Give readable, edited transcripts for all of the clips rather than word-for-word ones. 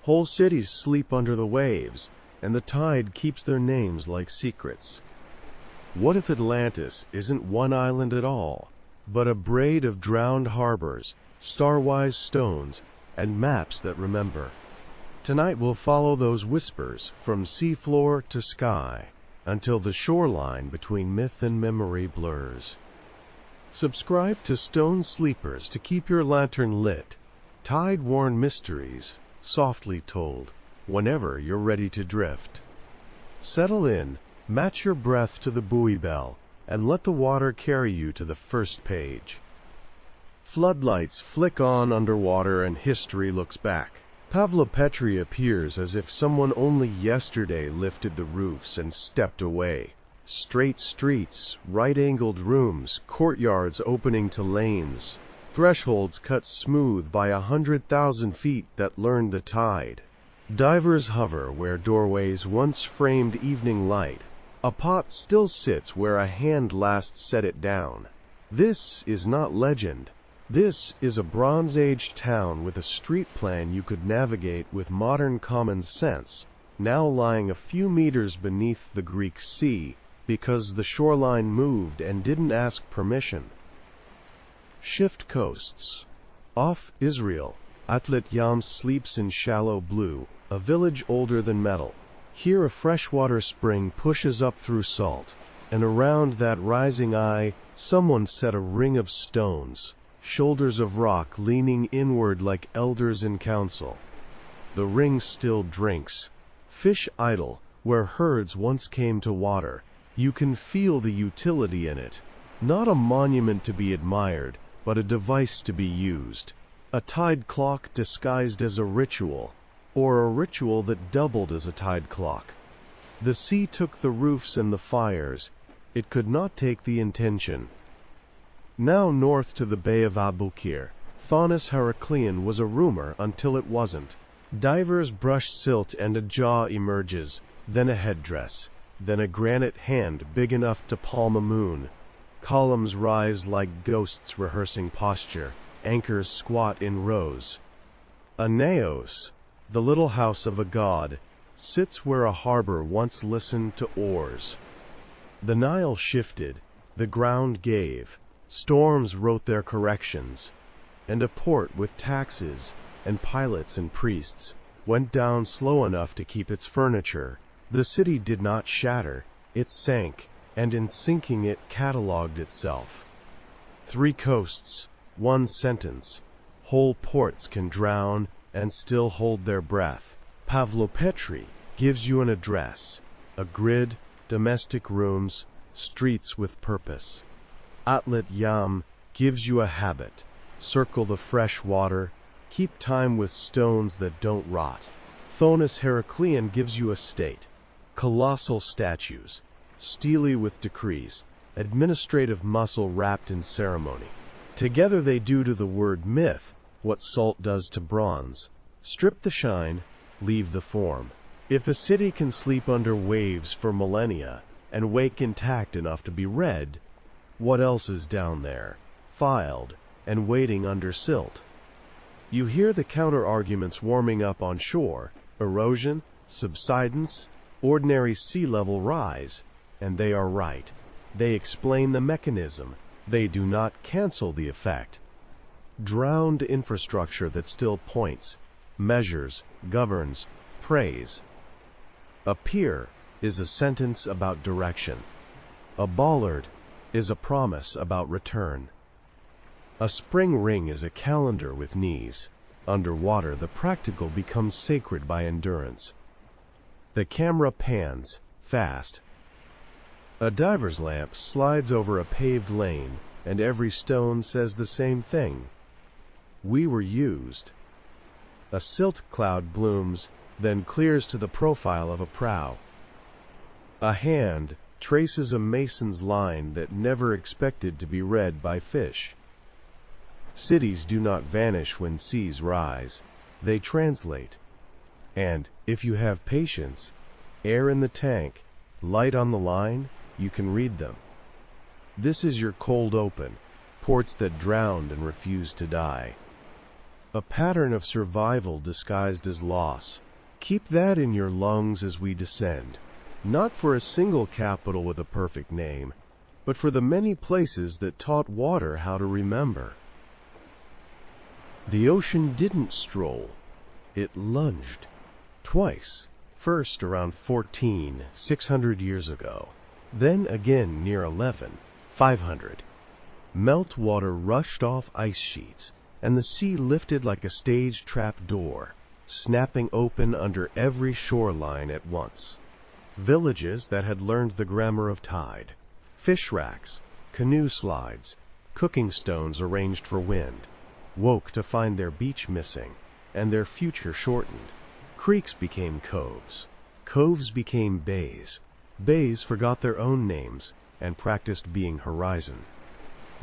Whole cities sleep under the waves, and the tide keeps their names like secrets. What if Atlantis isn't one island at all, but a braid of drowned harbors, starwise stones, and maps that remember? Tonight we'll follow those whispers from seafloor to sky, until the shoreline between myth and memory blurs. Subscribe to Stone Sleepers to keep your lantern lit. Tide-worn mysteries, softly told, whenever you're ready to drift. Settle in, match your breath to the buoy bell, and let the water carry you to the first page. Floodlights flick on underwater and history looks back. Pavlopetri appears as if someone only yesterday lifted the roofs and stepped away. Straight streets, right-angled rooms, courtyards opening to lanes, thresholds cut smooth by 100,000 feet that learned the tide. Divers hover where doorways once framed evening light. A pot still sits where a hand last set it down. This is not legend. This is a Bronze Age town with a street plan you could navigate with modern common sense, now lying a few meters beneath the Greek Sea, because the shoreline moved and didn't ask permission. Shift coasts. Off Israel, Atlit-Yam sleeps in shallow blue, a village older than metal. Here a freshwater spring pushes up through salt, and around that rising eye, someone set a ring of stones, shoulders of rock leaning inward like elders in council. The ring still drinks. Fish idle, where herds once came to water. You can feel the utility in it. Not a monument to be admired, but a device to be used. A tide clock disguised as a ritual, or a ritual that doubled as a tide clock. The sea took the roofs and the fires. It could not take the intention. Now north to the Bay of Abukir, Thonis-Heracleion was a rumor until it wasn't. Divers brush silt and a jaw emerges, then a headdress, then a granite hand big enough to palm a moon. Columns rise like ghosts rehearsing posture, anchors squat in rows. A naos, the little house of a god, sits where a harbor once listened to oars. The Nile shifted, the ground gave, storms wrote their corrections, and a port with taxes and pilots and priests went down slow enough to keep its furniture. The city did not shatter, it sank, and in sinking it catalogued itself. 3 coasts, 1 sentence. Whole ports can drown and still hold their breath. Pavlopetri gives you an address, a grid, domestic rooms, streets with purpose. Atlit-Yam gives you a habit, circle the fresh water, keep time with stones that don't rot. Thonis-Heracleion gives you a state, colossal statues, steely with decrees, administrative muscle wrapped in ceremony. Together they do to the word myth what salt does to bronze. Strip the shine, leave the form. If a city can sleep under waves for millennia and wake intact enough to be read, what else is down there, filed, and waiting under silt? You hear the counter-arguments warming up on shore: erosion, subsidence, ordinary sea level rise, and they are right. They explain the mechanism. They do not cancel the effect. Drowned infrastructure that still points, measures, governs, prays. A pier is a sentence about direction. A bollard is a promise about return. A spring ring is a calendar with knees. Underwater, the practical becomes sacred by endurance. The camera pans, fast. A diver's lamp slides over a paved lane, and every stone says the same thing. We were used. A silt cloud blooms, then clears to the profile of a prow. A hand traces a mason's line that never expected to be read by fish. Cities do not vanish when seas rise. They translate. And, if you have patience, air in the tank, light on the line, you can read them. This is your cold open, ports that drowned and refused to die. a pattern of survival disguised as loss. Keep that in your lungs as we descend, not for a single capital with a perfect name, but for the many places that taught water how to remember. The ocean didn't stroll, it lunged. Twice, first around 600 years ago, then again near 500. Meltwater rushed off ice sheets, and the sea lifted like a stage trap door, snapping open under every shoreline at once. Villages that had learned the grammar of tide, fish racks, canoe slides, cooking stones arranged for wind, woke to find their beach missing, and their future shortened. Creeks became coves, coves became bays, bays forgot their own names and practiced being horizon.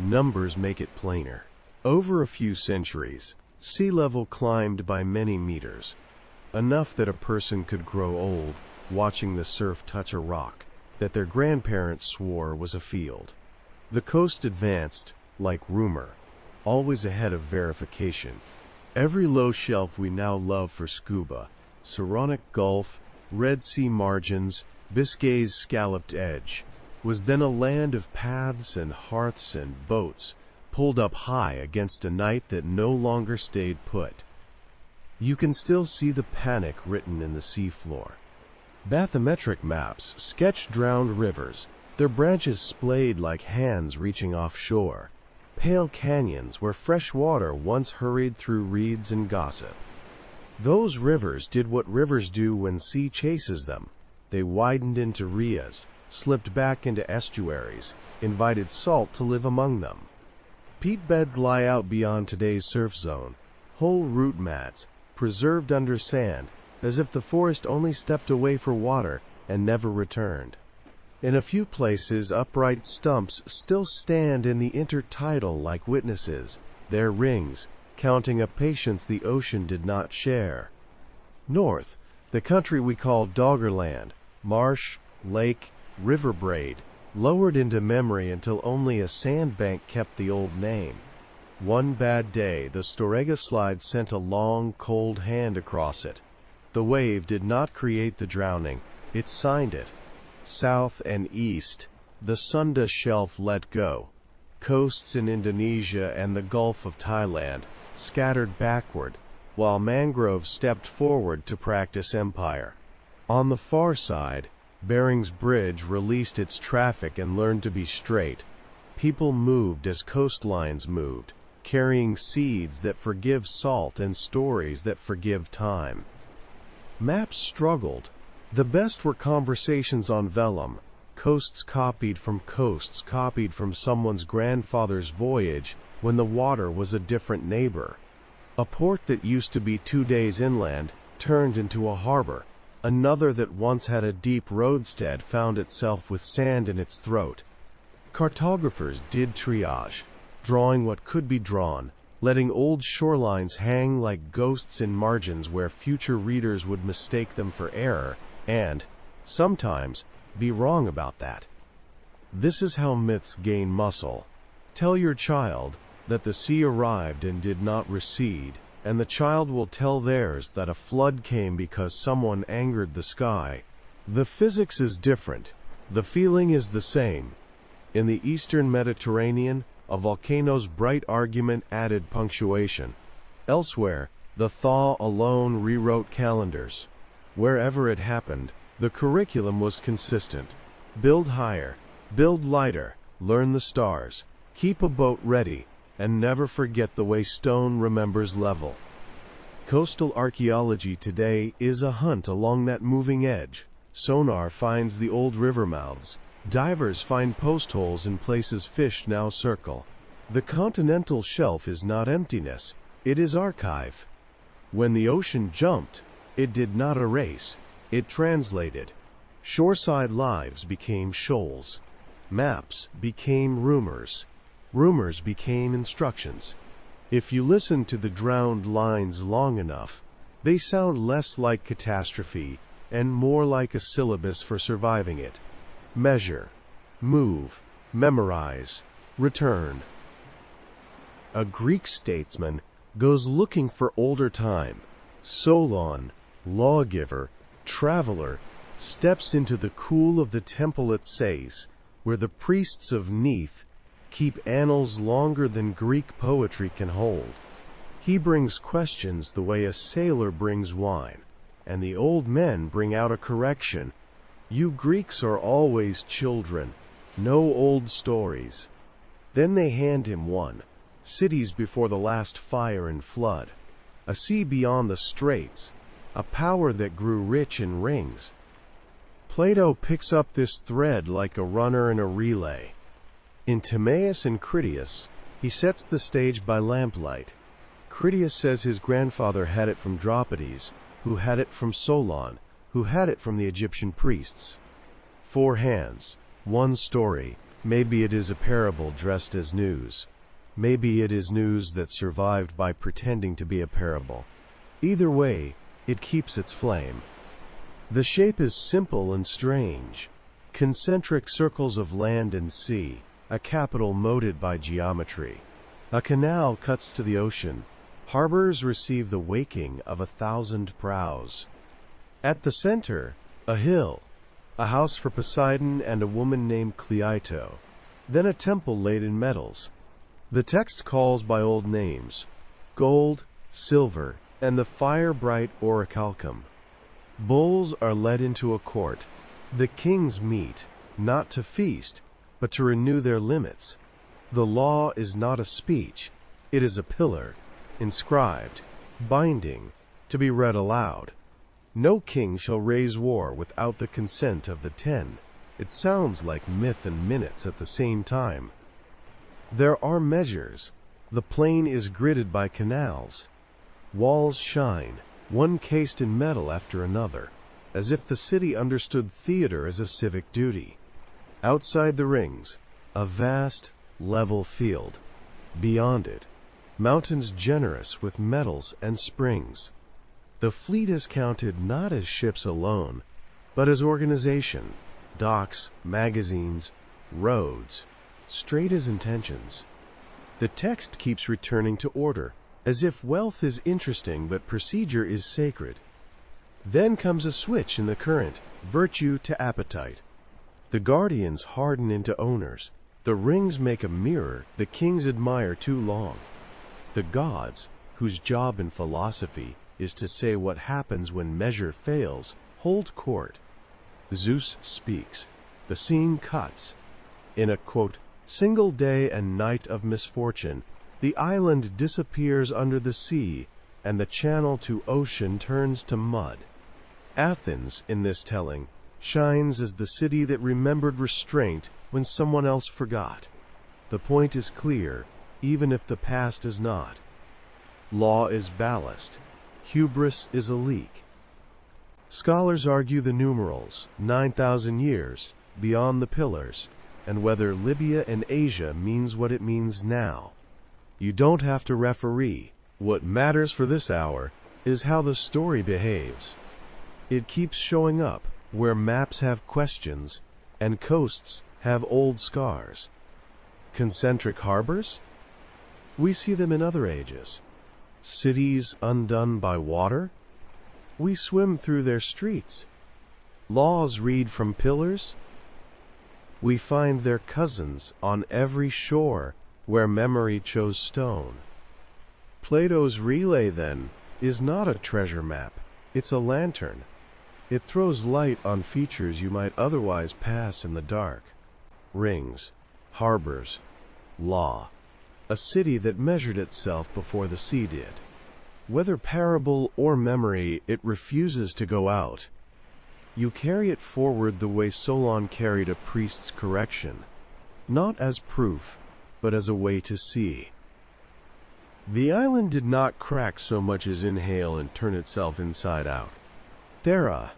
Numbers make it plainer. Over a few centuries, sea level climbed by many meters, enough that a person could grow old watching the surf touch a rock that their grandparents swore was a field. The coast advanced, like rumor, always ahead of verification. Every low shelf we now love for scuba, Saronic Gulf, Red Sea margins, Biscay's scalloped edge, was then a land of paths and hearths and boats pulled up high against a night that no longer stayed put. You can still see the panic written in the seafloor. Bathymetric maps sketch drowned rivers, their branches splayed like hands reaching offshore, pale canyons where fresh water once hurried through reeds and gossip. Those rivers did what rivers do when sea chases them. They widened into rias, slipped back into estuaries, invited salt to live among them. Peat beds lie out beyond today's surf zone, whole root mats, preserved under sand, as if the forest only stepped away for water and never returned. In a few places, upright stumps still stand in the intertidal like witnesses, their rings, counting a patience the ocean did not share. North, the country we call Doggerland, marsh, lake, river braid, lowered into memory until only a sandbank kept the old name. One bad day, the Storega slide sent a long, cold hand across it. The wave did not create the drowning, it signed it. South and east, the Sunda shelf let go. Coasts in Indonesia and the Gulf of Thailand scattered backward, while mangroves stepped forward to practice empire. On the far side, Bering's Bridge released its traffic and learned to be straight. People moved as coastlines moved, carrying seeds that forgive salt and stories that forgive time. Maps struggled. The best were conversations on vellum, coasts copied from someone's grandfather's voyage when the water was a different neighbor. A port that used to be 2 days inland turned into a harbor. Another that once had a deep roadstead found itself with sand in its throat. Cartographers did triage, drawing what could be drawn, letting old shorelines hang like ghosts in margins where future readers would mistake them for error, and, sometimes, be wrong about that. This is how myths gain muscle. Tell your child that the sea arrived and did not recede, and the child will tell theirs that a flood came because someone angered the sky. The physics is different. The feeling is the same. In the eastern Mediterranean, a volcano's bright argument added punctuation. Elsewhere, the thaw alone rewrote calendars. Wherever it happened, the curriculum was consistent. Build higher, build lighter, learn the stars, keep a boat ready, and never forget the way stone remembers level. Coastal archaeology today is a hunt along that moving edge. Sonar finds the old river mouths. Divers find post holes in places fish now circle. The continental shelf is not emptiness, it is archive. When the ocean jumped, it did not erase, it translated. Shoreside lives became shoals. Maps became rumors. Rumors became instructions. If you listen to the drowned lines long enough, they sound less like catastrophe and more like a syllabus for surviving it. Measure, move, memorize, return. A Greek statesman goes looking for older time. Solon, lawgiver, traveler, steps into the cool of the temple at Sais, where the priests of Neith keep annals longer than Greek poetry can hold. He brings questions the way a sailor brings wine, and the old men bring out a correction. You Greeks are always children, no old stories. Then they hand him one, cities before the last fire and flood, a sea beyond the straits, a power that grew rich in rings. Plato picks up this thread like a runner in a relay. In Timaeus and Critias, he sets the stage by lamplight. Critias says his grandfather had it from Dropides, who had it from Solon, who had it from the Egyptian priests. 4 hands, one story. Maybe it is a parable dressed as news. Maybe it is news that survived by pretending to be a parable. Either way, it keeps its flame. The shape is simple and strange. Concentric circles of land and sea, a capital moated by geometry. A canal cuts to the ocean. Harbors receive the waking of 1,000 prows. At the center, a hill, a house for Poseidon and a woman named Cleito, then a temple laid in metals. The text calls by old names, gold, silver, and the fire-bright orichalcum. Bulls are led into a court. The kings meet, not to feast, but to renew their limits. The law is not a speech, it is a pillar, inscribed, binding, to be read aloud. No king shall raise war without the consent of the 10. It sounds like myth and minutes at the same time. There are measures. The plain is gridded by canals. Walls shine, one cased in metal after another, as if the city understood theater as a civic duty. Outside the rings, a vast, level field. Beyond it, mountains generous with metals and springs. The fleet is counted not as ships alone, but as organization, docks, magazines, roads, straight as intentions. The text keeps returning to order, as if wealth is interesting but procedure is sacred. Then comes a switch in the current, virtue to appetite. The guardians harden into owners. The rings make a mirror the kings admire too long. The gods, whose job in philosophy is to say what happens when measure fails, hold court. Zeus speaks. The scene cuts. In a, quote, single day and night of misfortune, the island disappears under the sea, and the channel to ocean turns to mud. Athens, in this telling, shines as the city that remembered restraint when someone else forgot. The point is clear, even if the past is not. Law is ballast. Hubris is a leak. Scholars argue the numerals, 9,000 years, beyond the pillars, and whether Libya and Asia means what it means now. You don't have to referee. What matters for this hour is how the story behaves. It keeps showing up where maps have questions and coasts have old scars. Concentric harbors? We see them in other ages. Cities undone by water? We swim through their streets. Laws read from pillars? We find their cousins on every shore where memory chose stone. Plato's relay, then, is not a treasure map. It's a lantern. It throws light on features you might otherwise pass in the dark. Rings, harbors, law. A city that measured itself before the sea did. Whether parable or memory, it refuses to go out. You carry it forward the way Solon carried a priest's correction, not as proof, but as a way to see. The island did not crack so much as inhale and turn itself inside out. Thera,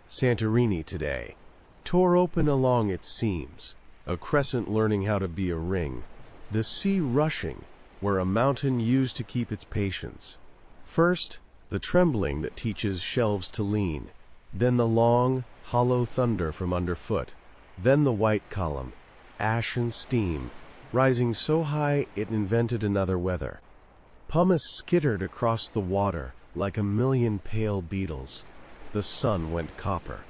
Santorini today, tore open along its seams, a crescent learning how to be a ring, the sea rushing where a mountain used to keep its patience. First, the trembling that teaches shelves to lean, then the long, hollow thunder from underfoot, then the white column, ash and steam, rising so high it invented another weather. Pumice skittered across the water like a million pale beetles. The sun went copper.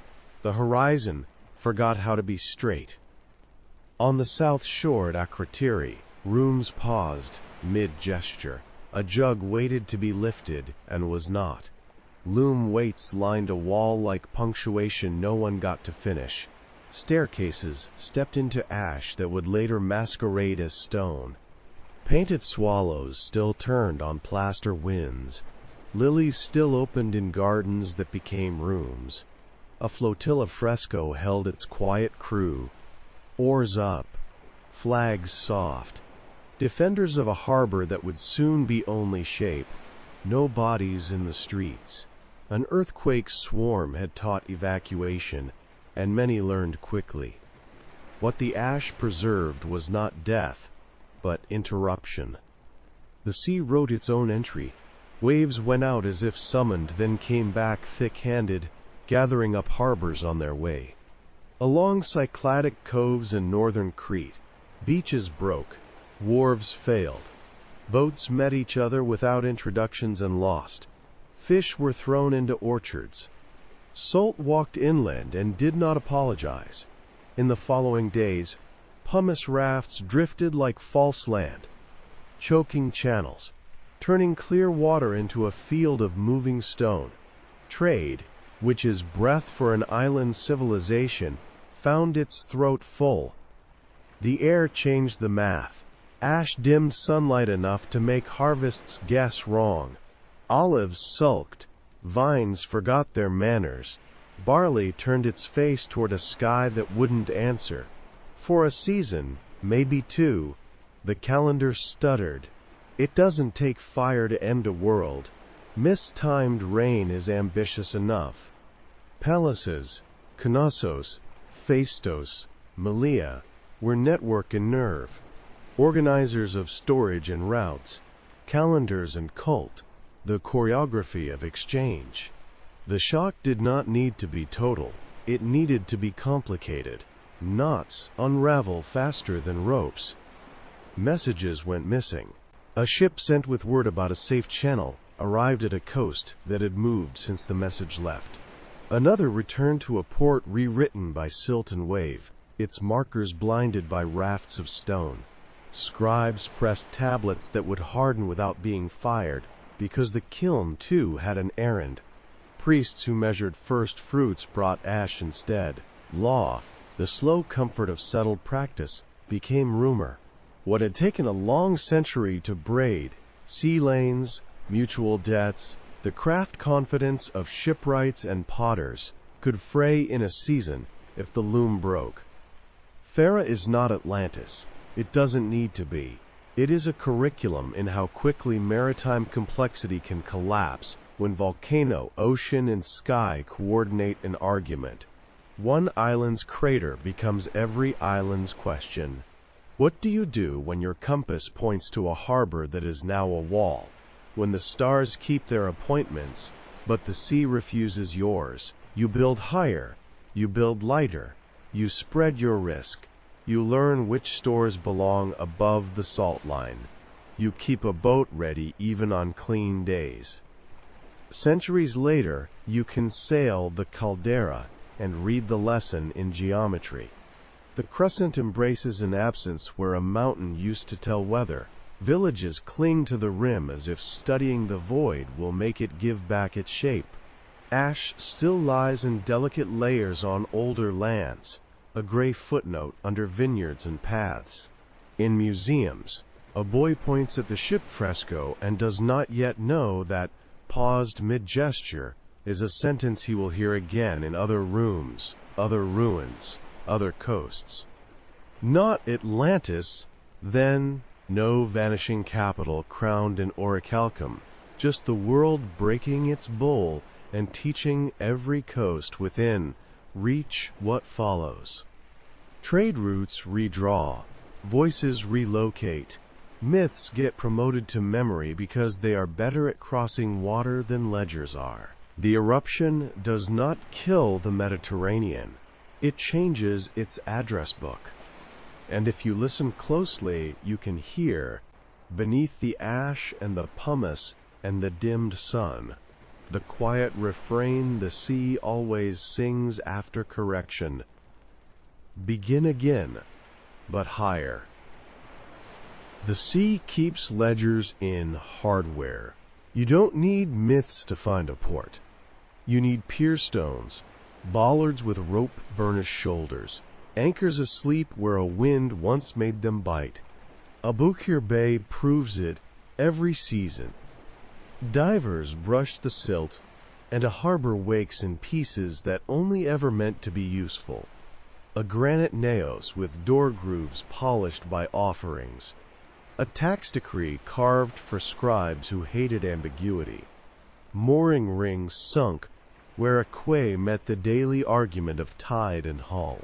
The horizon forgot how to be straight. On the south shore at Akrotiri, rooms paused, mid-gesture. A jug waited to be lifted, and was not. Loom weights lined a wall like punctuation no one got to finish. Staircases stepped into ash that would later masquerade as stone. Painted swallows still turned on plaster winds. Lilies still opened in gardens that became rooms. A flotilla fresco held its quiet crew. Oars up, flags soft. Defenders of a harbor that would soon be only shape. No bodies in the streets. An earthquake swarm had taught evacuation, and many learned quickly. What the ash preserved was not death, but interruption. The sea wrote its own entry. Waves went out as if summoned, then came back thick-handed, gathering up harbors on their way. Along Cycladic coves in northern Crete, beaches broke, wharves failed. Boats met each other without introductions and lost. Fish were thrown into orchards. Salt walked inland and did not apologize. In the following days, pumice rafts drifted like false land, choking channels, turning clear water into a field of moving stone. Trade, which is breath for an island civilization, found its throat full. The air changed the math. Ash dimmed sunlight enough to make harvests guess wrong. Olives sulked. Vines forgot their manners. Barley turned its face toward a sky that wouldn't answer. For a season, maybe two, the calendar stuttered. It doesn't take fire to end a world. Mistimed rain is ambitious enough. Palaces, Knossos, Phaistos, Malia, were network and nerve. Organizers of storage and routes, calendars and cult, the choreography of exchange. The shock did not need to be total. It needed to be complicated. Knots unravel faster than ropes. Messages went missing. A ship sent with word about a safe channel arrived at a coast that had moved since the message left. Another returned to a port rewritten by silt and wave, its markers blinded by rafts of stone. Scribes pressed tablets that would harden without being fired, because the kiln, too, had an errand. Priests who measured first fruits brought ash instead. Law, the slow comfort of settled practice, became rumor. What had taken a long century to braid, sea lanes, mutual debts, the craft confidence of shipwrights and potters, could fray in a season if the loom broke. Farah is not Atlantis. It doesn't need to be. It is a curriculum in how quickly maritime complexity can collapse when volcano, ocean, and sky coordinate an argument. One island's crater becomes every island's question. What do you do when your compass points to a harbor that is now a wall? When the stars keep their appointments, but the sea refuses yours? You build higher, you build lighter, you spread your risk. You learn which stores belong above the salt line. You keep a boat ready even on clean days. Centuries later, you can sail the caldera and read the lesson in geometry. The crescent embraces an absence where a mountain used to tell weather. Villages cling to the rim as if studying the void will make it give back its shape. Ash still lies in delicate layers on older lands, a gray footnote under vineyards and paths. In museums, a boy points at the ship fresco and does not yet know that, paused mid-gesture, is a sentence he will hear again in other rooms, other ruins, other coasts. Not Atlantis, then no vanishing capital crowned in orichalcum, just the world breaking its bowl and teaching every coast within reach what follows. Trade routes redraw, voices relocate, myths get promoted to memory because they are better at crossing water than ledgers are. The eruption does not kill the Mediterranean, it changes its address book. And if you listen closely, you can hear Beneath the ash and the pumice and the dimmed sun, the quiet refrain the sea always sings after correction. Begin again, but higher. The sea keeps ledgers in hardware. You don't need myths to find a port. You need pier stones, bollards with rope-burnished shoulders, anchors asleep where a wind once made them bite. Abukir Bay proves it every season. Divers brush the silt, and a harbor wakes in pieces that only ever meant to be useful. A granite naos with door grooves polished by offerings. A tax decree carved for scribes who hated ambiguity. Mooring rings sunk where a quay met the daily argument of tide and hull.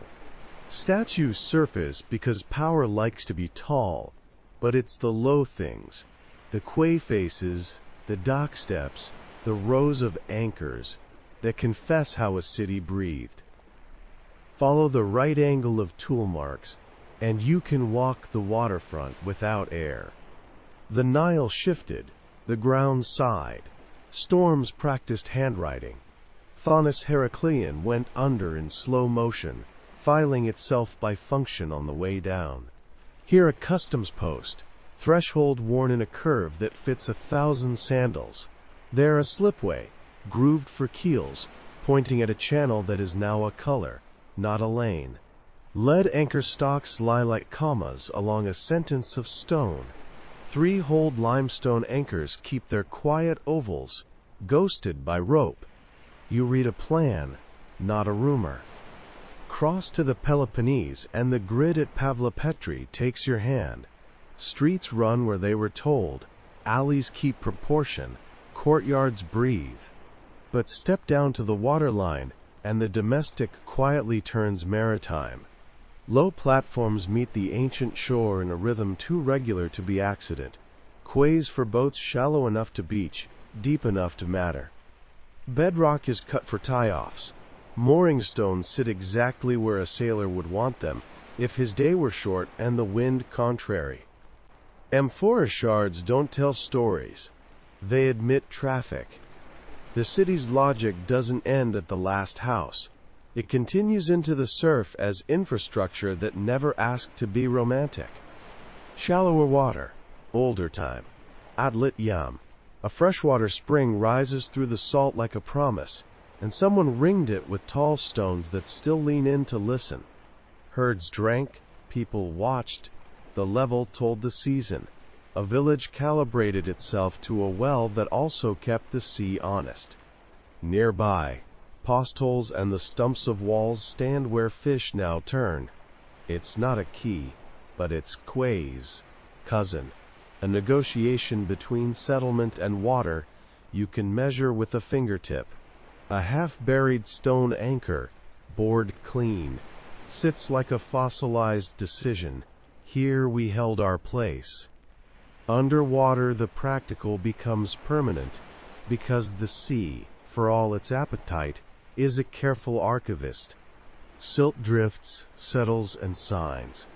Statues surface because power likes to be tall, but it's the low things, the quay faces, the dock steps, the rows of anchors, that confess how a city breathed. Follow the right angle of tool marks, and you can walk the waterfront without air. The Nile shifted, the ground sighed. Storms practiced handwriting. Thonis-Heracleion went under in slow motion, filing itself by function on the way down. Here a customs post, threshold worn in a curve that fits 1,000 sandals. There a slipway, grooved for keels, pointing at a channel that is now a color, not a lane. Lead anchor stalks lie like commas along a sentence of stone. 3-holed limestone anchors keep their quiet ovals, ghosted by rope. You read a plan, not a rumor. Cross to the Peloponnese, and the grid at Pavlopetri takes your hand. Streets run where they were told, alleys keep proportion, courtyards breathe. But step down to the waterline, and the domestic quietly turns maritime. Low platforms meet the ancient shore in a rhythm too regular to be accident. Quays for boats shallow enough to beach, deep enough to matter. Bedrock is cut for tie-offs. Mooring stones sit exactly where a sailor would want them, if his day were short and the wind contrary. Amphora shards don't tell stories. They admit traffic. The city's logic doesn't end at the last house. It continues into the surf as infrastructure that never asked to be romantic. Shallower water, older time. Atlit-Yam. A freshwater spring rises through the salt like a promise, and someone ringed it with tall stones that still lean in to listen. Herds drank, people watched, the level told the season. A village calibrated itself to a well that also kept the sea honest. Nearby, postholes and the stumps of walls stand where fish now turn. It's not a key, but it's quay's cousin. A negotiation between settlement and water you can measure with a fingertip. A half-buried stone anchor, bored clean, sits like a fossilized decision. Here we held our place. Underwater the practical becomes permanent, because the sea, for all its appetite, is a careful archivist. Silt drifts, settles, and signs.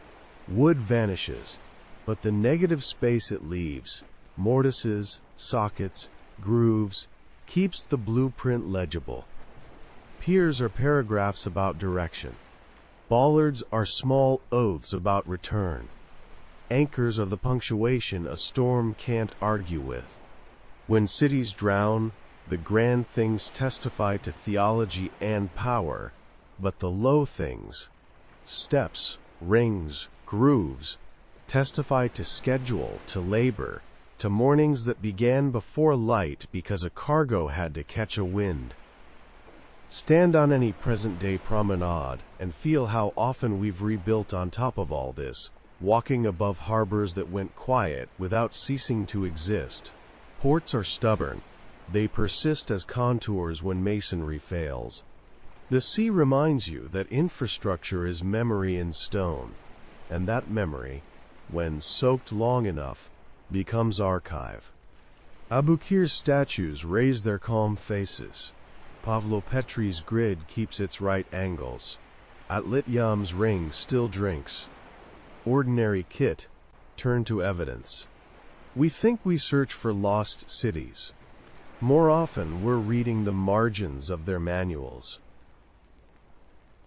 Wood vanishes, but the negative space it leaves, mortises, sockets, grooves, keeps the blueprint legible. Piers are paragraphs about direction. Bollards are small oaths about return. Anchors are the punctuation a storm can't argue with. When cities drown, the grand things testify to theology and power, but the low things, steps, rings, grooves, testify to schedule, to labor, to mornings that began before light because a cargo had to catch a wind. Stand on any present-day promenade and feel how often we've rebuilt on top of all this, walking above harbors that went quiet without ceasing to exist. Ports are stubborn. They persist as contours when masonry fails. The sea reminds you that infrastructure is memory in stone, and that memory, when soaked long enough, becomes archive. Abukir's statues raise their calm faces. Pavlopetri's grid keeps its right angles. Atlit-Yam's ring still drinks. Ordinary kit, turn to evidence. We think we search for lost cities. More often, we're reading the margins of their manuals.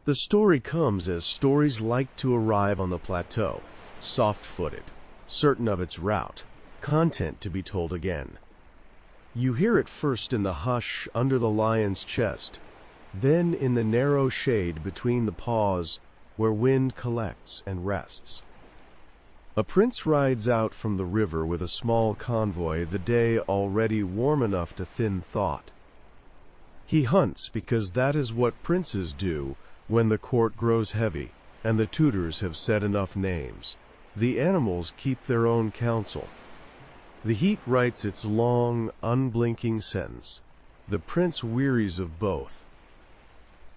The story comes as stories like to arrive on the plateau, soft-footed, certain of its route, content to be told again. You hear it first in the hush under the lion's chest, then in the narrow shade between the paws where wind collects and rests. A prince rides out from the river with a small convoy, the day already warm enough to thin thought. He hunts because that is what princes do when the court grows heavy and the tutors have said enough names. The animals keep their own counsel. The heat writes its long, unblinking sentence. The prince wearies of both.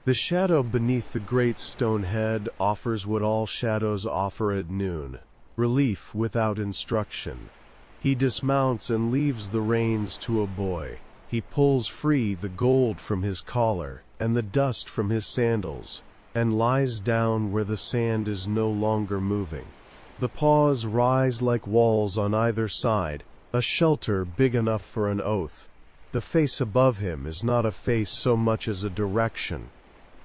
The shadow beneath the great stone head offers what all shadows offer at noon, relief without instruction. He dismounts and leaves the reins to a boy. He pulls free the gold from his collar and the dust from his sandals, and lies down where the sand is no longer moving. The paws rise like walls on either side, a shelter big enough for an oath. The face above him is not a face so much as a direction.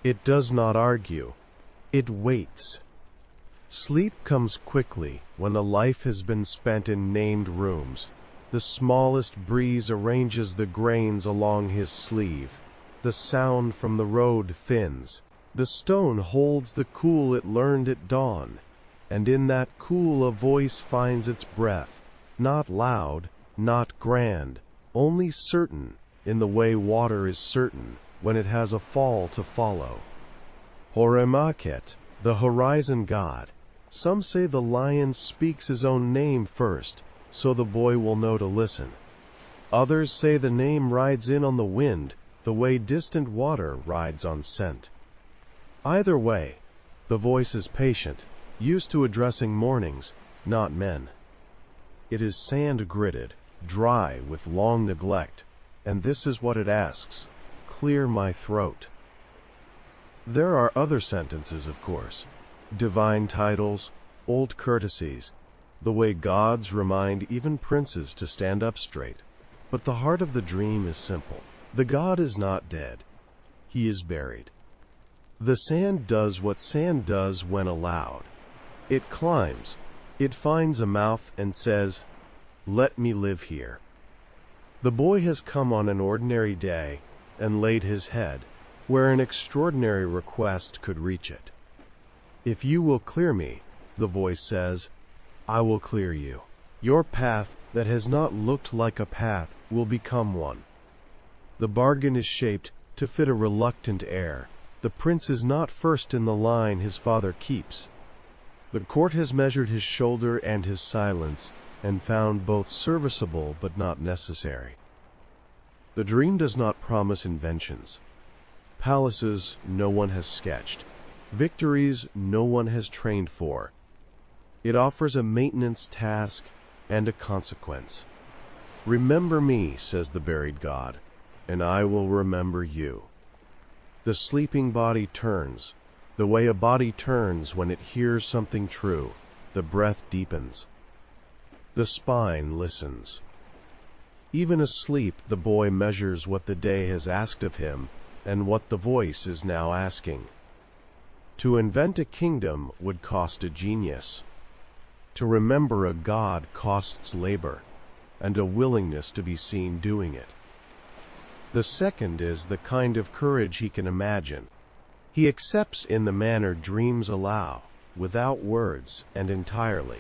It does not argue. It waits. Sleep comes quickly when a life has been spent in named rooms. The smallest breeze arranges the grains along his sleeve. The sound from the road thins. The stone holds the cool it learned at dawn, and in that cool a voice finds its breath, not loud, not grand, only certain, in the way water is certain when it has a fall to follow. Horemaket, the horizon god. Some say the lion speaks his own name first, so the boy will know to listen. Others say the name rides in on the wind, the way distant water rides on scent. Either way, the voice is patient, used to addressing mornings, not men. It is sand-gritted, dry with long neglect, and this is what it asks: clear my throat. There are other sentences, of course, divine titles, old courtesies, the way gods remind even princes to stand up straight. But the heart of the dream is simple. The god is not dead. He is buried. The sand does what sand does when allowed. It climbs. It finds a mouth and says, "Let me live here." The boy has come on an ordinary day and laid his head where an extraordinary request could reach it. "If you will clear me," the voice says, "I will clear you. Your path that has not looked like a path will become one." The bargain is shaped to fit a reluctant heir. The prince is not first in the line his father keeps. The court has measured his shoulder and his silence, and found both serviceable but not necessary. The dream does not promise inventions. Palaces no one has sketched. Victories no one has trained for. It offers a maintenance task and a consequence. "Remember me," says the buried god, "and I will remember you." The sleeping body turns, the way a body turns when it hears something true. The breath deepens. The spine listens. Even asleep, the boy measures what the day has asked of him and what the voice is now asking. To invent a kingdom would cost a genius. To remember a god costs labor, and a willingness to be seen doing it. The second is the kind of courage he can imagine. He accepts in the manner dreams allow, without words and entirely.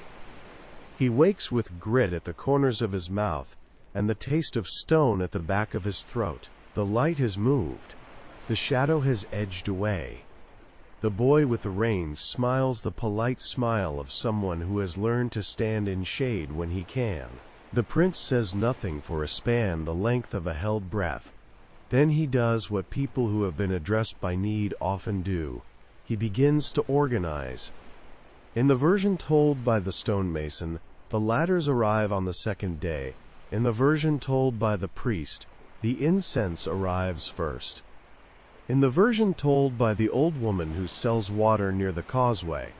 He wakes with grit at the corners of his mouth and the taste of stone at the back of his throat. The light has moved. The shadow has edged away. The boy with the reins smiles the polite smile of someone who has learned to stand in shade when he can. The prince says nothing for a span the length of a held breath. Then he does what people who have been addressed by need often do. He begins to organize. In the version told by the stonemason, the ladders arrive on the second day. In the version told by the priest, the incense arrives first. In the version told by the old woman who sells water near the causeway,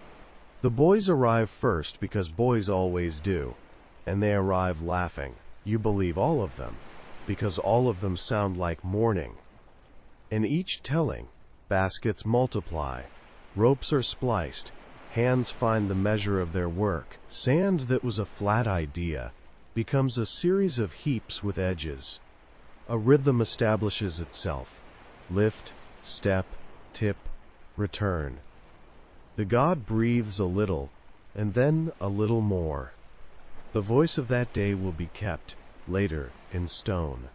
the boys arrive first because boys always do. and they arrive laughing. You believe all of them, because all of them sound like mourning. In each telling, baskets multiply, ropes are spliced, hands find the measure of their work. Sand that was a flat idea becomes a series of heaps with edges. A rhythm establishes itself. Lift, step, tip, return. The god breathes a little, and then a little more. The voice of that day will be kept, later, in stone.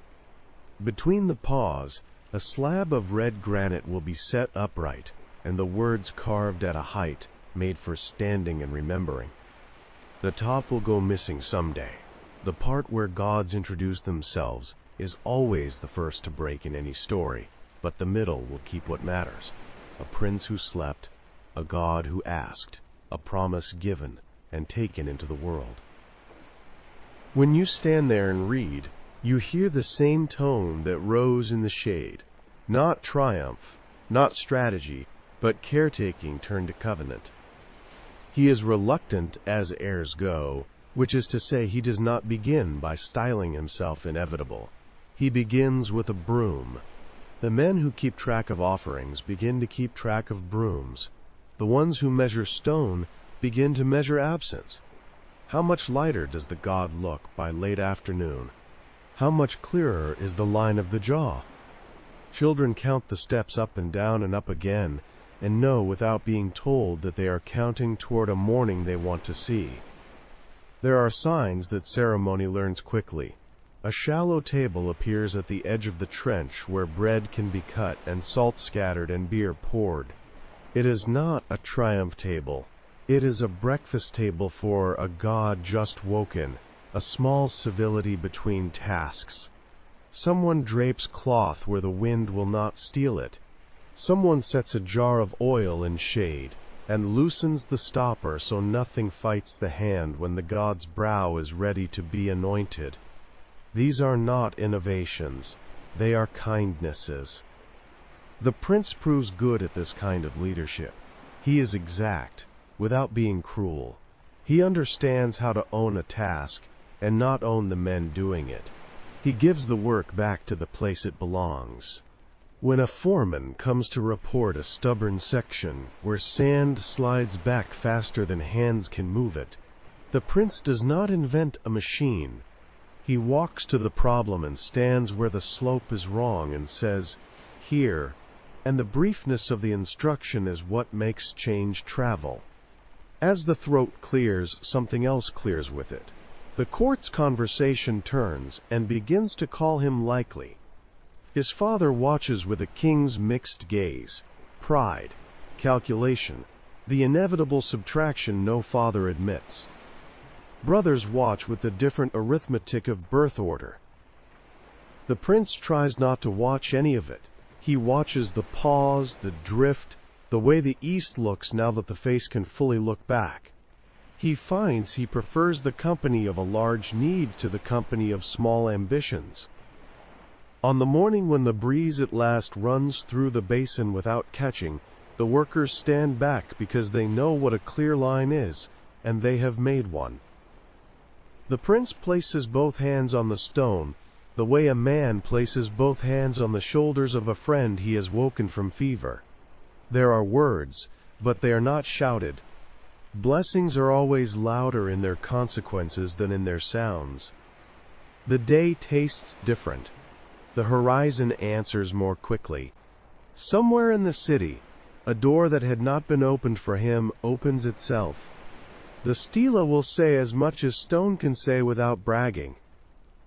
Between the paws, a slab of red granite will be set upright, and the words carved at a height, made for standing and remembering. The top will go missing someday. The part where gods introduce themselves is always the first to break in any story, but the middle will keep what matters. A prince who slept, a god who asked, a promise given and taken into the world. When you stand there and read, you hear the same tone that rose in the shade. Not triumph, not strategy, but caretaking turned to covenant. He is reluctant as heirs go, which is to say he does not begin by styling himself inevitable. He begins with a broom. The men who keep track of offerings begin to keep track of brooms. The ones who measure stone begin to measure absence. How much lighter does the god look by late afternoon? How much clearer is the line of the jaw? Children count the steps up and down and up again, and know without being told that they are counting toward a morning they want to see. There are signs that ceremony learns quickly. A shallow table appears at the edge of the trench where bread can be cut and salt scattered and beer poured. It is not a triumph table. It is a breakfast table for a god just woken, a small civility between tasks. Someone drapes cloth where the wind will not steal it. Someone sets a jar of oil in shade and loosens the stopper so nothing fights the hand when the god's brow is ready to be anointed. These are not innovations. They are kindnesses. The prince proves good at this kind of leadership. He is exact, without being cruel. He understands how to own a task and not own the men doing it. He gives the work back to the place it belongs. When a foreman comes to report a stubborn section where sand slides back faster than hands can move it, the prince does not invent a machine. He walks to the problem and stands where the slope is wrong and says, "Here," and the briefness of the instruction is what makes change travel. As the throat clears, something else clears with it. The court's conversation turns and begins to call him likely. His father watches with a king's mixed gaze, pride, calculation, the inevitable subtraction no father admits. Brothers watch with the different arithmetic of birth order. The prince tries not to watch any of it. He watches the pause, the drift, the way the east looks now that the face can fully look back. He finds he prefers the company of a large need to the company of small ambitions. On the morning when the breeze at last runs through the basin without catching, the workers stand back because they know what a clear line is, and they have made one. The prince places both hands on the stone, the way a man places both hands on the shoulders of a friend he has woken from fever. There are words, but they are not shouted. Blessings are always louder in their consequences than in their sounds. The day tastes different. The horizon answers more quickly. Somewhere in the city, a door that had not been opened for him opens itself. The stela will say as much as stone can say without bragging.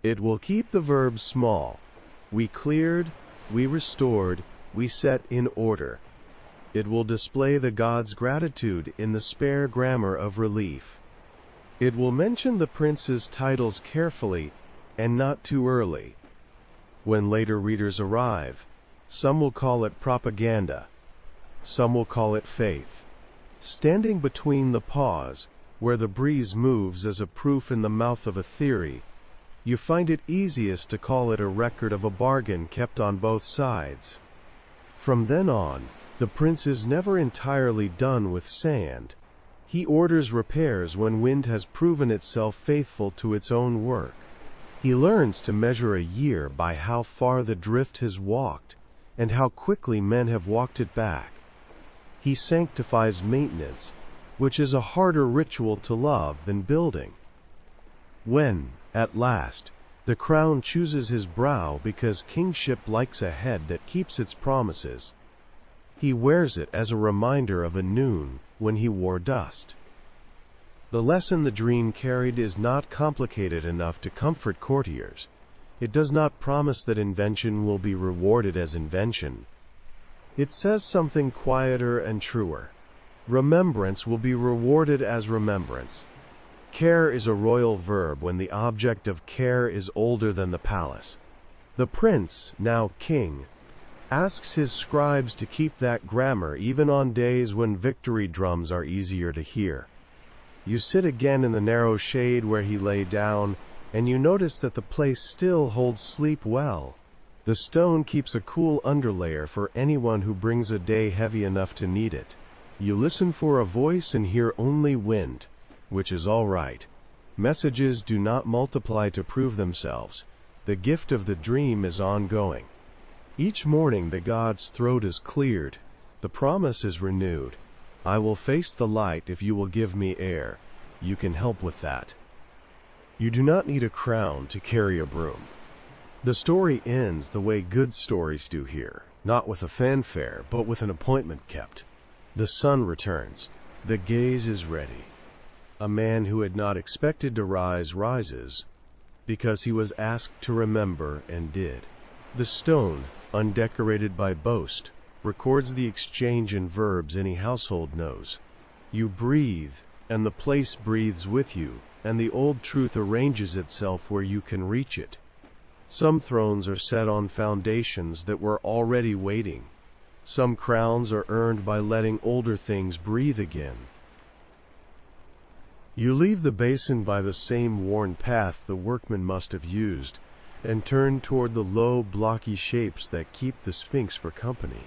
It will keep the verbs small. We cleared, we restored, we set in order. It will display the god's gratitude in the spare grammar of relief. It will mention the prince's titles carefully and not too early. When later readers arrive, some will call it propaganda. Some will call it faith. Standing between the pause, where the breeze moves as a proof in the mouth of a theory, you find it easiest to call it a record of a bargain kept on both sides. From then on, the prince is never entirely done with sand. He orders repairs when wind has proven itself faithful to its own work. He learns to measure a year by how far the drift has walked, and how quickly men have walked it back. He sanctifies maintenance, which is a harder ritual to love than building. When, at last, the crown chooses his brow because kingship likes a head that keeps its promises, he wears it as a reminder of a noon when he wore dust. The lesson the dream carried is not complicated enough to comfort courtiers. It does not promise that invention will be rewarded as invention. It says something quieter and truer. Remembrance will be rewarded as remembrance. Care is a royal verb when the object of care is older than the palace. The prince, now king, asks his scribes to keep that grammar even on days when victory drums are easier to hear. You sit again in the narrow shade where he lay down, and you notice that the place still holds sleep well. The stone keeps a cool underlayer for anyone who brings a day heavy enough to need it. You listen for a voice and hear only wind, which is all right. Messages do not multiply to prove themselves. The gift of the dream is ongoing. Each morning the god's throat is cleared. The promise is renewed. I will face the light if you will give me air. You can help with that. You do not need a crown to carry a broom. The story ends the way good stories do here, not with a fanfare, but with an appointment kept. The sun returns. The gaze is ready. A man who had not expected to rise rises, because he was asked to remember and did. The stone, undecorated by boast, records the exchange in verbs any household knows. You breathe, and the place breathes with you, and the old truth arranges itself where you can reach it. Some thrones are set on foundations that were already waiting. Some crowns are earned by letting older things breathe again. You leave the basin by the same worn path the workmen must have used, and turn toward the low, blocky shapes that keep the Sphinx for company.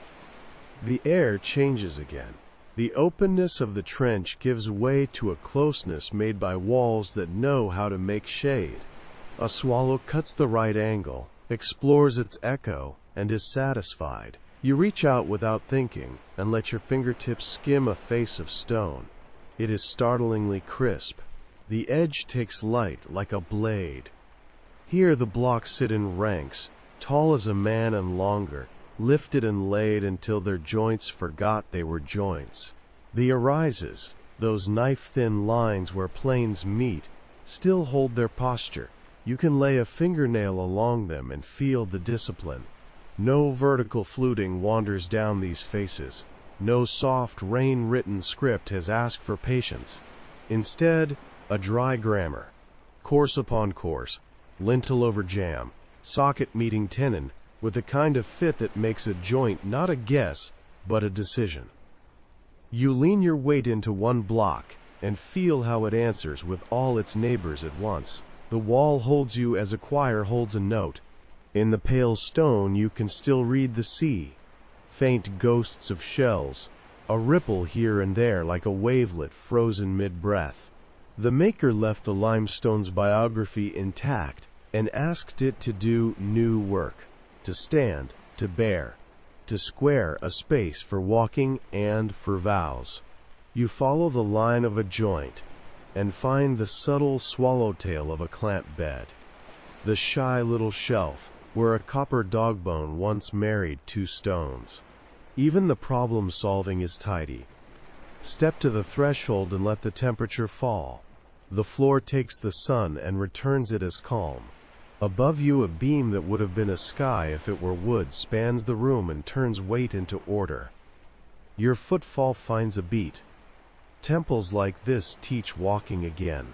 The air changes again. The openness of the trench gives way to a closeness made by walls that know how to make shade. A swallow cuts the right angle, explores its echo, and is satisfied. You reach out without thinking, and let your fingertips skim a face of stone. It is startlingly crisp. The edge takes light like a blade. Here the blocks sit in ranks, tall as a man and longer, lifted and laid until their joints forgot they were joints. The arises, those knife-thin lines where planes meet, still hold their posture. You can lay a fingernail along them and feel the discipline. No vertical fluting wanders down these faces. No soft, rain-written script has asked for patience. Instead, a dry grammar, course upon course, lintel over jamb, socket meeting tenon, with the kind of fit that makes a joint not a guess, but a decision. You lean your weight into one block and feel how it answers with all its neighbors at once. The wall holds you as a choir holds a note. In the pale stone you can still read the sea, faint ghosts of shells, a ripple here and there like a wavelet frozen mid-breath. The maker left the limestone's biography intact and asked it to do new work, to stand, to bear, to square a space for walking and for vows. You follow the line of a joint and find the subtle swallowtail of a clamp bed, the shy little shelf where a copper dog bone once married two stones. Even the problem-solving is tidy. Step to the threshold and let the temperature fall. The floor takes the sun and returns it as calm. Above you a beam that would have been a sky if it were wood spans the room and turns weight into order. Your footfall finds a beat. Temples like this teach walking again.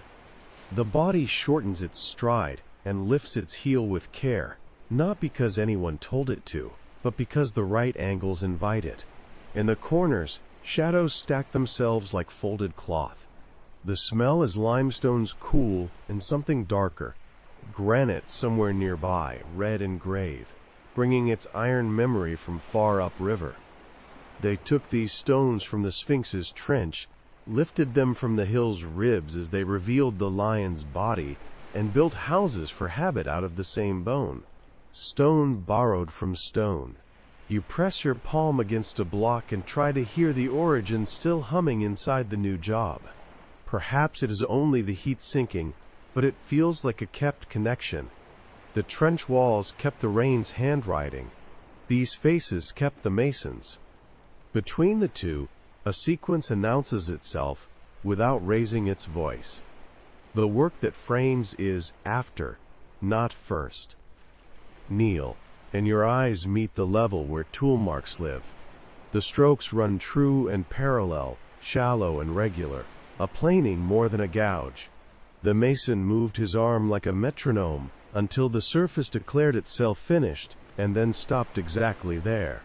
The body shortens its stride and lifts its heel with care, not because anyone told it to, but because the right angles invite it. In the corners, shadows stack themselves like folded cloth. The smell is limestone's cool and something darker, granite somewhere nearby, red and grave, bringing its iron memory from far upriver. They took these stones from the Sphinx's trench, lifted them from the hill's ribs as they revealed the lion's body, and built houses for habit out of the same bone. Stone borrowed from stone. You press your palm against a block and try to hear the origin still humming inside the new job. Perhaps it is only the heat sinking, but it feels like a kept connection. The trench walls kept the rain's handwriting. These faces kept the masons. Between the two, a sequence announces itself without raising its voice. The work that frames is after, not first. Kneel, and your eyes meet the level where tool marks live. The strokes run true and parallel, shallow and regular, a planing more than a gouge. The mason moved his arm like a metronome until the surface declared itself finished and then stopped exactly there.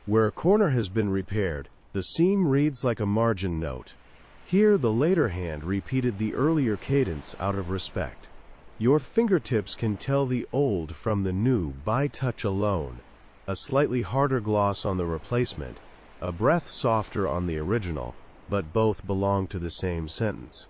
Where a corner has been repaired, the seam reads like a margin note. Here the later hand repeated the earlier cadence out of respect. Your fingertips can tell the old from the new by touch alone. A slightly harder gloss on the replacement, a breath softer on the original, but both belong to the same sentence.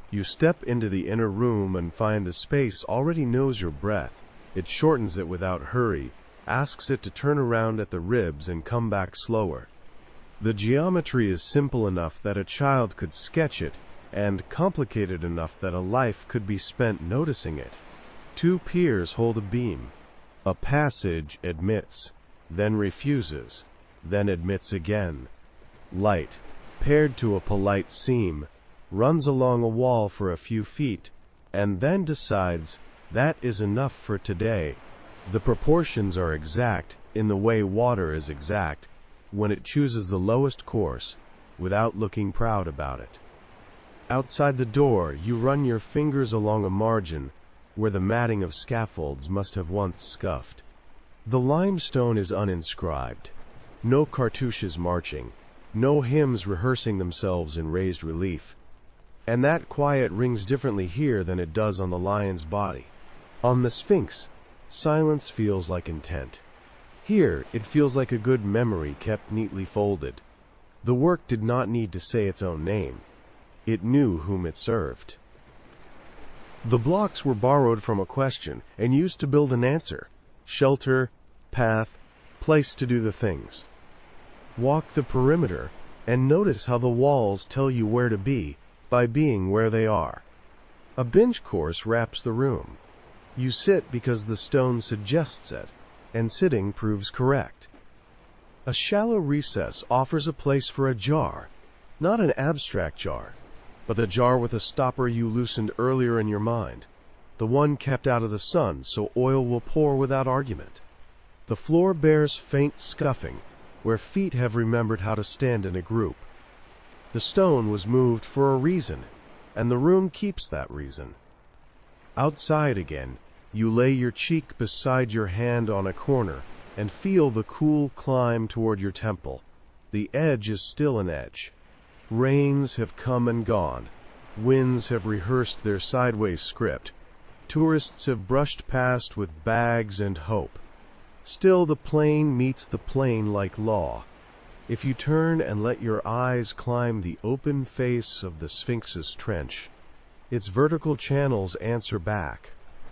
You step into the inner room and find the space already knows your breath. It shortens it without hurry, asks it to turn around at the ribs and come back slower. The geometry is simple enough that a child could sketch it, and complicated enough that a life could be spent noticing it. 2 piers hold a beam. A passage admits, then refuses, then admits again. Light, paired to a polite seam, runs along a wall for a few feet, and then decides that is enough for today. The proportions are exact in the way water is exact when it chooses the lowest course without looking proud about it. Outside the door, you run your fingers along a margin where the matting of scaffolds must have once scuffed. The limestone is uninscribed. No cartouches marching, no hymns rehearsing themselves in raised relief. And that quiet rings differently here than it does on the lion's body. On the Sphinx, silence feels like intent. Here, it feels like a good memory kept neatly folded. The work did not need to say its own name. It knew whom it served. The blocks were borrowed from a question and used to build an answer. Shelter, path, place to do the things. Walk the perimeter and notice how the walls tell you where to be by being where they are. A bench course wraps the room. You sit because the stone suggests it, and sitting proves correct. A shallow recess offers a place for a jar, not an abstract jar, but the jar with a stopper you loosened earlier in your mind, the one kept out of the sun so oil will pour without argument. The floor bears faint scuffing, where feet have remembered how to stand in a group. The stone was moved for a reason, and the room keeps that reason. Outside again, you lay your cheek beside your hand on a corner and feel the cool climb toward your temple. The edge is still an edge. Rains have come and gone. Winds have rehearsed their sideways script. Tourists have brushed past with bags and hope. Still the plain meets the plain like law. If you turn and let your eyes climb the open face of the Sphinx's trench, its vertical channels answer back,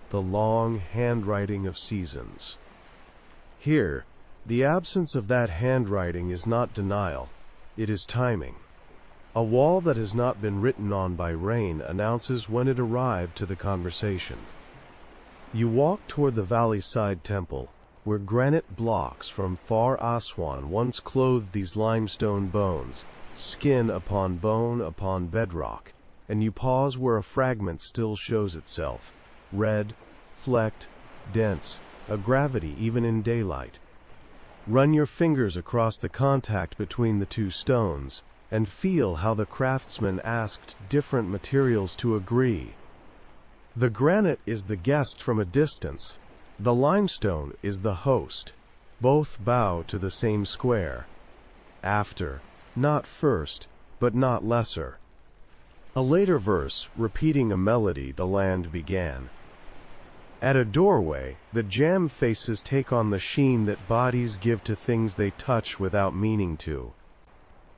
the long handwriting of seasons. Here, the absence of that handwriting is not denial, it is timing. A wall that has not been written on by rain announces when it arrived to the conversation. You walk toward the valley-side temple, where granite blocks from far Aswan once clothed these limestone bones, skin upon bedrock, and you pause where a fragment still shows itself, red, flecked, dense, a gravity even in daylight. Run your fingers across the contact between the two stones, and feel how the craftsman asked different materials to agree. The granite is the guest from a distance. The limestone is the host. Both bow to the same square. After, not first, but not lesser. A later verse, repeating a melody the land began. At a doorway, the jam faces take on the sheen that bodies give to things they touch without meaning to.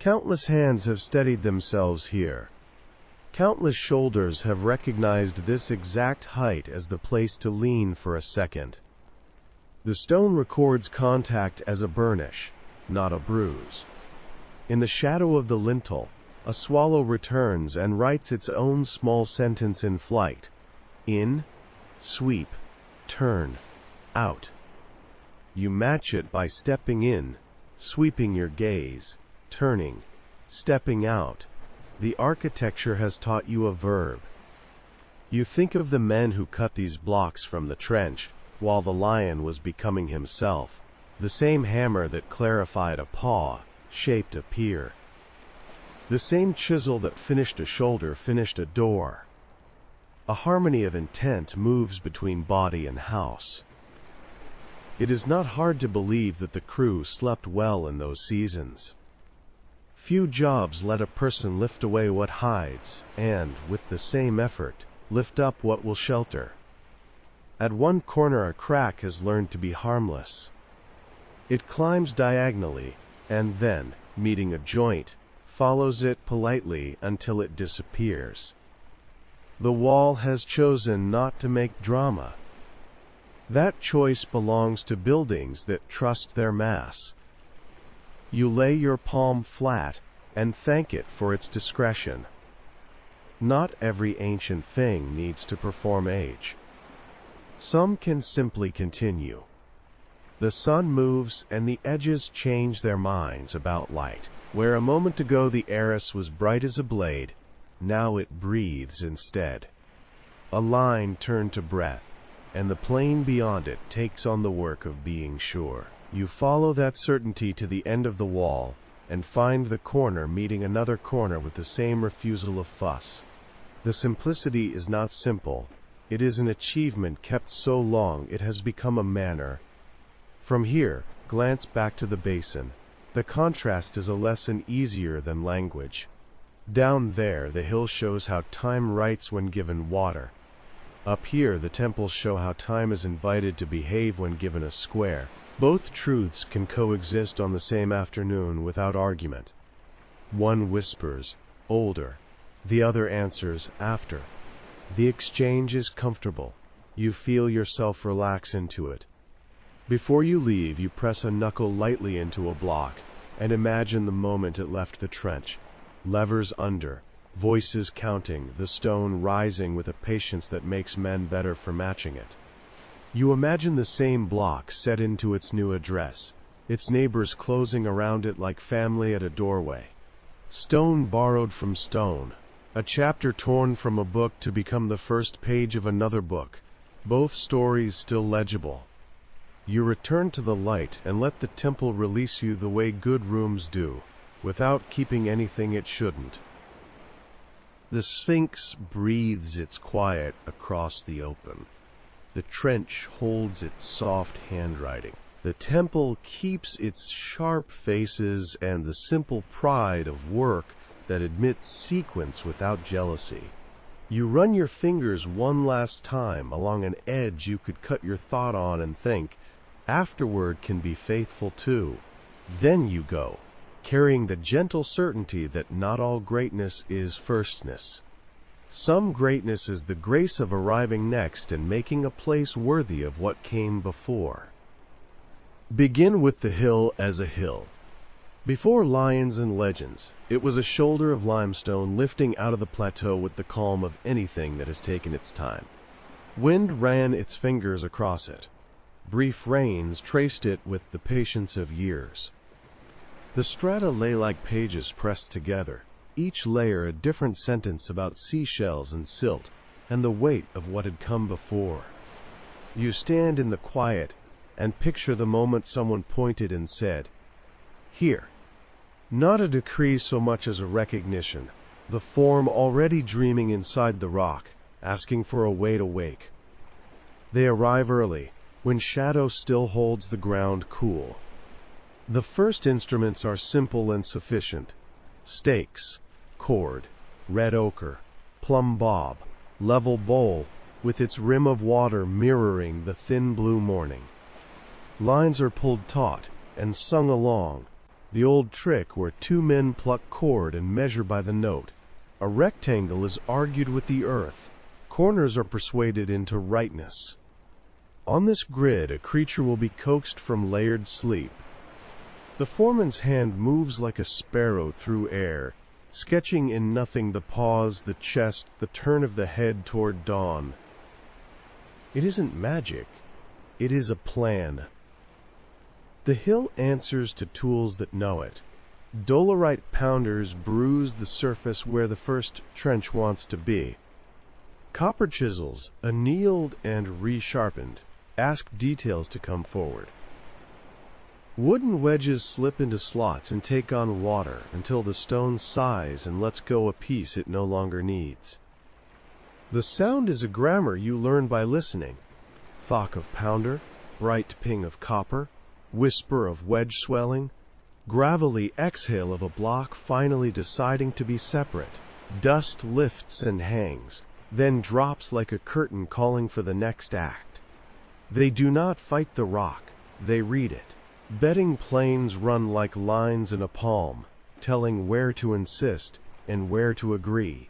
Countless hands have steadied themselves here. Countless shoulders have recognized this exact height as the place to lean for a second. The stone records contact as a burnish, not a bruise. In the shadow of the lintel, a swallow returns and writes its own small sentence in flight. In, sweep, turn, out. You match it by stepping in, sweeping your gaze, turning, stepping out. The architecture has taught you a verb. You think of the men who cut these blocks from the trench while the lion was becoming himself. The same hammer that clarified a paw shaped a pier. The same chisel that finished a shoulder finished a door. A harmony of intent moves between body and house. It is not hard to believe that the crew slept well in those seasons. Few jobs let a person lift away what hides and, with the same effort, lift up what will shelter. At one corner a crack has learned to be harmless. It climbs diagonally, and then, meeting a joint, follows it politely until it disappears. The wall has chosen not to make drama. That choice belongs to buildings that trust their mass. You lay your palm flat and thank it for its discretion. Not every ancient thing needs to perform age. Some can simply continue. The sun moves and the edges change their minds about light. Where a moment ago the arras was bright as a blade, now it breathes instead. A line turned to breath, and the plain beyond it takes on the work of being sure. You follow that certainty to the end of the wall, and find the corner meeting another corner with the same refusal of fuss. The simplicity is not simple. It is an achievement kept so long it has become a manner. From here, glance back to the basin. The contrast is a lesson easier than language. Down there, the hill shows how time writes when given water. Up here, the temples show how time is invited to behave when given a square. Both truths can coexist on the same afternoon without argument. One whispers, older. The other answers, after. The exchange is comfortable. You feel yourself relax into it. Before you leave, you press a knuckle lightly into a block and imagine the moment it left the trench. Levers under, voices counting, the stone rising with a patience that makes men better for matching it. You imagine the same block set into its new address, its neighbors closing around it like family at a doorway. Stone borrowed from stone, a chapter torn from a book to become the first page of another book, both stories still legible. You return to the light and let the temple release you the way good rooms do, without keeping anything it shouldn't. The Sphinx breathes its quiet across the open. The trench holds its soft handwriting. The temple keeps its sharp faces and the simple pride of work that admits sequence without jealousy. You run your fingers one last time along an edge you could cut your thought on and think, afterward can be faithful too. Then you go, carrying the gentle certainty that not all greatness is firstness. Some greatness is the grace of arriving next and making a place worthy of what came before. Begin with the hill as a hill. Before lions and legends, it was a shoulder of limestone lifting out of the plateau with the calm of anything that has taken its time. Wind ran its fingers across it. Brief rains traced it with the patience of years. The strata lay like pages pressed together, each layer a different sentence about seashells and silt, and the weight of what had come before. You stand in the quiet and picture the moment someone pointed and said, "Here." Not a decree so much as a recognition, the form already dreaming inside the rock, asking for a way to wake. They arrive early, when shadow still holds the ground cool. The first instruments are simple and sufficient. Stakes, cord, red ochre, plumb bob, level bowl, with its rim of water mirroring the thin blue morning. Lines are pulled taut and sung along, The old trick where two men pluck cord and measure by the note. A rectangle is argued with the earth. Corners are persuaded into rightness. On this grid, a creature will be coaxed from layered sleep. The foreman's hand moves like a sparrow through air, sketching in nothing the pause, the chest, the turn of the head toward dawn. It isn't magic. It is a plan. The hill answers to tools that know it. Dolerite pounders bruise the surface where the first trench wants to be. Copper chisels, annealed and resharpened, ask details to come forward. Wooden wedges slip into slots and take on water until the stone sighs and lets go a piece it no longer needs. The sound is a grammar you learn by listening. Thock of pounder, bright ping of copper, whisper of wedge swelling, gravelly exhale of a block finally deciding to be separate. Dust lifts and hangs, then drops like a curtain calling for the next act. They do not fight the rock, they read it. Bedding planes run like lines in a palm, telling where to insist and where to agree.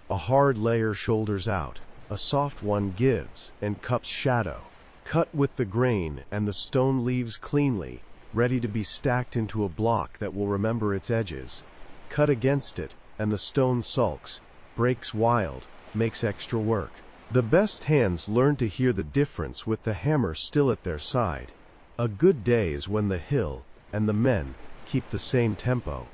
A hard layer shoulders out, a soft one gives and cups shadow. Cut with the grain and the stone leaves cleanly, ready to be stacked into a block that will remember its edges. Cut against it and the stone sulks, breaks wild, makes extra work. The best hands learn to hear the difference with the hammer still at their side. A good day is when the hill and the men keep the same tempo.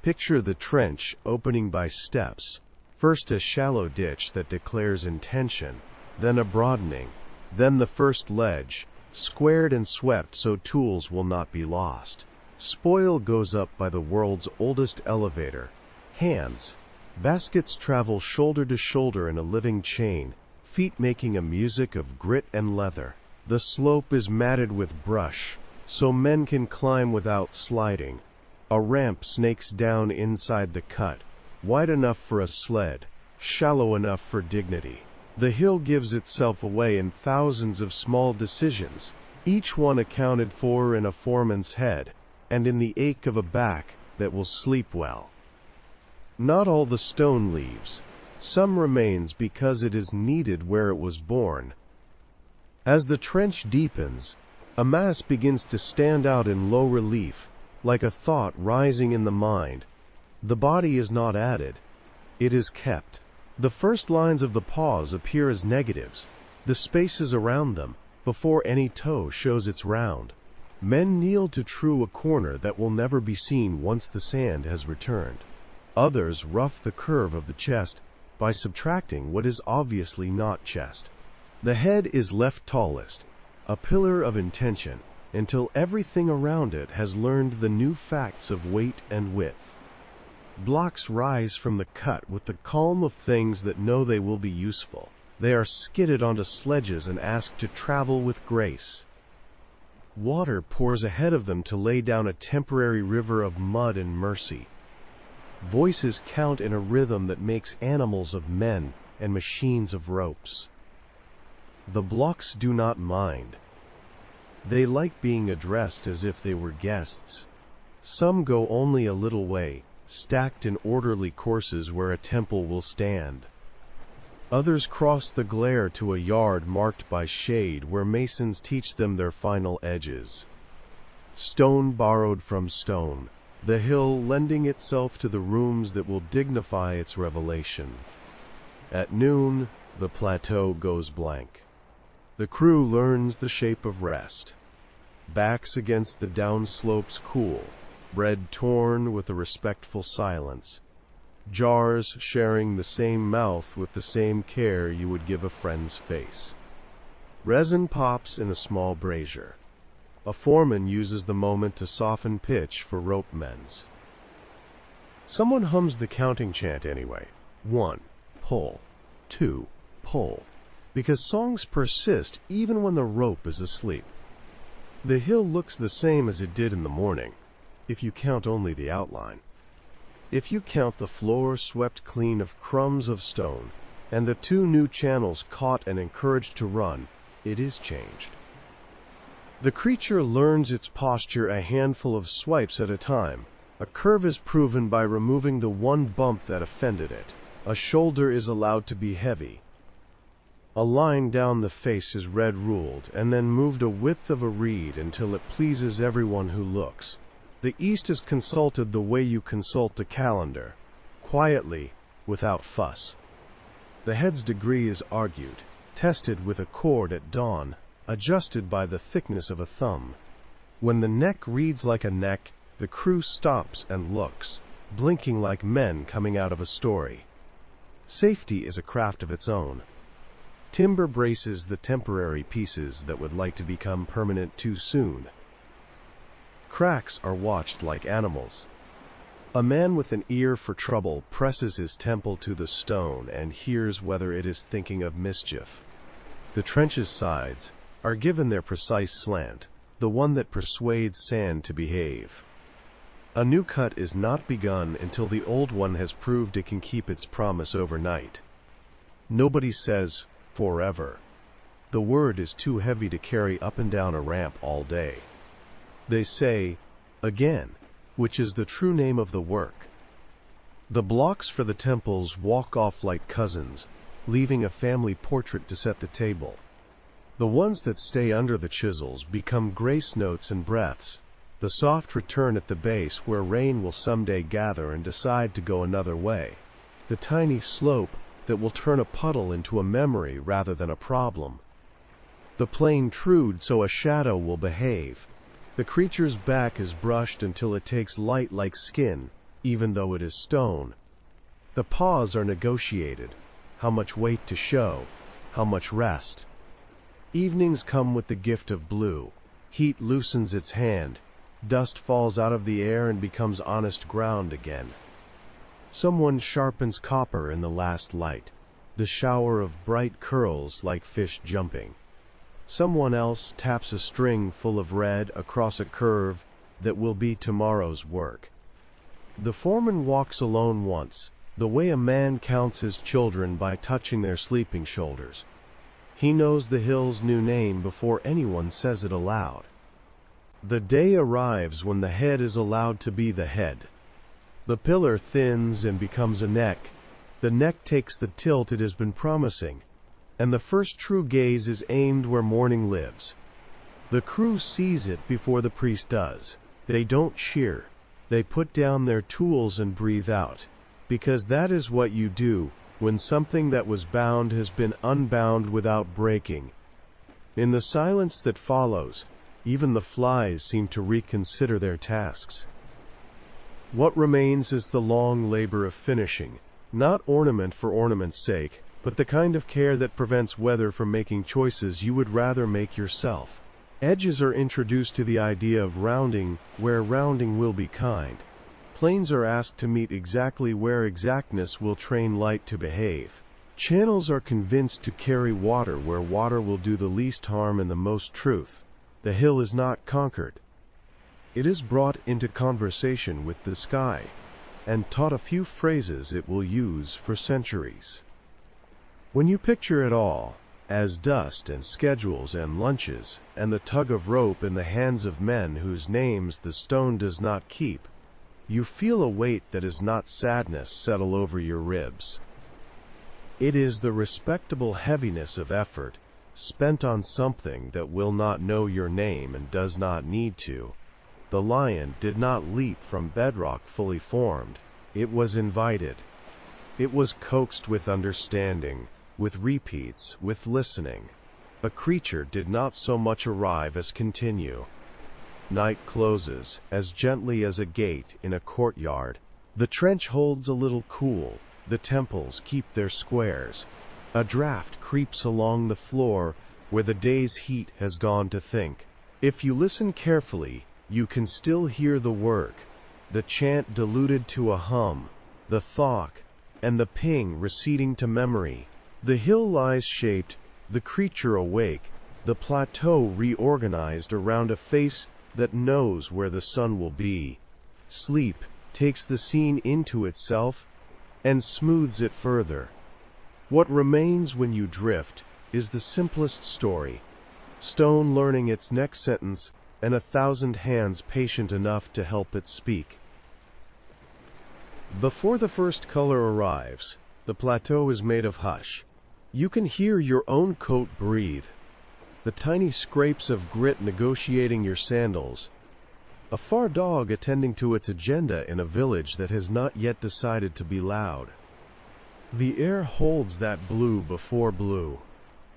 Picture the trench opening by steps. First a shallow ditch that declares intention, then a broadening, then the first ledge, squared and swept so tools will not be lost. Spoil goes up by the world's oldest elevator. Hands. Baskets travel shoulder to shoulder in a living chain, feet making a music of grit and leather. The slope is matted with brush, so men can climb without sliding. A ramp snakes down inside the cut, wide enough for a sled, shallow enough for dignity. The hill gives itself away in thousands of small decisions, each one accounted for in a foreman's head, and in the ache of a back that will sleep well. Not all the stone leaves. Some remains because it is needed where it was born. As the trench deepens, a mass begins to stand out in low relief, like a thought rising in the mind. The body is not added. It is kept. The first lines of the pause appear as negatives, the spaces around them, before any toe shows its round. Men kneel to true a corner that will never be seen once the sand has returned. Others rough the curve of the chest by subtracting what is obviously not chest. The head is left tallest, a pillar of intention, until everything around it has learned the new facts of weight and width. Blocks rise from the cut with the calm of things that know they will be useful. They are skidded onto sledges and asked to travel with grace. Water pours ahead of them to lay down a temporary river of mud and mercy. Voices count in a rhythm that makes animals of men and machines of ropes. The blocks do not mind. They like being addressed as if they were guests. Some go only a little way, stacked in orderly courses where a temple will stand. Others cross the glare to a yard marked by shade where masons teach them their final edges. Stone borrowed from stone, the hill lending itself to the rooms that will dignify its revelation. At noon, the plateau goes blank. The crew learns the shape of rest. Backs against the downslopes cool, bread torn with a respectful silence. Jars sharing the same mouth with the same care you would give a friend's face. Resin pops in a small brazier. A foreman uses the moment to soften pitch for rope mends. Someone hums the counting chant anyway. 1, pull. 2, pull. Because songs persist even when the rope is asleep. The hill looks the same as it did in the morning, if you count only the outline. If you count the floor swept clean of crumbs of stone, and the 2 new channels caught and encouraged to run, it is changed. The creature learns its posture a handful of swipes at a time. A curve is proven by removing the one bump that offended it. A shoulder is allowed to be heavy. A line down the face is red ruled, and then moved a width of a reed until it pleases everyone who looks. The East is consulted the way you consult a calendar, quietly, without fuss. The head's degree is argued, tested with a cord at dawn, adjusted by the thickness of a thumb. When the neck reads like a neck, the crew stops and looks, blinking like men coming out of a story. Safety is a craft of its own. Timber braces the temporary pieces that would like to become permanent too soon. Cracks are watched like animals. A man with an ear for trouble presses his temple to the stone and hears whether it is thinking of mischief. The trench's sides are given their precise slant, the one that persuades sand to behave. A new cut is not begun until the old one has proved it can keep its promise overnight. Nobody says, forever. The word is too heavy to carry up and down a ramp all day. They say, again, which is the true name of the work. The blocks for the temples walk off like cousins, leaving a family portrait to set the table. The ones that stay under the chisels become grace notes and breaths, the soft return at the base where rain will someday gather and decide to go another way, the tiny slope that will turn a puddle into a memory rather than a problem. The plain trude so a shadow will behave. The creature's back is brushed until it takes light like skin, even though it is stone. The paws are negotiated, how much weight to show, how much rest. Evenings come with the gift of blue. Heat loosens its hand. Dust falls out of the air and becomes honest ground again. Someone sharpens copper in the last light, the shower of bright curls like fish jumping. Someone else taps a string full of red across a curve that will be tomorrow's work. The foreman walks alone once, the way a man counts his children by touching their sleeping shoulders. He knows the hill's new name before anyone says it aloud. The day arrives when the head is allowed to be the head. The pillar thins and becomes a neck. The neck takes the tilt it has been promising, and the first true gaze is aimed where morning lives. The crew sees it before the priest does. They don't cheer. They put down their tools and breathe out, because that is what you do when something that was bound has been unbound without breaking. In the silence that follows, even the flies seem to reconsider their tasks. What remains is the long labor of finishing, not ornament for ornament's sake, but the kind of care that prevents weather from making choices you would rather make yourself. Edges are introduced to the idea of rounding where rounding will be kind. Planes are asked to meet exactly where exactness will train light to behave. Channels are convinced to carry water where water will do the least harm and the most truth. The hill is not conquered. It is brought into conversation with the sky, and taught a few phrases it will use for centuries. When you picture it all, as dust and schedules and lunches, and the tug of rope in the hands of men whose names the stone does not keep, you feel a weight that is not sadness settle over your ribs. It is the respectable heaviness of effort, spent on something that will not know your name and does not need to. The lion did not leap from bedrock fully formed. It was invited. It was coaxed with understanding, with repeats, with listening. A creature did not so much arrive as continue. Night closes, as gently as a gate in a courtyard. The trench holds a little cool. The temples keep their squares. A draft creeps along the floor where the day's heat has gone to think. If you listen carefully, you can still hear the work, the chant diluted to a hum, the thok, and the ping receding to memory. The hill lies shaped, the creature awake, the plateau reorganized around a face that knows where the sun will be. Sleep takes the scene into itself and smooths it further. What remains when you drift is the simplest story. stone learning its next sentence, and 1,000 hands patient enough to help it speak. Before the first color arrives, the plateau is made of hush. You can hear your own coat breathe, the tiny scrapes of grit negotiating your sandals, a far dog attending to its agenda in a village that has not yet decided to be loud. The air holds that blue before blue.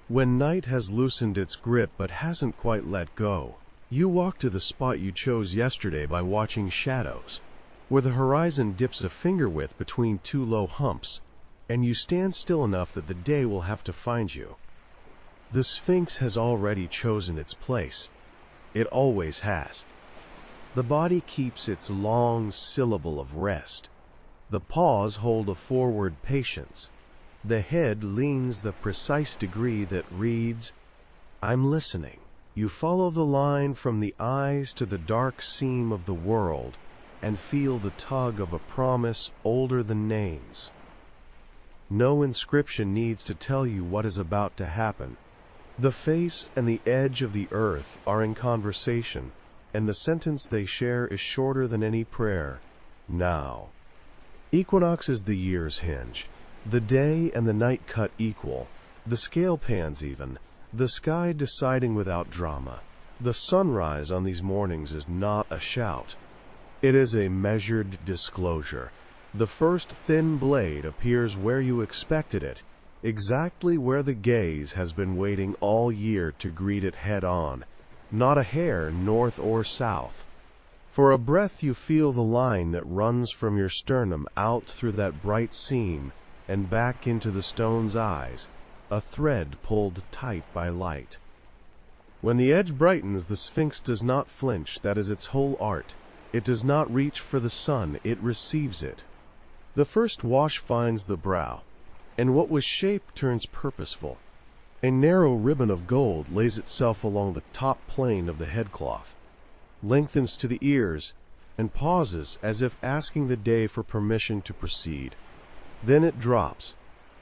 When night has loosened its grip but hasn't quite let go, you walk to the spot you chose yesterday by watching shadows, where the horizon dips a finger width between two low humps, and you stand still enough that the day will have to find you. The Sphinx has already chosen its place. It always has. The body keeps its long syllable of rest. The paws hold a forward patience. The head leans the precise degree that reads, "I'm listening." You follow the line from the eyes to the dark seam of the world and feel the tug of a promise older than names. No inscription needs to tell you what is about to happen. The face and the edge of the earth are in conversation, and the sentence they share is shorter than any prayer. Now. Equinox is the year's hinge. The day and the night cut equal, the scale pans even, the sky deciding without drama. The sunrise on these mornings is not a shout. It is a measured disclosure. The first thin blade appears where you expected it, exactly where the gaze has been waiting all year to greet it head-on, not a hair north or south. For a breath you feel the line that runs from your sternum out through that bright seam and back into the stone's eyes, a thread pulled tight by light. When the edge brightens, the Sphinx does not flinch. That is its whole art. It does not reach for the sun, it receives it. The first wash finds the brow, and what was shape turns purposeful. A narrow ribbon of gold lays itself along the top plane of the headcloth, lengthens to the ears, and pauses as if asking the day for permission to proceed. Then it drops,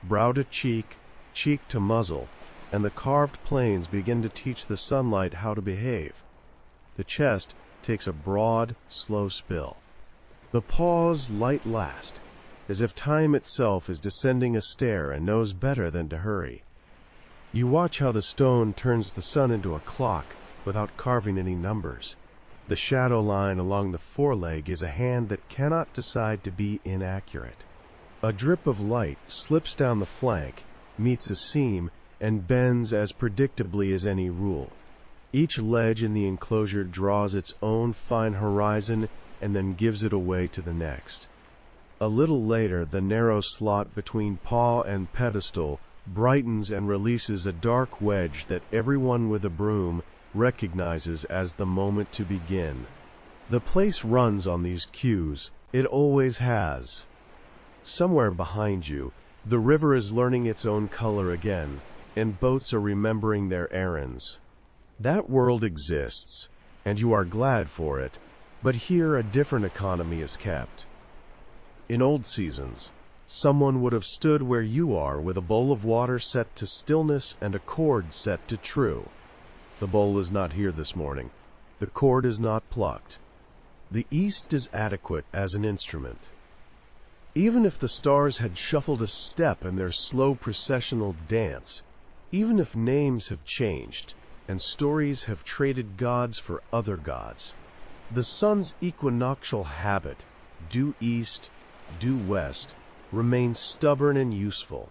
brow to cheek, cheek to muzzle, and the carved planes begin to teach the sunlight how to behave. The chest takes a broad, slow spill. The pause light last, as if time itself is descending a stair and knows better than to hurry. You watch how the stone turns the sun into a clock without carving any numbers. The shadow line along the foreleg is a hand that cannot decide to be inaccurate. A drip of light slips down the flank, meets a seam, and bends as predictably as any rule. Each ledge in the enclosure draws its own fine horizon and then gives it away to the next. A little later, the narrow slot between paw and pedestal brightens and releases a dark wedge that everyone with a broom recognizes as the moment to begin. The place runs on these cues. It always has. Somewhere behind you, the river is learning its own color again, and boats are remembering their errands. That world exists, and you are glad for it, but here a different economy is kept. In old seasons, someone would have stood where you are with a bowl of water set to stillness and a chord set to true. The bowl is not here this morning. The chord is not plucked. The east is adequate as an instrument. Even if the stars had shuffled a step in their slow processional dance, even if names have changed and stories have traded gods for other gods, the sun's equinoctial habit, due east, due west, remains stubborn and useful.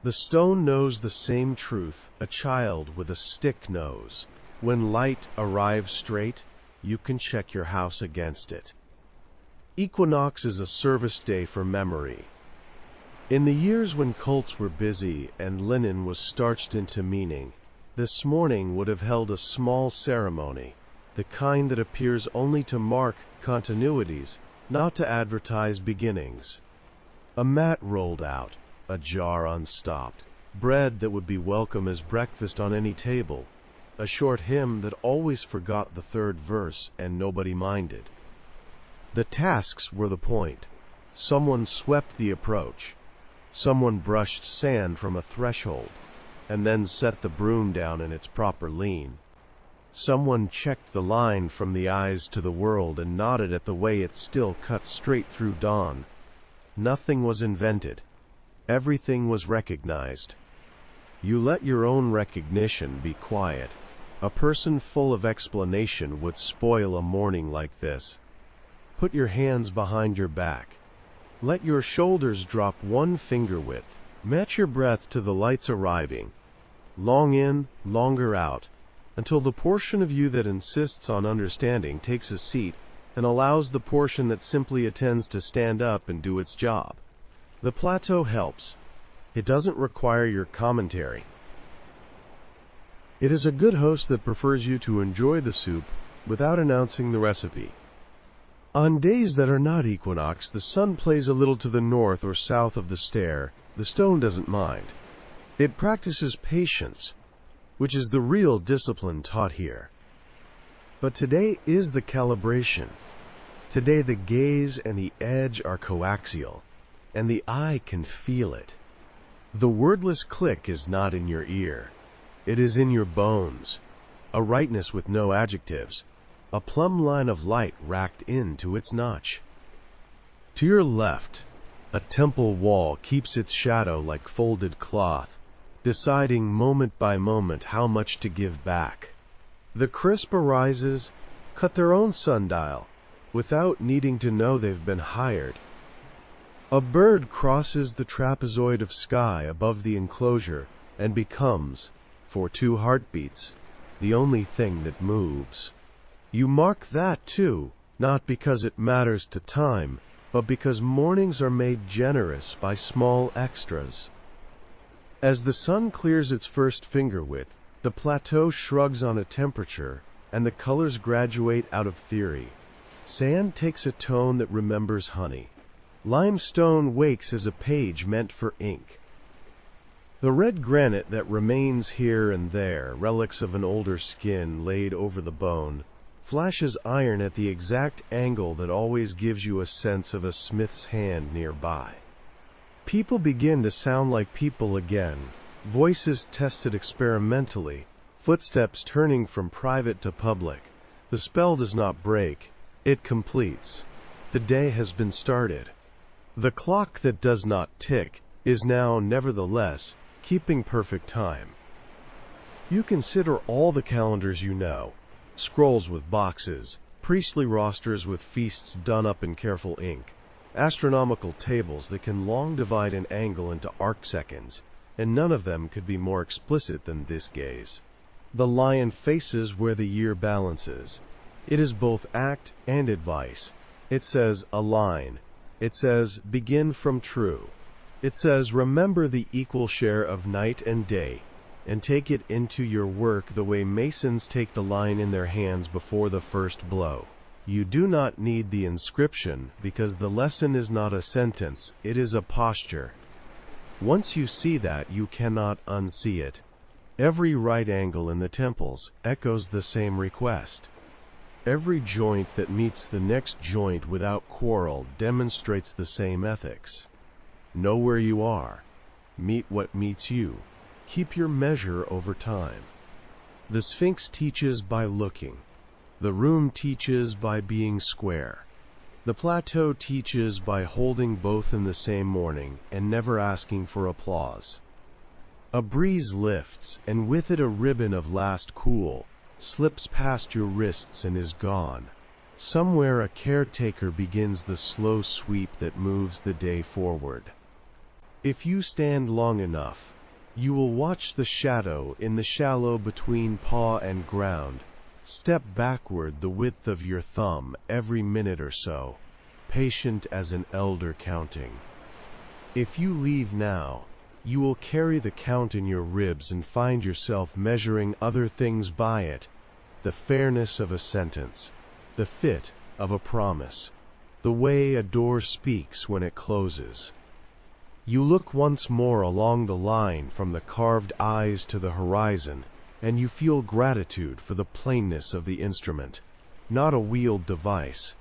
The stone knows the same truth a child with a stick knows. When light arrives straight, you can check your house against it. Equinox is a service day for memory. In the years when cults were busy and linen was starched into meaning, this morning would have held a small ceremony, the kind that appears only to mark continuities, not to advertise beginnings. A mat rolled out, a jar unstopped, bread that would be welcome as breakfast on any table, a short hymn that always forgot the third verse and nobody minded. The tasks were the point. Someone swept the approach. Someone brushed sand from a threshold. and then set the broom down in its proper lean. Someone checked the line from the eyes to the world and nodded at the way it still cut straight through dawn. Nothing was invented. Everything was recognized. You let your own recognition be quiet. A person full of explanation would spoil a morning like this. Put your hands behind your back. Let your shoulders drop 1 finger width. Match your breath to the lights arriving. Long in, longer out, until the portion of you that insists on understanding takes a seat and allows the portion that simply attends to stand up and do its job. The plateau helps. It doesn't require your commentary. It is a good host that prefers you to enjoy the soup without announcing the recipe. On days that are not equinox, the sun plays a little to the north or south of the stair. The stone doesn't mind. It practices patience, which is the real discipline taught here. But today is the calibration. Today the gaze and the edge are coaxial, and the eye can feel it. The wordless click is not in your ear. It is in your bones. A rightness with no adjectives. A plumb line of light racked into its notch. To your left, a temple wall keeps its shadow like folded cloth, deciding moment by moment how much to give back. The crisp arises, cut their own sundial, without needing to know they've been hired. A bird crosses the trapezoid of sky above the enclosure and becomes, for 2 heartbeats, the only thing that moves. You mark that too, not because it matters to time, but because mornings are made generous by small extras. As the sun clears its first finger width, the plateau shrugs on a temperature, and the colors graduate out of theory. Sand takes a tone that remembers honey. Limestone wakes as a page meant for ink. The red granite that remains here and there, relics of an older skin laid over the bone, flashes iron at the exact angle that always gives you a sense of a smith's hand nearby. People begin to sound like people again, voices tested experimentally, footsteps turning from private to public. The spell does not break, it completes. The day has been started. The clock that does not tick is now, nevertheless, keeping perfect time. You consider all the calendars you know, scrolls with boxes, priestly rosters with feasts done up in careful ink, astronomical tables that can long divide an angle into arcseconds, and none of them could be more explicit than this gaze. The lion faces where the year balances. It is both act and advice. It says align. It says begin from true. It says remember the equal share of night and day, and take it into your work the way masons take the line in their hands before the first blow. You do not need the inscription, because the lesson is not a sentence, it is a posture. Once you see that, you cannot unsee it. Every right angle in the temples echoes the same request. Every joint that meets the next joint without quarrel demonstrates the same ethics. Know where you are. Meet what meets you. Keep your measure over time. The Sphinx teaches by looking. The room teaches by being square. The plateau teaches by holding both in the same morning and never asking for applause. A breeze lifts, and with it a ribbon of last cool, slips past your wrists and is gone. Somewhere a caretaker begins the slow sweep that moves the day forward. If you stand long enough, you will watch the shadow in the shallow between paw and ground step backward the width of your thumb every minute or so, patient as an elder counting. If you leave now, you will carry the count in your ribs and find yourself measuring other things by it, the fairness of a sentence, the fit of a promise, the way a door speaks when it closes. You look once more along the line from the carved eyes to the horizon, and you feel gratitude for the plainness of the instrument, not a wheeled device,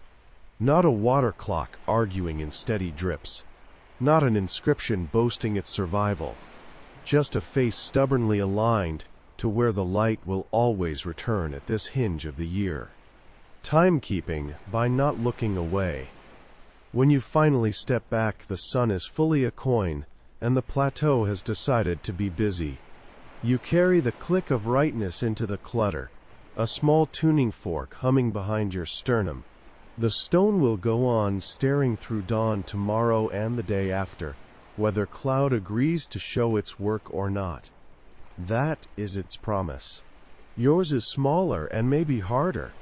not a water clock arguing in steady drips, not an inscription boasting its survival, just a face stubbornly aligned to where the light will always return at this hinge of the year. Timekeeping by not looking away. When you finally step back, the sun is fully a coin, and the plateau has decided to be busy. You carry the click of rightness into the clutter, a small tuning fork humming behind your sternum. The stone will go on staring through dawn tomorrow and the day after, whether cloud agrees to show its work or not. That is its promise. Yours is smaller and maybe harder.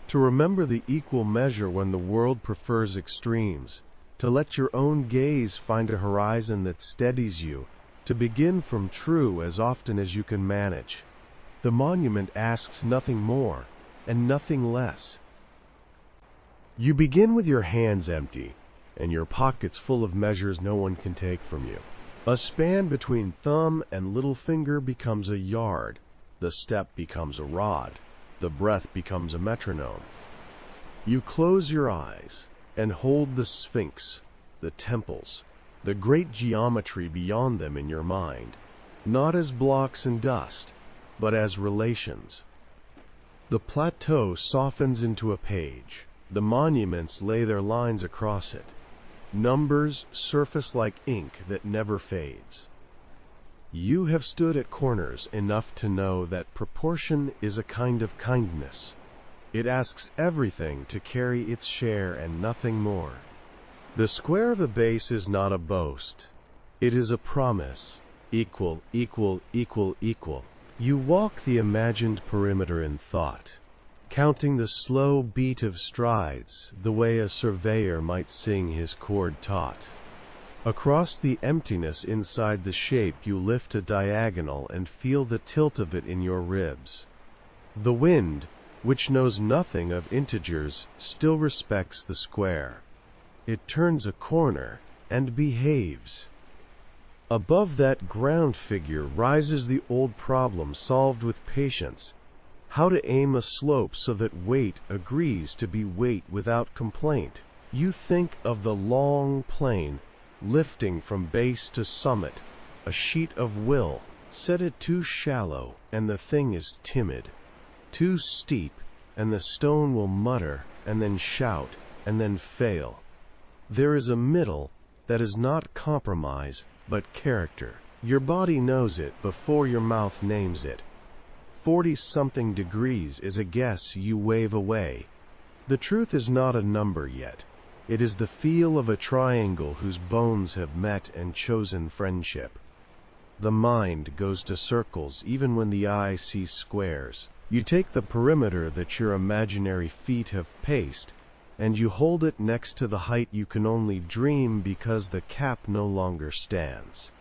To remember the equal measure when the world prefers extremes, to let your own gaze find a horizon that steadies you, to begin from true as often as you can manage. The monument asks nothing more and nothing less. You begin with your hands empty and your pockets full of measures no one can take from you. A span between thumb and little finger becomes a yard, the step becomes a rod, the breath becomes a metronome. You close your eyes and hold the Sphinx, the temples, the great geometry beyond them in your mind, not as blocks and dust, but as relations. The plateau softens into a page. The monuments lay their lines across it. Numbers surface like ink that never fades. You have stood at corners enough to know that proportion is a kind of kindness. It asks everything to carry its share and nothing more. The square of a base is not a boast. It is a promise. Equal, equal, equal, equal. You walk the imagined perimeter in thought, counting the slow beat of strides, the way a surveyor might sing his chord taut. Across the emptiness inside the shape you lift a diagonal and feel the tilt of it in your ribs. The wind, which knows nothing of integers, still respects the square. It turns a corner and behaves. Above that ground figure rises the old problem solved with patience: how to aim a slope so that weight agrees to be weight without complaint. You think of the long plane, lifting from base to summit, a sheet of will. Set it too shallow, and the thing is timid. Too steep, and the stone will mutter, and then shout, and then fail. There is a middle that is not compromise, but character. Your body knows it before your mouth names it. 40-something degrees is a guess you wave away. The truth is not a number yet. It is the feel of a triangle whose bones have met and chosen friendship. The mind goes to circles even when the eye sees squares. You take the perimeter that your imaginary feet have paced, and you hold it next to the height you can only dream because the cap no longer stands.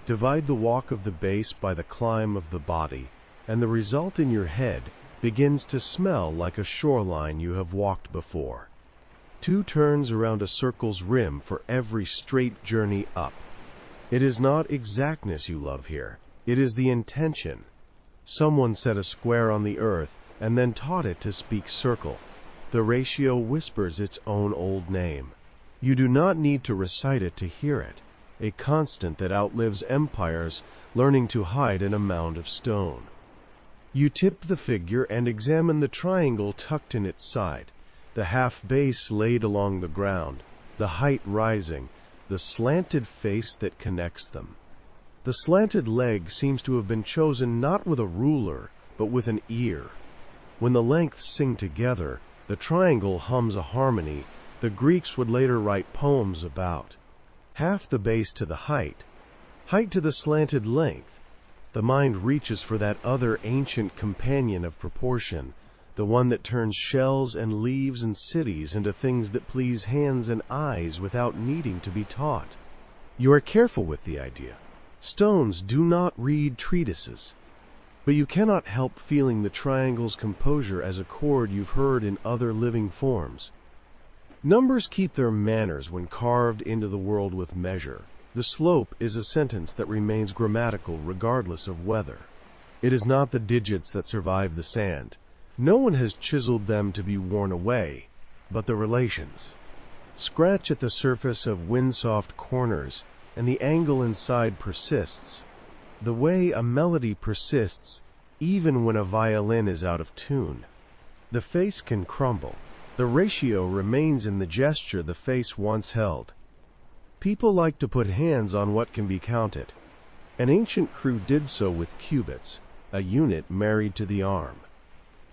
Divide the walk of the base by the climb of the body, and the result in your head begins to smell like a shoreline you have walked before. 2 turns around a circle's rim for every straight journey up. It is not exactness you love here. It is the intention. Someone set a square on the earth and then taught it to speak circle. The ratio whispers its own old name. You do not need to recite it to hear it, a constant that outlives empires learning to hide in a mound of stone. You tip the figure and examine the triangle tucked in its side, the half base laid along the ground, the height rising, the slanted face that connects them. The slanted leg seems to have been chosen not with a ruler, but with an ear. When the lengths sing together, the triangle hums a harmony the Greeks would later write poems about. Half the base to the height to the slanted length. The mind reaches for that other ancient companion of proportion, the one that turns shells and leaves and cities into things that please hands and eyes without needing to be taught. You are careful with the idea. Stones do not read treatises. But you cannot help feeling the triangle's composure as a chord you've heard in other living forms. Numbers keep their manners when carved into the world with measure. The slope is a sentence that remains grammatical regardless of weather. It is not the digits that survive the sand. No one has chiseled them to be worn away, but the relations. Scratch at the surface of windsoft corners, and the angle inside persists. the way a melody persists even when a violin is out of tune. The face can crumble. The ratio remains in the gesture the face once held. People like to put hands on what can be counted. An ancient crew did so with cubits, a unit married to the arm.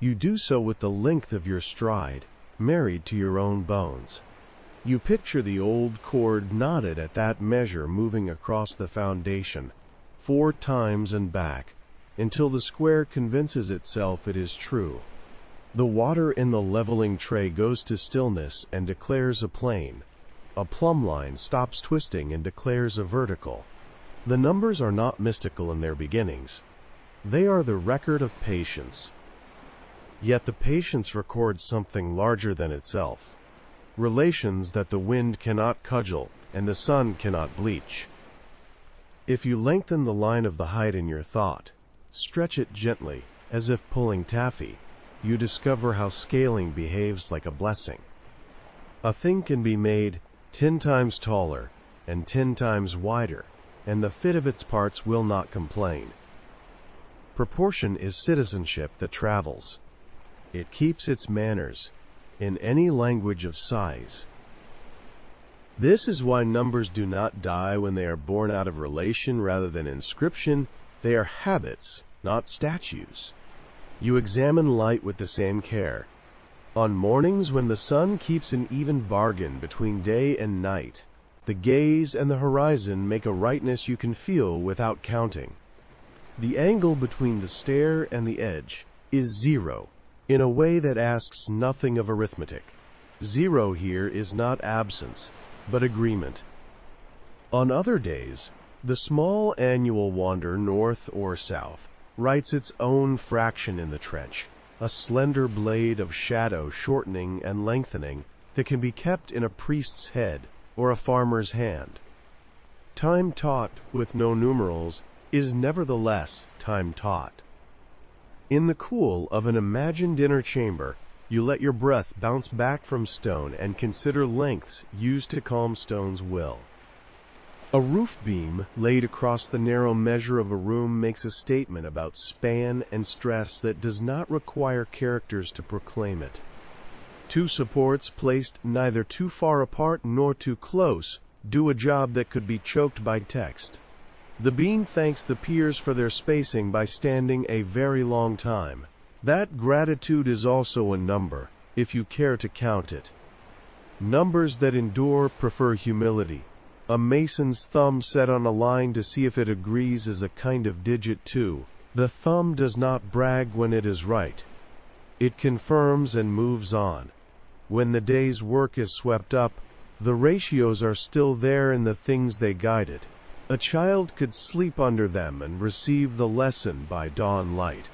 You do so with the length of your stride, married to your own bones. You picture the old cord knotted at that measure moving across the foundation, 4 times and back, until the square convinces itself it is true. The water in the leveling tray goes to stillness and declares a plane. A plumb line stops twisting and declares a vertical. The numbers are not mystical in their beginnings. They are the record of patience. Yet the patience records something larger than itself. Relations that the wind cannot cudgel and the sun cannot bleach. If you lengthen the line of the height in your thought, stretch it gently, as if pulling taffy, you discover how scaling behaves like a blessing. A thing can be made 10 times taller and 10 times wider, and the fit of its parts will not complain. Proportion is citizenship that travels. It keeps its manners in any language of size. This is why numbers do not die when they are born out of relation rather than inscription. They are habits, not statues. You examine light with the same care. On mornings when the sun keeps an even bargain between day and night, the gaze and the horizon make a rightness you can feel without counting. The angle between the stair and the edge is 0, in a way that asks nothing of arithmetic. 0 here is not absence, but agreement. On other days, the small annual wander north or south writes its own fraction in the trench, a slender blade of shadow shortening and lengthening that can be kept in a priest's head or a farmer's hand. Time taught with no numerals is nevertheless time taught. In the cool of an imagined inner chamber, you let your breath bounce back from stone and consider lengths used to calm stone's will. A roof beam laid across the narrow measure of a room makes a statement about span and stress that does not require characters to proclaim it. 2 supports placed neither too far apart nor too close do a job that could be choked by text. The beam thanks the piers for their spacing by standing a very long time. That gratitude is also a number, if you care to count it. Numbers that endure prefer humility. A mason's thumb set on a line to see if it agrees is a kind of digit too. The thumb does not brag when it is right. It confirms and moves on. When the day's work is swept up, the ratios are still there in the things they guided. A child could sleep under them and receive the lesson by dawn light.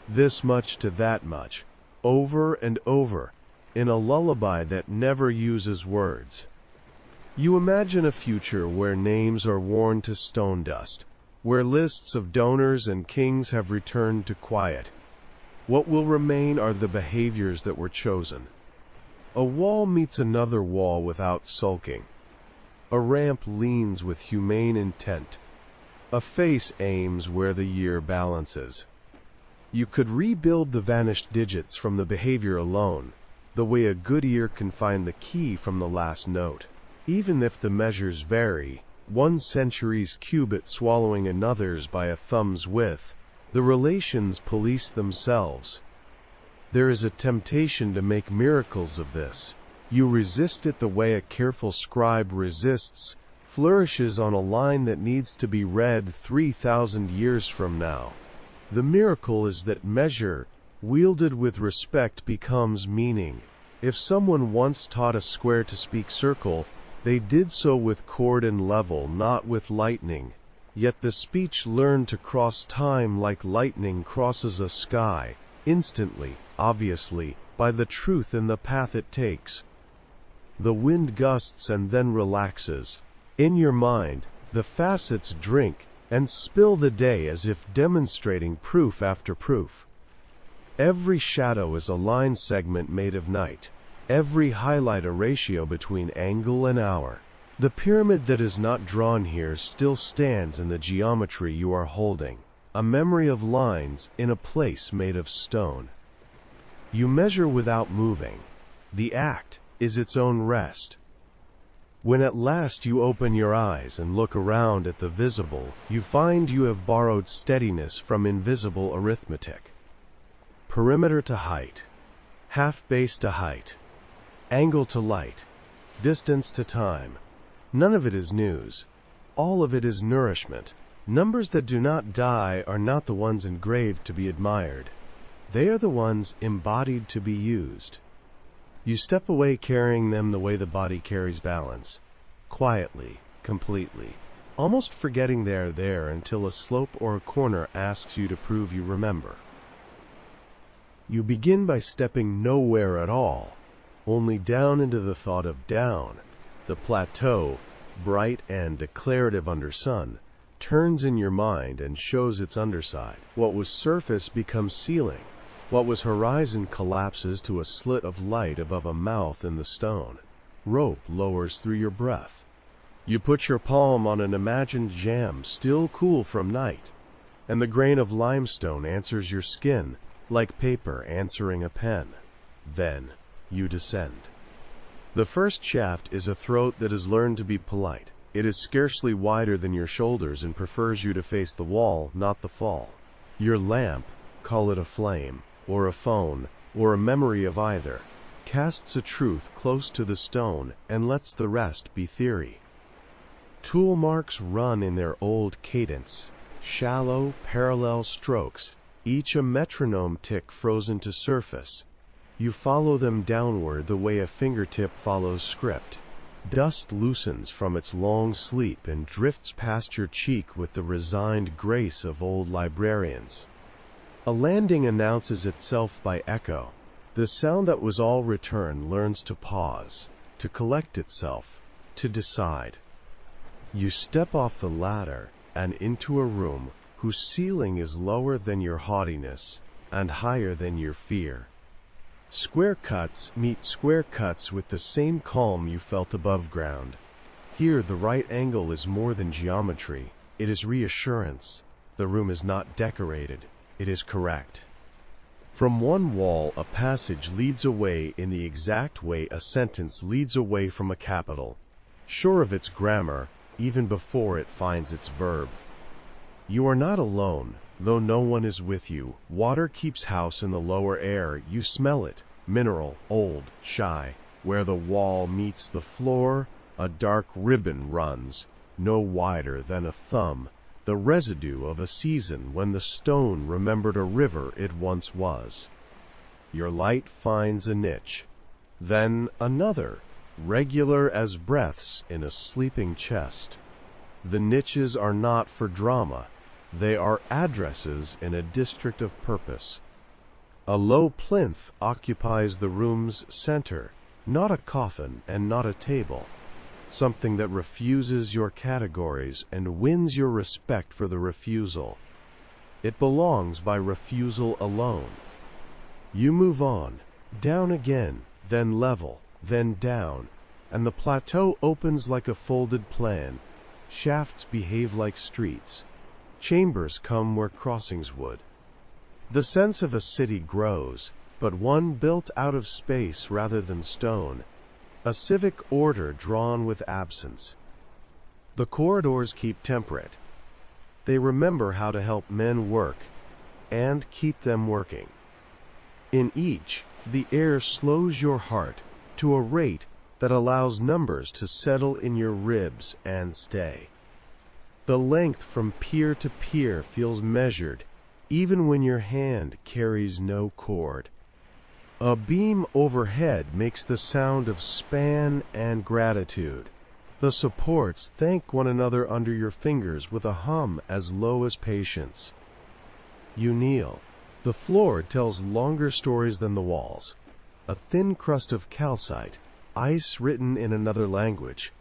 This much to that much, over and over, in a lullaby that never uses words. You imagine a future where names are worn to stone dust, where lists of donors and kings have returned to quiet. What will remain are the behaviors that were chosen. A wall meets another wall without sulking. A ramp leans with humane intent. A face aims where the year balances. You could rebuild the vanished digits from the behavior alone, the way a good ear can find the key from the last note. Even if the measures vary, 1 century's cubit swallowing another's by a thumb's width, the relations police themselves. There is a temptation to make miracles of this. You resist it the way a careful scribe resists flourishes on a line that needs to be read 3,000 years from now. The miracle is that measure, wielded with respect, becomes meaning. If someone once taught a square to speak circle, they did so with chord and level, not with lightning. Yet the speech learned to cross time like lightning crosses a sky, instantly, obviously, by the truth in the path it takes. The wind gusts and then relaxes. In your mind, the facets drink and spill the day as if demonstrating proof after proof. Every shadow is a line segment made of night. Every highlight a ratio between angle and hour. The pyramid that is not drawn here still stands in the geometry you are holding, a memory of lines in a place made of stone. You measure without moving. The act is its own rest. When at last you open your eyes and look around at the visible, you find you have borrowed steadiness from invisible arithmetic. Perimeter to height, half base to height, angle to light, distance to time. None of it is news. All of it is nourishment. Numbers that do not die are not the ones engraved to be admired. They are the ones embodied to be used. You step away carrying them the way the body carries balance, quietly, completely, almost forgetting they are there until a slope or a corner asks you to prove you remember. You begin by stepping nowhere at all, only down into the thought of down. The plateau, bright and declarative under sun, turns in your mind and shows its underside. What was surface becomes ceiling. What was horizon collapses to a slit of light above a mouth in the stone. Rope lowers through your breath. You put your palm on an imagined jam still cool from night, and the grain of limestone answers your skin like paper answering a pen. Then you descend. The first shaft is a throat that has learned to be polite. It is scarcely wider than your shoulders and prefers you to face the wall, not the fall. Your lamp, call it a flame, or a phone, or a memory of either, casts a truth close to the stone and lets the rest be theory. Tool marks run in their old cadence, shallow, parallel strokes, each a metronome tick frozen to surface. You follow them downward the way a fingertip follows script. Dust loosens from its long sleep and drifts past your cheek with the resigned grace of old librarians. A landing announces itself by echo. The sound that was all return learns to pause, to collect itself, to decide. You step off the ladder and into a room whose ceiling is lower than your haughtiness and higher than your fear. Square cuts meet square cuts with the same calm you felt above ground. Here the right angle is more than geometry, it is reassurance. The room is not decorated. It is correct. From one wall, a passage leads away in the exact way a sentence leads away from a capital, sure of its grammar, even before it finds its verb. You are not alone, though no one is with you. Water keeps house in the lower air. You smell it, mineral, old, shy. Where the wall meets the floor, a dark ribbon runs, no wider than a thumb, the residue of a season when the stone remembered a river it once was. Your light finds a niche, then another, regular as breaths in a sleeping chest. The niches are not for drama, they are addresses in a district of purpose. A low plinth occupies the room's center, not a coffin and not a table. Something that refuses your categories and wins your respect for the refusal. It belongs by refusal alone. You move on, down again, then level, then down, and the plateau opens like a folded plan. Shafts behave like streets. Chambers come where crossings would. The sense of a city grows, but one built out of space rather than stone. A civic order drawn with absence. The corridors keep temperate. They remember how to help men work and keep them working. In each, the air slows your heart to a rate that allows numbers to settle in your ribs and stay. The length from pier to pier feels measured, even when your hand carries no cord. A beam overhead makes the sound of span and gratitude. The supports thank one another under your fingers with a hum as low as patience. You kneel. The floor tells longer stories than the walls. A thin crust of calcite, ice written in another language,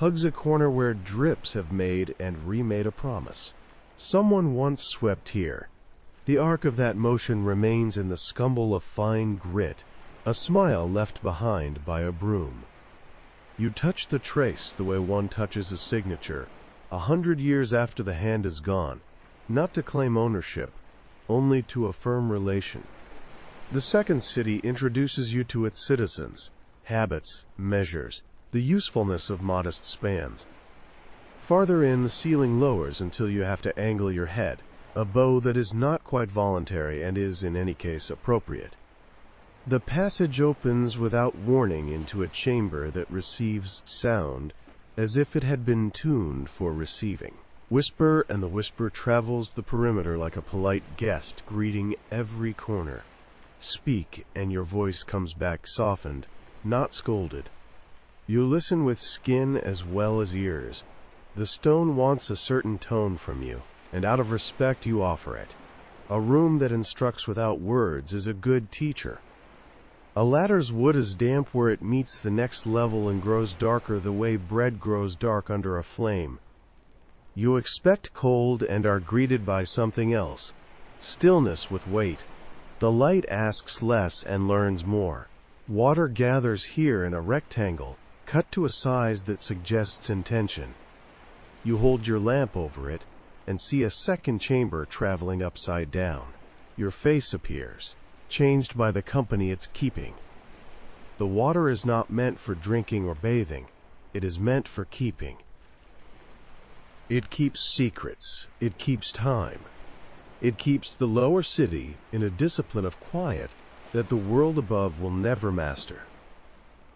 hugs a corner where drips have made and remade a promise. Someone once swept here. The arc of that motion remains in the scumble of fine grit, a smile left behind by a broom. You touch the trace the way one touches a signature, 100 years after the hand is gone, not to claim ownership, only to affirm relation. The second city introduces you to its citizens, habits, measures, the usefulness of modest spans. Farther in, the ceiling lowers until you have to angle your head, a bow that is not quite voluntary and is, in any case, appropriate. The passage opens without warning into a chamber that receives sound as if it had been tuned for receiving. Whisper, and the whisper travels the perimeter like a polite guest greeting every corner. Speak, and your voice comes back softened, not scolded. You listen with skin as well as ears. The stone wants a certain tone from you, and out of respect you offer it. A room that instructs without words is a good teacher. A ladder's wood is damp where it meets the next level and grows darker the way bread grows dark under a flame. You expect cold and are greeted by something else, stillness with weight. The light asks less and learns more. Water gathers here in a rectangle, cut to a size that suggests intention. You hold your lamp over it and see a second chamber traveling upside down. Your face appears, changed by the company it's keeping. The water is not meant for drinking or bathing. It is meant for keeping. It keeps secrets. It keeps time. It keeps the lower city in a discipline of quiet that the world above will never master.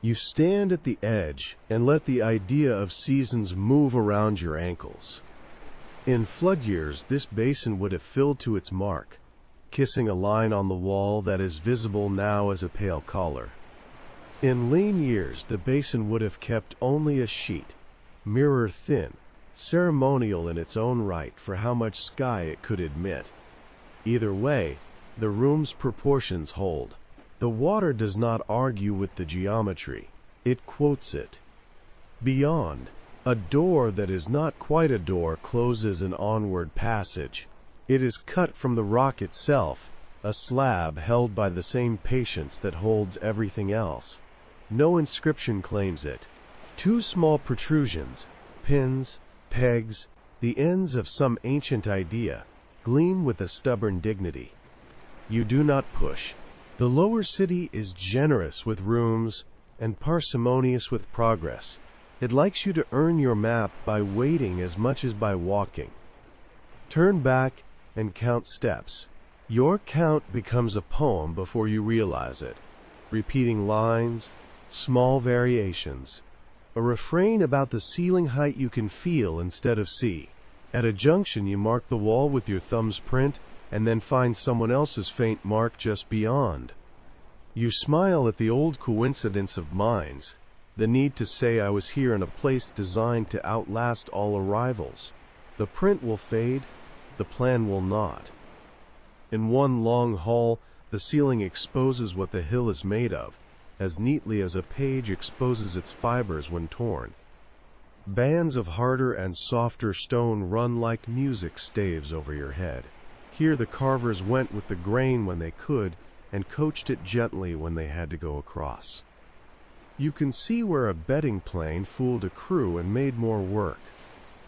You stand at the edge and let the idea of seasons move around your ankles. In flood years, this basin would have filled to its mark, kissing a line on the wall that is visible now as a pale color. In lean years, the basin would have kept only a sheet, mirror thin, ceremonial in its own right for how much sky it could admit. Either way, the room's proportions hold. The water does not argue with the geometry. It quotes it. Beyond, a door that is not quite a door closes an onward passage. It is cut from the rock itself, a slab held by the same patience that holds everything else. No inscription claims it. Two small protrusions, pins, pegs, the ends of some ancient idea, gleam with a stubborn dignity. You do not push. The lower city is generous with rooms and parsimonious with progress. It likes you to earn your map by waiting as much as by walking. Turn back and count steps. Your count becomes a poem before you realize it. Repeating lines, small variations, a refrain about the ceiling height you can feel instead of see. At a junction you mark the wall with your thumb's print and then find someone else's faint mark just beyond. You smile at the old coincidence of minds, the need to say I was here in a place designed to outlast all arrivals. The print will fade, the plan will not. In one long hall, the ceiling exposes what the hill is made of, as neatly as a page exposes its fibers when torn. Bands of harder and softer stone run like music staves over your head. Here the carvers went with the grain when they could, and coached it gently when they had to go across. You can see where a betting plane fooled a crew and made more work.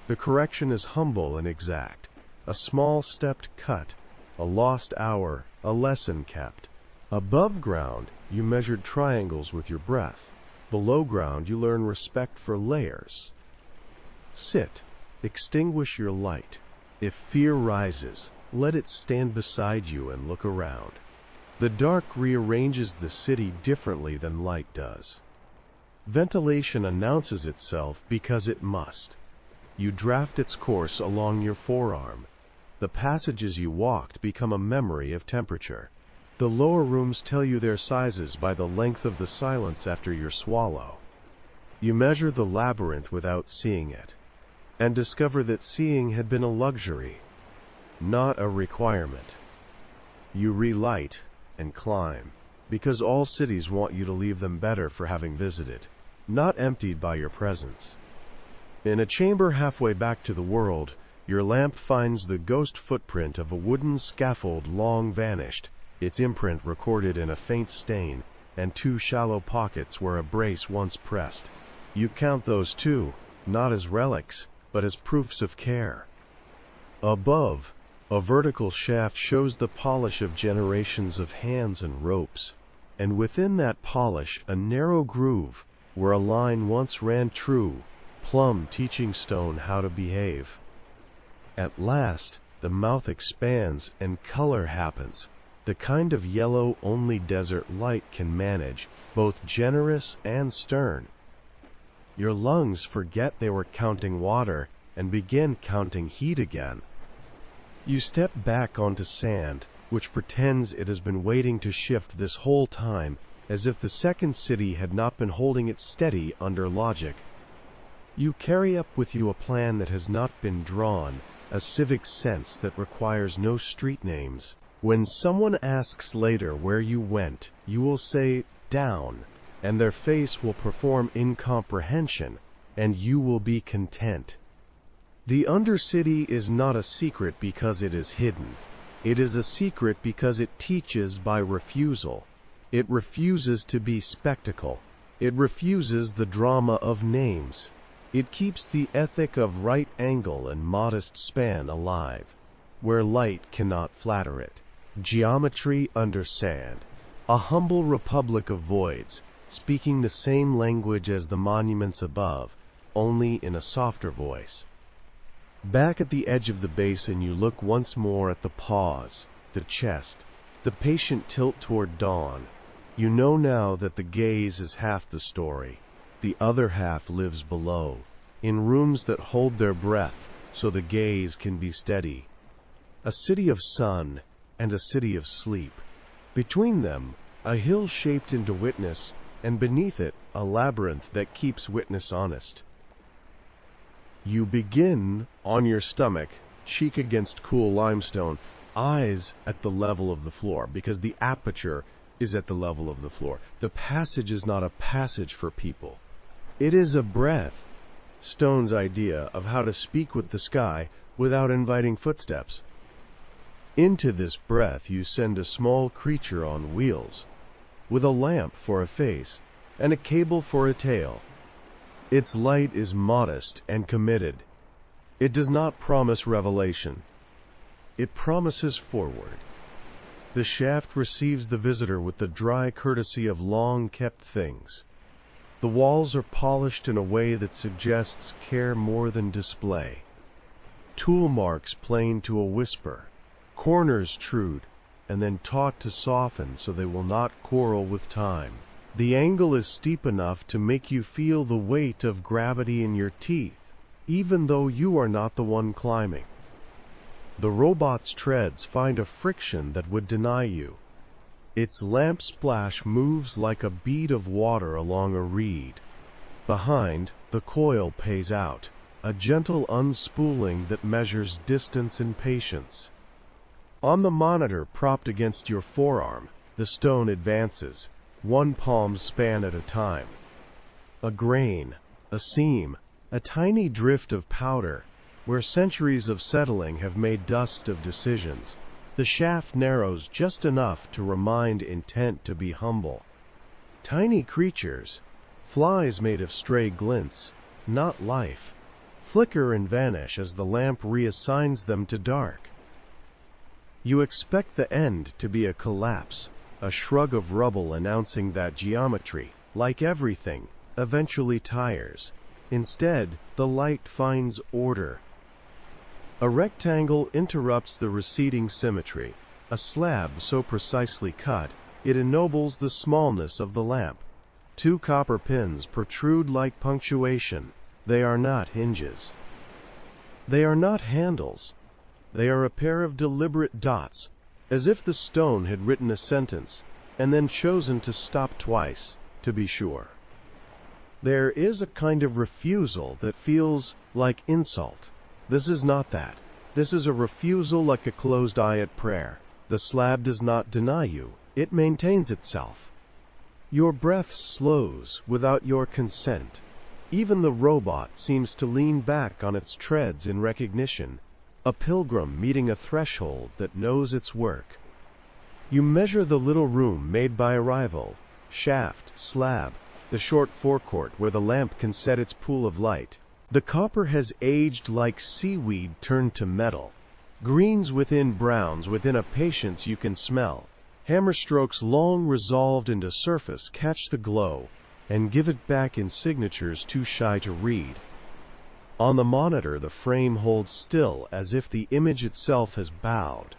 The correction is humble and exact. A small stepped cut, a lost hour, a lesson kept. Above ground, you measured triangles with your breath. Below ground, you learn respect for layers. Sit. Extinguish your light. If fear rises, let it stand beside you and look around. The dark rearranges the city differently than light does. Ventilation announces itself because it must. You draft its course along your forearm. The passages you walked become a memory of temperature. The lower rooms tell you their sizes by the length of the silence after your swallow. You measure the labyrinth without seeing it, and discover that seeing had been a luxury, not a requirement. You relight and climb, because all cities want you to leave them better for having visited, not emptied by your presence. In a chamber halfway back to the world, your lamp finds the ghost footprint of a wooden scaffold long vanished, its imprint recorded in a faint stain, and two shallow pockets where a brace once pressed. You count those too, not as relics, but as proofs of care. Above, a vertical shaft shows the polish of generations of hands and ropes, and within that polish a narrow groove where a line once ran true, plumb teaching stone how to behave. At last, the mouth expands and color happens, the kind of yellow only desert light can manage, both generous and stern. Your lungs forget they were counting water and begin counting heat again. You step back onto sand, which pretends it has been waiting to shift this whole time, as if the second city had not been holding it steady under logic. You carry up with you a plan that has not been drawn, a civic sense that requires no street names. When someone asks later where you went, you will say, down, and their face will perform incomprehension, and you will be content. The Undercity is not a secret because it is hidden. It is a secret because it teaches by refusal. It refuses to be spectacle. It refuses the drama of names. It keeps the ethic of right angle and modest span alive, where light cannot flatter it. Geometry under sand. A humble republic of voids, speaking the same language as the monuments above, only in a softer voice. Back at the edge of the basin you look once more at the pause, the chest, the patient tilt toward dawn. You know now that the gaze is half the story. The other half lives below, in rooms that hold their breath so the gaze can be steady. A city of sun and a city of sleep. Between them, a hill shaped into witness, and beneath it, a labyrinth that keeps witness honest. You begin on your stomach, cheek against cool limestone, eyes at the level of the floor, because the aperture is at the level of the floor. The passage is not a passage for people. It is a breath. Stone's idea of how to speak with the sky without inviting footsteps. Into this breath you send a small creature on wheels, with a lamp for a face and a cable for a tail. Its light is modest and committed. It does not promise revelation. It promises forward. The shaft receives the visitor with the dry courtesy of long-kept things. The walls are polished in a way that suggests care more than display. Tool marks plain to a whisper. Corners trued, and then taught to soften so they will not quarrel with time. The angle is steep enough to make you feel the weight of gravity in your teeth, even though you are not the one climbing. The robot's treads find a friction that would deny you. Its lamp splash moves like a bead of water along a reed. Behind, the coil pays out, a gentle unspooling that measures distance and patience. On the monitor propped against your forearm, the stone advances, one palm span at a time. A grain, a seam, a tiny drift of powder, where centuries of settling have made dust of decisions. The shaft narrows just enough to remind intent to be humble. Tiny creatures, flies made of stray glints, not life, flicker and vanish as the lamp reassigns them to dark. You expect the end to be a collapse, a shrug of rubble announcing that geometry, like everything, eventually tires. Instead, the light finds order. A rectangle interrupts the receding symmetry, a slab so precisely cut, it ennobles the smallness of the lamp. Two copper pins protrude like punctuation. They are not hinges. They are not handles. They are a pair of deliberate dots, as if the stone had written a sentence, and then chosen to stop twice, to be sure. There is a kind of refusal that feels like insult. This is not that. This is a refusal like a closed eye at prayer. The slab does not deny you. It maintains itself. Your breath slows without your consent. Even the robot seems to lean back on its treads in recognition, a pilgrim meeting a threshold that knows its work. You measure the little room made by arrival, shaft, slab, the short forecourt where the lamp can set its pool of light. The copper has aged like seaweed turned to metal. Greens within browns within a patience you can smell. Hammer strokes long resolved into surface catch the glow and give it back in signatures too shy to read. On the monitor the frame holds still as if the image itself has bowed.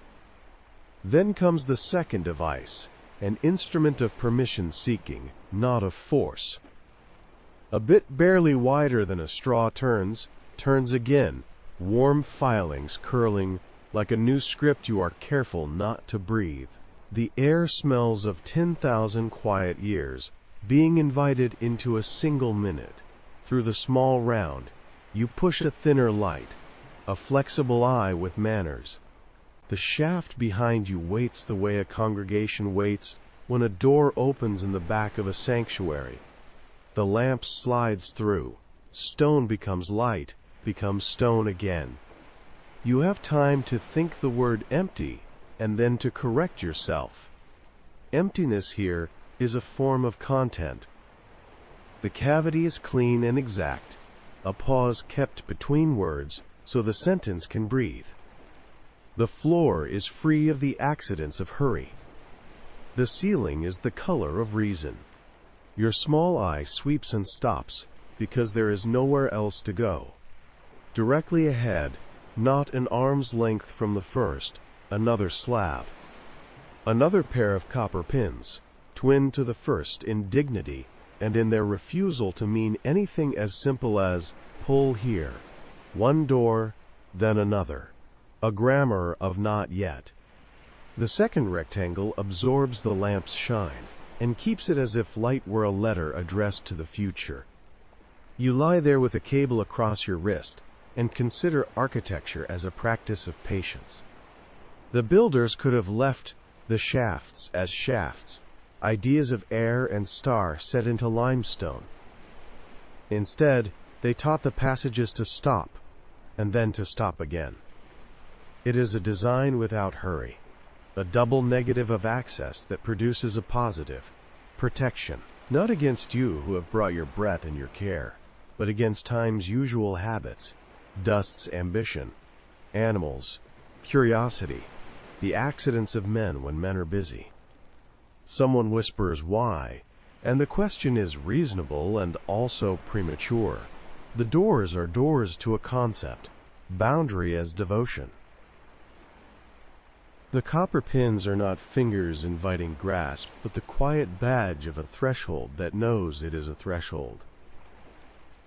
Then comes the second device, an instrument of permission seeking, not of force. A bit barely wider than a straw turns again, warm filings curling like a new script you are careful not to breathe. The air smells of 10,000 quiet years, being invited into a single minute. Through the small round, you push a thinner light, a flexible eye with manners. The shaft behind you waits the way a congregation waits when a door opens in the back of a sanctuary. The lamp slides through. Stone becomes light, becomes stone again. You have time to think the word empty and then to correct yourself. Emptiness here is a form of content. The cavity is clean and exact, a pause kept between words so the sentence can breathe. The floor is free of the accidents of hurry. The ceiling is the color of reason. Your small eye sweeps and stops because there is nowhere else to go. Directly ahead, not an arm's length from the first, another slab. Another pair of copper pins, twin to the first in dignity and in their refusal to mean anything as simple as pull here. One door, then another. A grammar of not yet. The second rectangle absorbs the lamp's shine and keeps it as if light were a letter addressed to the future. You lie there with a cable across your wrist and consider architecture as a practice of patience. The builders could have left the shafts as shafts, ideas of air and star set into limestone. Instead, they taught the passages to stop, and then to stop again. It is a design without hurry, a double negative of access that produces a positive, protection, not against you who have brought your breath in your care, but against time's usual habits, dust's ambition, animals, curiosity, the accidents of men when men are busy. Someone whispers why, and the question is reasonable and also premature. The doors are doors to a concept, boundary as devotion. The copper pins are not fingers inviting grasp, but the quiet badge of a threshold that knows it is a threshold.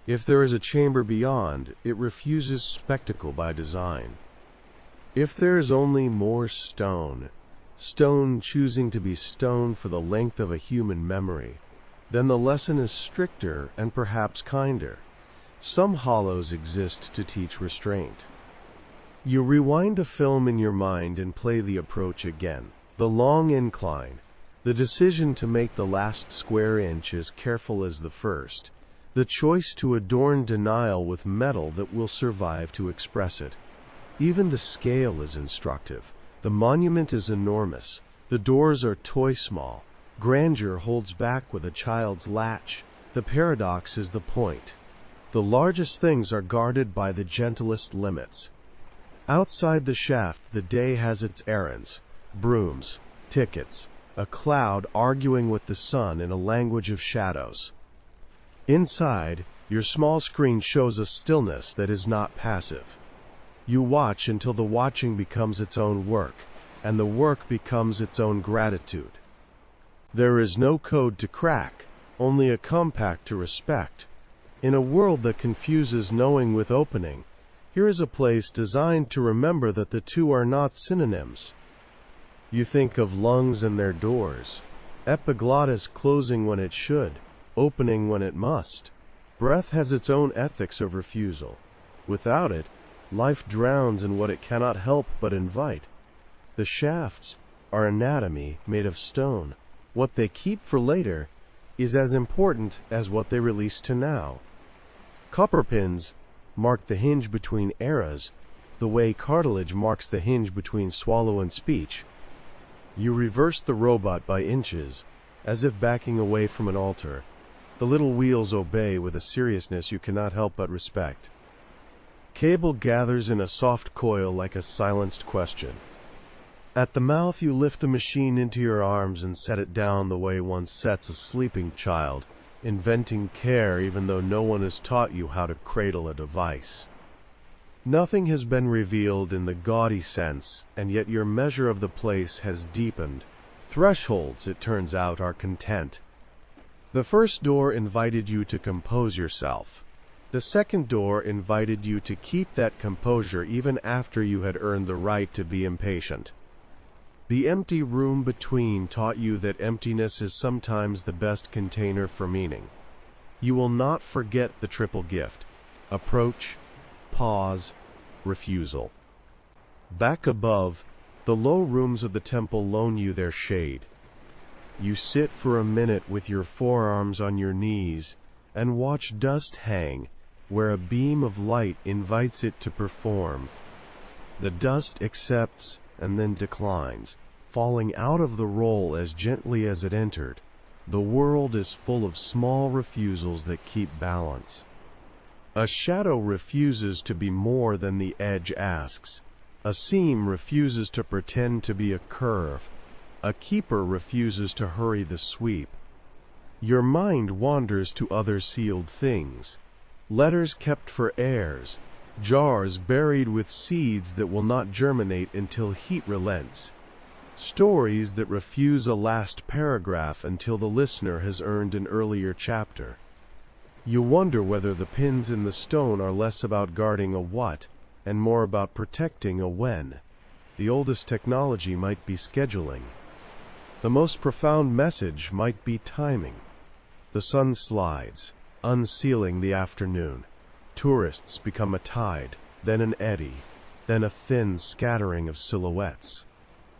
If there is a chamber beyond, it refuses spectacle by design. If there is only more stone, stone choosing to be stone for the length of a human memory, then the lesson is stricter and perhaps kinder. Some hollows exist to teach restraint. You rewind the film in your mind and play the approach again. The long incline, the decision to make the last square inch as careful as the first, the choice to adorn denial with metal that will survive to express it. Even the scale is instructive. The monument is enormous. The doors are toy small. Grandeur holds back with a child's latch. The paradox is the point. The largest things are guarded by the gentlest limits. Outside the shaft, the day has its errands, brooms, tickets, a cloud arguing with the sun in a language of shadows. Inside, your small screen shows a stillness that is not passive. You watch until the watching becomes its own work, and the work becomes its own gratitude. There is no code to crack, only a compact to respect. In a world that confuses knowing with opening, here is a place designed to remember that the two are not synonyms. You think of lungs and their doors, epiglottis closing when it should, opening when it must. Breath has its own ethics of refusal. Without it, life drowns in what it cannot help but invite. The shafts are anatomy made of stone. What they keep for later is as important as what they release to now. Copper pins mark the hinge between eras, the way cartilage marks the hinge between swallow and speech. You reverse the robot by inches, as if backing away from an altar. The little wheels obey with a seriousness you cannot help but respect. Cable gathers in a soft coil like a silenced question. At the mouth you lift the machine into your arms and set it down the way one sets a sleeping child, inventing care even though no one has taught you how to cradle a device. Nothing has been revealed in the gaudy sense, and yet your measure of the place has deepened. Thresholds, it turns out, are content. The first door invited you to compose yourself. The second door invited you to keep that composure even after you had earned the right to be impatient. The empty room between taught you that emptiness is sometimes the best container for meaning. You will not forget the triple gift: approach, pause, refusal. Back above, the low rooms of the temple loan you their shade. You sit for a minute with your forearms on your knees and watch dust hang where a beam of light invites it to perform. The dust accepts and then declines, falling out of the roll as gently as it entered. The world is full of small refusals that keep balance. A shadow refuses to be more than the edge asks. A seam refuses to pretend to be a curve. A keeper refuses to hurry the sweep. Your mind wanders to other sealed things. Letters kept for heirs. Jars buried with seeds that will not germinate until heat relents. Stories that refuse a last paragraph until the listener has earned an earlier chapter. You wonder whether the pins in the stone are less about guarding a what and more about protecting a when. The oldest technology might be scheduling. The most profound message might be timing. The sun slides, unsealing the afternoon. Tourists become a tide, then an eddy, then a thin scattering of silhouettes.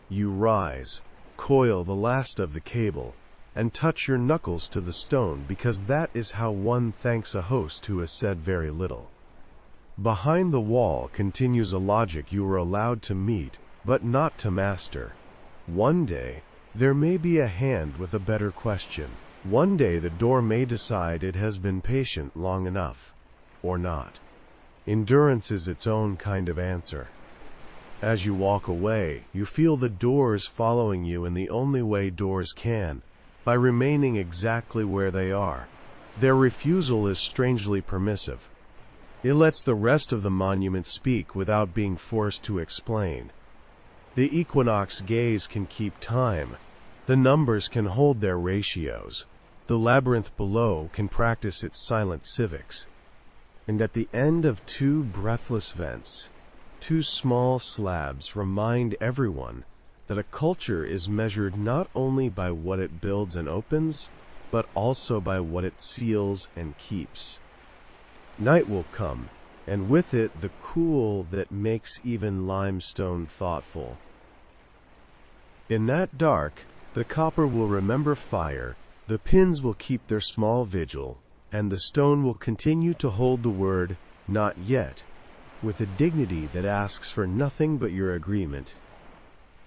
You rise, coil the last of the cable, and touch your knuckles to the stone because that is how one thanks a host who has said very little. Behind the wall continues a logic you were allowed to meet, but not to master. One day, there may be a hand with a better question. One day the door may decide it has been patient long enough, or not. Endurance is its own kind of answer. As you walk away, you feel the doors following you in the only way doors can, by remaining exactly where they are. Their refusal is strangely permissive. It lets the rest of the monument speak without being forced to explain. The equinox gaze can keep time. The numbers can hold their ratios. The labyrinth below can practice its silent civics. And at the end of two breathless vents, two small slabs remind everyone that a culture is measured not only by what it builds and opens, but also by what it seals and keeps. Night will come, and with it the cool that makes even limestone thoughtful. In that dark, the copper will remember fire, the pins will keep their small vigil, and the stone will continue to hold the word, "not yet," with a dignity that asks for nothing but your agreement.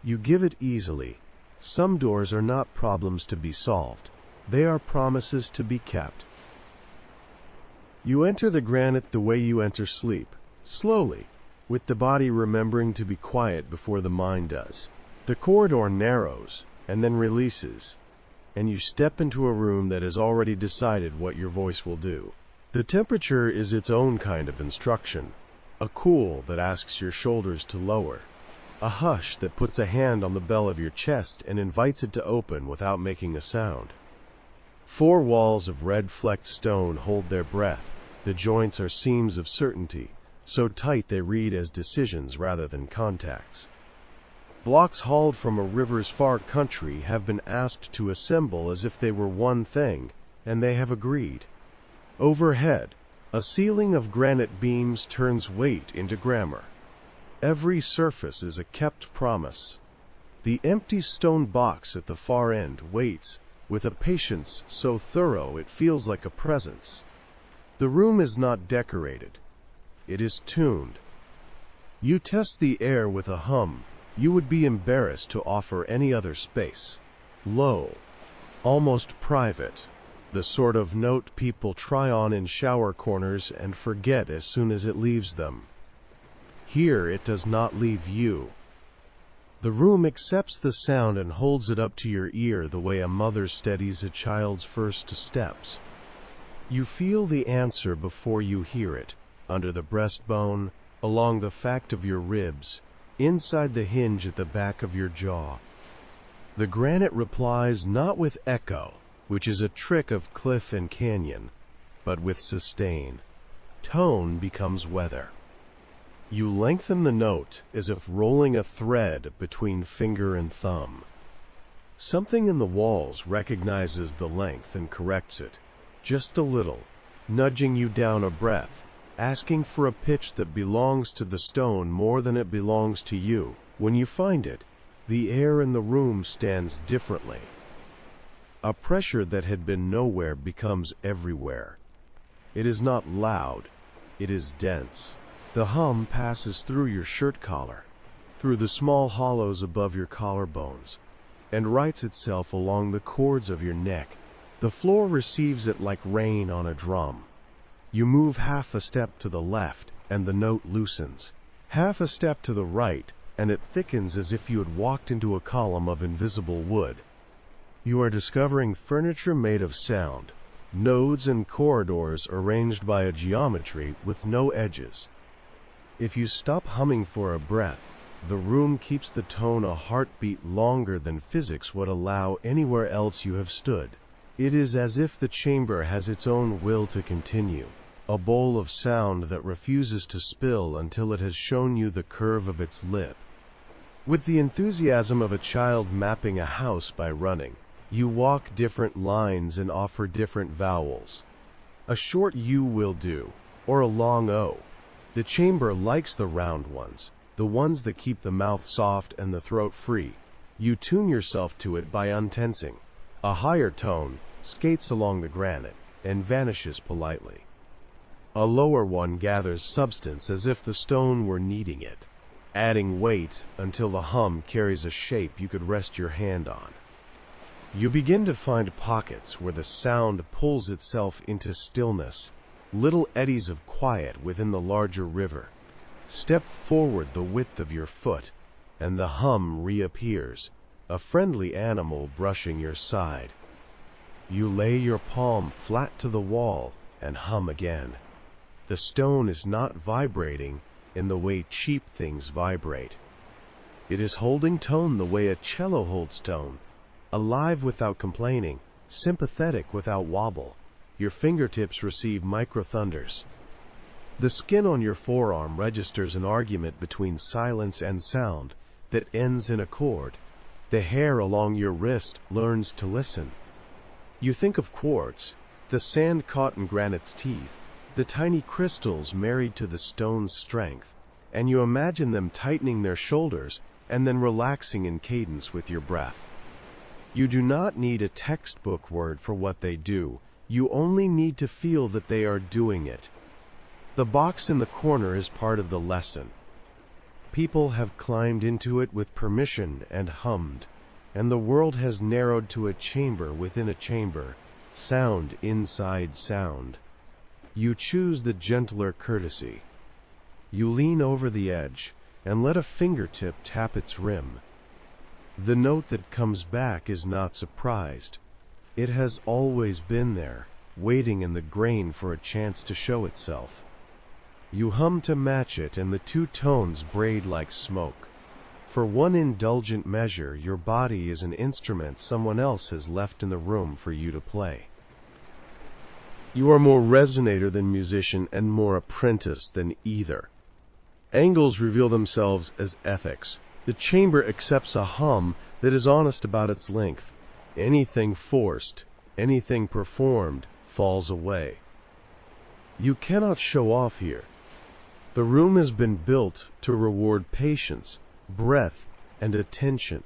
You give it easily. Some doors are not problems to be solved. They are promises to be kept. You enter the granite the way you enter sleep, slowly, with the body remembering to be quiet before the mind does. The corridor narrows, and then releases, and you step into a room that has already decided what your voice will do. The temperature is its own kind of instruction, a cool that asks your shoulders to lower, a hush that puts a hand on the bell of your chest and invites it to open without making a sound. 4 walls of red-flecked stone hold their breath. The joints are seams of certainty, so tight they read as decisions rather than contacts. Blocks hauled from a river's far country have been asked to assemble as if they were one thing, and they have agreed. Overhead, a ceiling of granite beams turns weight into grammar. Every surface is a kept promise. The empty stone box at the far end waits, with a patience so thorough it feels like a presence. The room is not decorated. It is tuned. You test the air with a hum you would be embarrassed to offer any other space. Low, almost private, the sort of note people try on in shower corners and forget as soon as it leaves them. Here it does not leave you. The room accepts the sound and holds it up to your ear the way a mother steadies a child's first steps. You feel the answer before you hear it, under the breastbone, along the fact of your ribs, inside the hinge at the back of your jaw. The granite replies not with echo, which is a trick of cliff and canyon, but with sustain. Tone becomes weather. You lengthen the note as if rolling a thread between finger and thumb. Something in the walls recognizes the length and corrects it, just a little, nudging you down a breath, asking for a pitch that belongs to the stone more than it belongs to you. When you find it, the air in the room stands differently. A pressure that had been nowhere becomes everywhere. It is not loud, it is dense. The hum passes through your shirt collar, through the small hollows above your collarbones, and writes itself along the cords of your neck. The floor receives it like rain on a drum. You move half a step to the left, and the note loosens. Half a step to the right, and it thickens as if you had walked into a column of invisible wood. You are discovering furniture made of sound, nodes and corridors arranged by a geometry with no edges. If you stop humming for a breath, the room keeps the tone a heartbeat longer than physics would allow anywhere else you have stood. It is as if the chamber has its own will to continue, a bowl of sound that refuses to spill until it has shown you the curve of its lip. With the enthusiasm of a child mapping a house by running, you walk different lines and offer different vowels. A short U will do, or a long O. The chamber likes the round ones, the ones that keep the mouth soft and the throat free. You tune yourself to it by untensing. A higher tone skates along the granite and vanishes politely. A lower one gathers substance as if the stone were kneading it, adding weight until the hum carries a shape you could rest your hand on. You begin to find pockets where the sound pulls itself into stillness, little eddies of quiet within the larger river. Step forward the width of your foot, and the hum reappears, a friendly animal brushing your side. You lay your palm flat to the wall and hum again. The stone is not vibrating in the way cheap things vibrate. It is holding tone the way a cello holds tone, alive without complaining, sympathetic without wobble. Your fingertips receive micro-thunders. The skin on your forearm registers an argument between silence and sound that ends in a chord. The hair along your wrist learns to listen. You think of quartz, the sand caught in granite's teeth, the tiny crystals married to the stone's strength, and you imagine them tightening their shoulders and then relaxing in cadence with your breath. You do not need a textbook word for what they do. You only need to feel that they are doing it. The box in the corner is part of the lesson. People have climbed into it with permission and hummed, and the world has narrowed to a chamber within a chamber, sound inside sound. You choose the gentler courtesy. You lean over the edge and let a fingertip tap its rim. The note that comes back is not surprised. It has always been there, waiting in the grain for a chance to show itself. You hum to match it, and the two tones braid like smoke. For one indulgent measure, your body is an instrument someone else has left in the room for you to play. You are more resonator than musician and more apprentice than either. Angles reveal themselves as ethics. The chamber accepts a hum that is honest about its length. Anything forced, anything performed, falls away. You cannot show off here. The room has been built to reward patience, breath, and attention.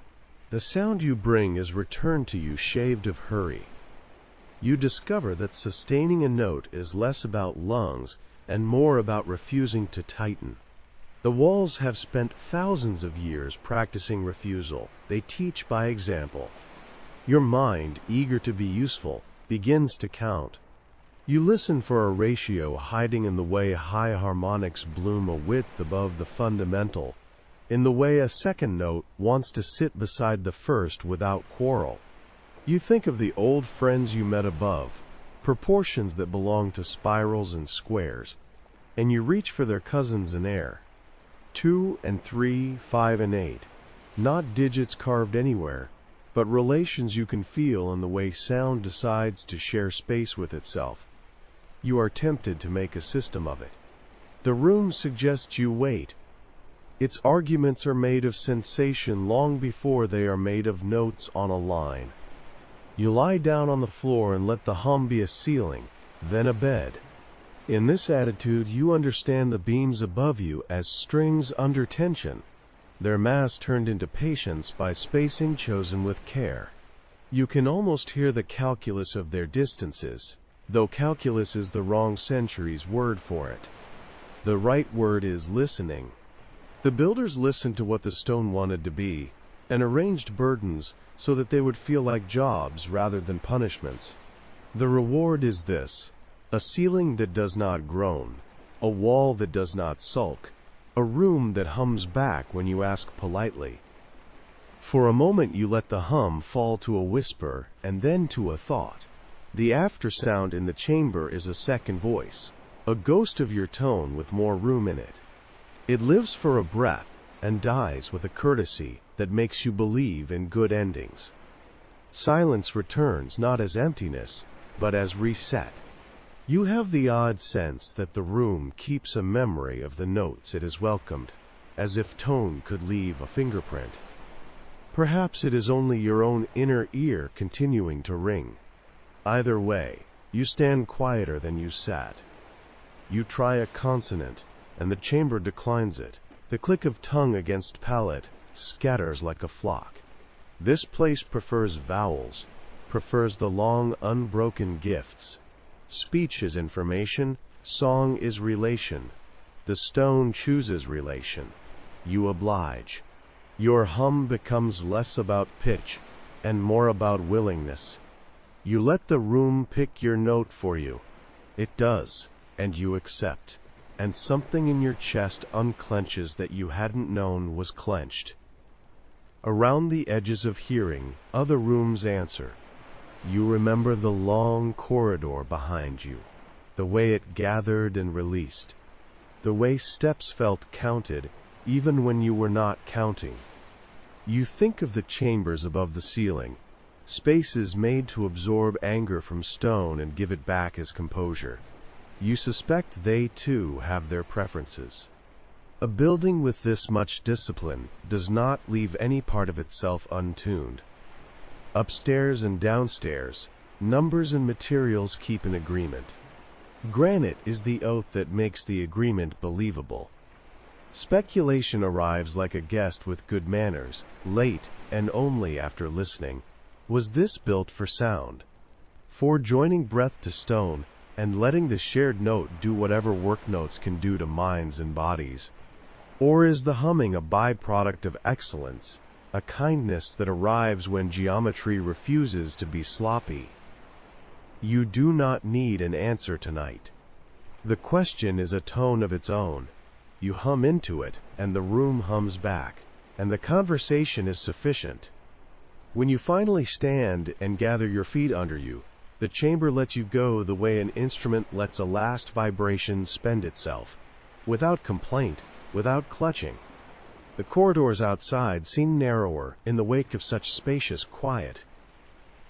The sound you bring is returned to you shaved of hurry. You discover that sustaining a note is less about lungs and more about refusing to tighten. The walls have spent thousands of years practicing refusal. They teach by example. Your mind, eager to be useful, begins to count. You listen for a ratio hiding in the way high harmonics bloom a width above the fundamental, in the way a second note wants to sit beside the first without quarrel. You think of the old friends you met above, proportions that belong to spirals and squares, and you reach for their cousins in air. 2 and 3, 5 and 8, not digits carved anywhere, but relations you can feel in the way sound decides to share space with itself. You are tempted to make a system of it. The room suggests you wait. Its arguments are made of sensation long before they are made of notes on a line. You lie down on the floor and let the hum be a ceiling, then a bed. In this attitude, you understand the beams above you as strings under tension, their mass turned into patience by spacing chosen with care. You can almost hear the calculus of their distances, though calculus is the wrong century's word for it. The right word is listening. The builders listened to what the stone wanted to be, and arranged burdens so that they would feel like jobs rather than punishments. The reward is this: a ceiling that does not groan, a wall that does not sulk, a room that hums back when you ask politely. For a moment you let the hum fall to a whisper and then to a thought. The aftersound in the chamber is a second voice, a ghost of your tone with more room in it. It lives for a breath and dies with a courtesy that makes you believe in good endings. Silence returns not as emptiness, but as reset. You have the odd sense that the room keeps a memory of the notes it has welcomed, as if tone could leave a fingerprint. Perhaps it is only your own inner ear continuing to ring. Either way, you stand quieter than you sat. You try a consonant, and the chamber declines it. The click of tongue against palate scatters like a flock. This place prefers vowels, prefers the long, unbroken gifts. Speech is information, song is relation. The stone chooses relation. You oblige. Your hum becomes less about pitch and more about willingness. You let the room pick your note for you. It does, and you accept. And something in your chest unclenches that you hadn't known was clenched. Around the edges of hearing, other rooms answer. You remember the long corridor behind you, the way it gathered and released, the way steps felt counted even when you were not counting. You think of the chambers above the ceiling, spaces made to absorb anger from stone and give it back as composure. You suspect they, too, have their preferences. A building with this much discipline does not leave any part of itself untuned. Upstairs and downstairs, numbers and materials keep an agreement. Granite is the oath that makes the agreement believable. Speculation arrives like a guest with good manners, late and only after listening. Was this built for sound? For joining breath to stone, and letting the shared note do whatever work notes can do to minds and bodies? Or is the humming a byproduct of excellence, a kindness that arrives when geometry refuses to be sloppy? You do not need an answer tonight. The question is a tone of its own. You hum into it, and the room hums back, and the conversation is sufficient. When you finally stand and gather your feet under you, the chamber lets you go the way an instrument lets a last vibration spend itself, without complaint, without clutching. The corridors outside seem narrower in the wake of such spacious quiet.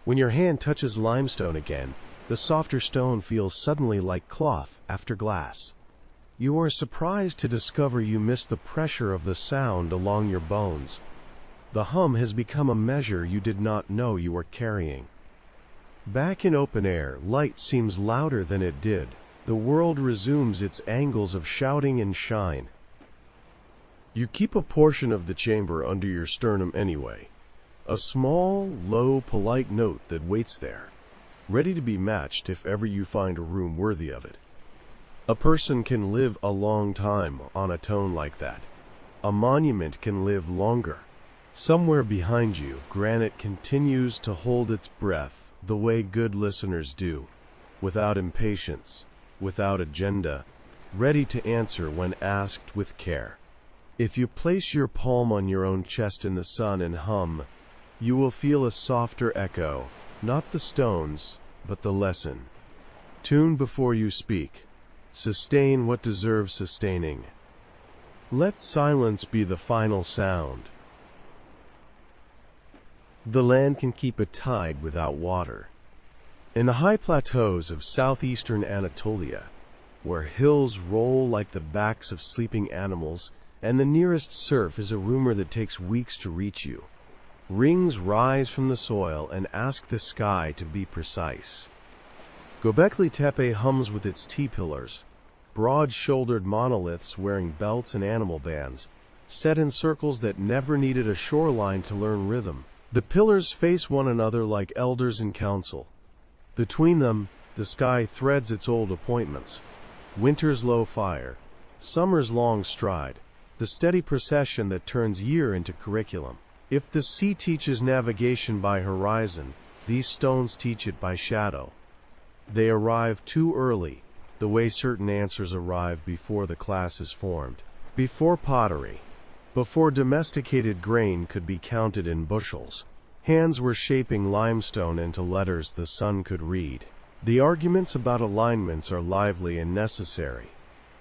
When your hand touches limestone again, the softer stone feels suddenly like cloth after glass. You are surprised to discover you miss the pressure of the sound along your bones. The hum has become a measure you did not know you were carrying. Back in open air, light seems louder than it did. The world resumes its angles of shouting and shine. You keep a portion of the chamber under your sternum anyway. A small, low, polite note that waits there, ready to be matched if ever you find a room worthy of it. A person can live a long time on a tone like that. A monument can live longer. Somewhere behind you, granite continues to hold its breath the way good listeners do, without impatience, without agenda, ready to answer when asked with care. If you place your palm on your own chest in the sun and hum, you will feel a softer echo, not the stones, but the lesson. Tune before you speak. Sustain what deserves sustaining. Let silence be the final sound. The land can keep a tide without water. In the high plateaus of southeastern Anatolia, where hills roll like the backs of sleeping animals, and the nearest surf is a rumor that takes weeks to reach you, rings rise from the soil and ask the sky to be precise. Göbekli Tepe hums with its T-pillars, broad-shouldered monoliths wearing belts and animal bands, set in circles that never needed a shoreline to learn rhythm. The pillars face one another like elders in council. Between them, the sky threads its old appointments. Winter's low fire, summer's long stride, the steady procession that turns year into curriculum. If the sea teaches navigation by horizon, these stones teach it by shadow. They arrive too early, the way certain answers arrive before the class is formed. Before pottery, before domesticated grain could be counted in bushels, hands were shaping limestone into letters the sun could read. The arguments about alignments are lively and necessary.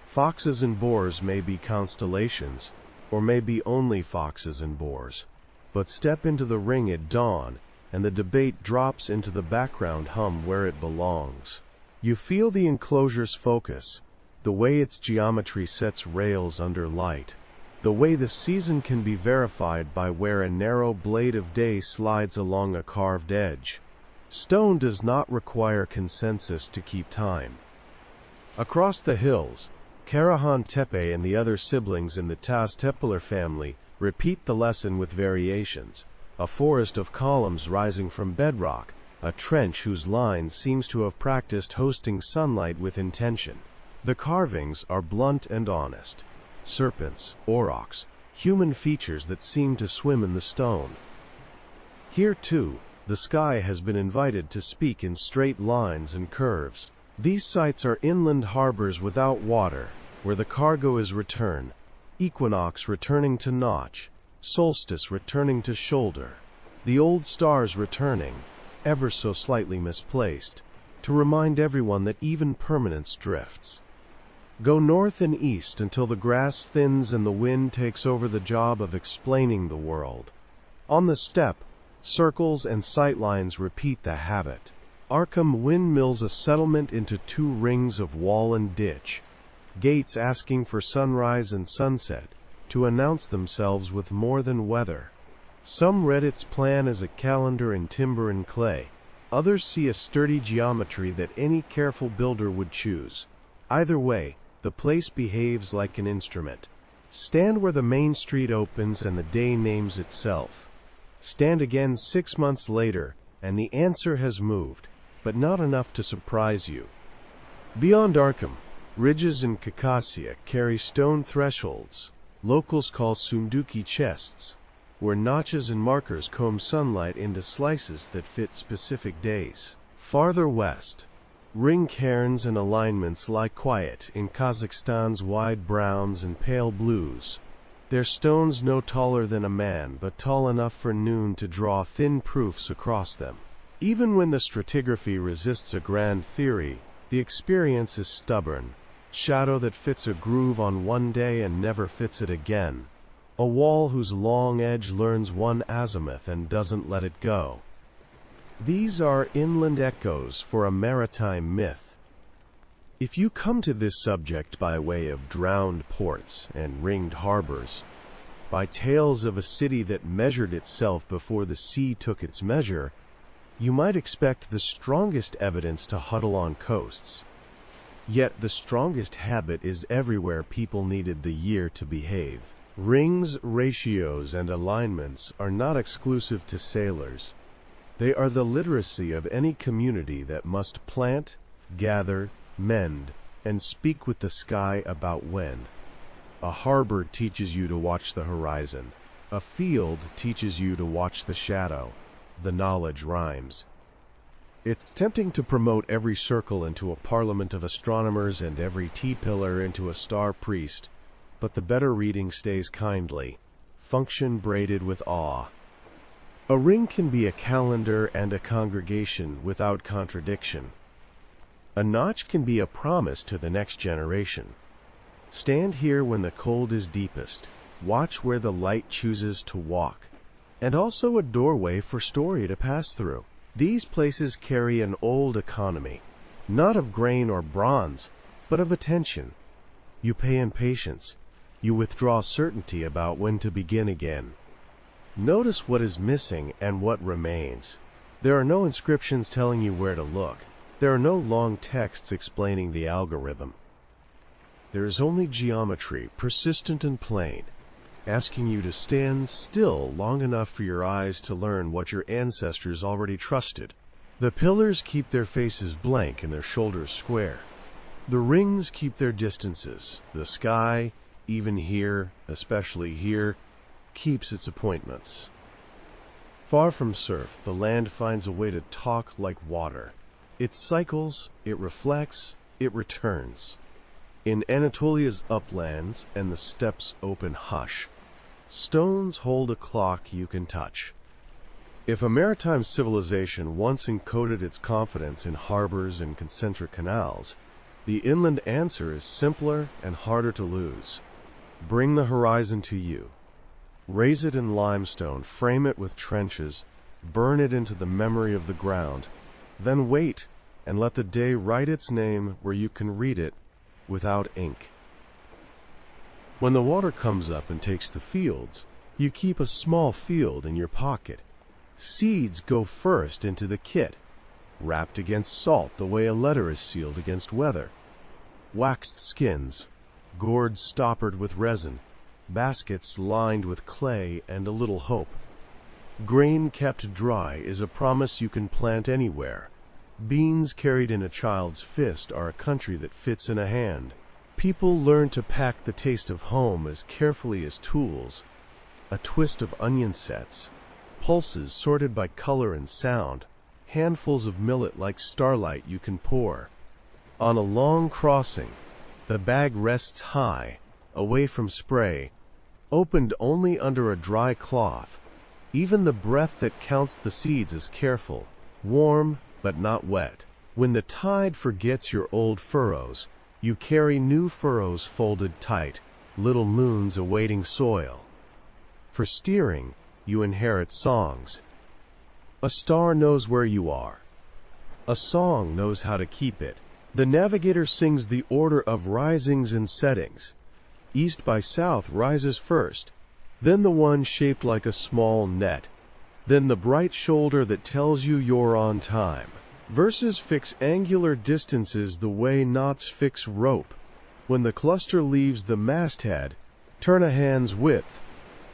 Foxes and boars may be constellations, or may be only foxes and boars. But step into the ring at dawn, and the debate drops into the background hum where it belongs. You feel the enclosure's focus, the way its geometry sets rails under light, the way the season can be verified by where a narrow blade of day slides along a carved edge. Stone does not require consensus to keep time. Across the hills, Karahan Tepe and the other siblings in the Tas-Tepeler family repeat the lesson with variations. A forest of columns rising from bedrock, a trench whose line seems to have practiced hosting sunlight with intention. The carvings are blunt and honest. Serpents, aurochs, human features that seem to swim in the stone. Here, too, the sky has been invited to speak in straight lines and curves. These sites are inland harbors without water, where the cargo is return, equinox returning to notch, solstice returning to shoulder, the old stars returning, ever so slightly misplaced, to remind everyone that even permanence drifts. Go north and east until the grass thins and the wind takes over the job of explaining the world. On the steppe, circles and sightlines repeat the habit. Arkham windmills a settlement into two rings of wall and ditch, gates asking for sunrise and sunset to announce themselves with more than weather. Some read its plan as a calendar in timber and clay. Others see a sturdy geometry that any careful builder would choose. Either way, the place behaves like an instrument. Stand where the main street opens and the day names itself. Stand again 6 months later, and the answer has moved, but not enough to surprise you. Beyond Arkham, ridges in Caucasia carry stone thresholds, locals call sunduki chests, where notches and markers comb sunlight into slices that fit specific days. Farther west, ring cairns and alignments lie quiet in Kazakhstan's wide browns and pale blues, their stones no taller than a man, but tall enough for noon to draw thin proofs across them. Even when the stratigraphy resists a grand theory, the experience is stubborn. Shadow that fits a groove on one day and never fits it again. A wall whose long edge learns one azimuth and doesn't let it go. These are inland echoes for a maritime myth. If you come to this subject by way of drowned ports and ringed harbors, by tales of a city that measured itself before the sea took its measure, you might expect the strongest evidence to huddle on coasts. Yet the strongest habit is everywhere people needed the year to behave. Rings, ratios, and alignments are not exclusive to sailors. They are the literacy of any community that must plant, gather, mend, and speak with the sky about when. A harbor teaches you to watch the horizon. A field teaches you to watch the shadow. The knowledge rhymes. It's tempting to promote every circle into a parliament of astronomers and every T-pillar into a star priest, but the better reading stays kindly, function braided with awe. A ring can be a calendar and a congregation without contradiction. A notch can be a promise to the next generation. Stand here when the cold is deepest, watch where the light chooses to walk, and also a doorway for story to pass through. These places carry an old economy, not of grain or bronze, but of attention. You pay in patience. You withdraw certainty about when to begin again. Notice what is missing and what remains. There are no inscriptions telling you where to look. There are no long texts explaining the algorithm. There is only geometry, persistent and plain, asking you to stand still long enough for your eyes to learn what your ancestors already trusted. The pillars keep their faces blank and their shoulders square. The rings keep their distances. The sky, even here, especially here, keeps its appointments. Far from surf, the land finds a way to talk like water. It cycles, it reflects, it returns. In Anatolia's uplands and the steppes' open hush, stones hold a clock you can touch. If a maritime civilization once encoded its confidence in harbors and concentric canals, the inland answer is simpler and harder to lose. Bring the horizon to you. Raise it in limestone, frame it with trenches, burn it into the memory of the ground, then wait and let the day write its name where you can read it without ink. When the water comes up and takes the fields, you keep a small field in your pocket. Seeds go first into the kit, wrapped against salt the way a letter is sealed against weather. Waxed skins, gourds stoppered with resin, baskets lined with clay and a little hope. Grain kept dry is a promise you can plant anywhere. Beans carried in a child's fist are a country that fits in a hand. People learn to pack the taste of home as carefully as tools. A twist of onion sets, pulses sorted by color and sound, handfuls of millet like starlight you can pour. On a long crossing, the bag rests high, away from spray, opened only under a dry cloth. Even the breath that counts the seeds is careful, warm but not wet. When the tide forgets your old furrows, you carry new furrows folded tight, little moons awaiting soil. For steering, you inherit songs. A star knows where you are. A song knows how to keep it. The navigator sings the order of risings and settings. East by south rises first, then the one shaped like a small net, then the bright shoulder that tells you you're on time. Verses fix angular distances the way knots fix rope. When the cluster leaves the masthead, turn a hand's width.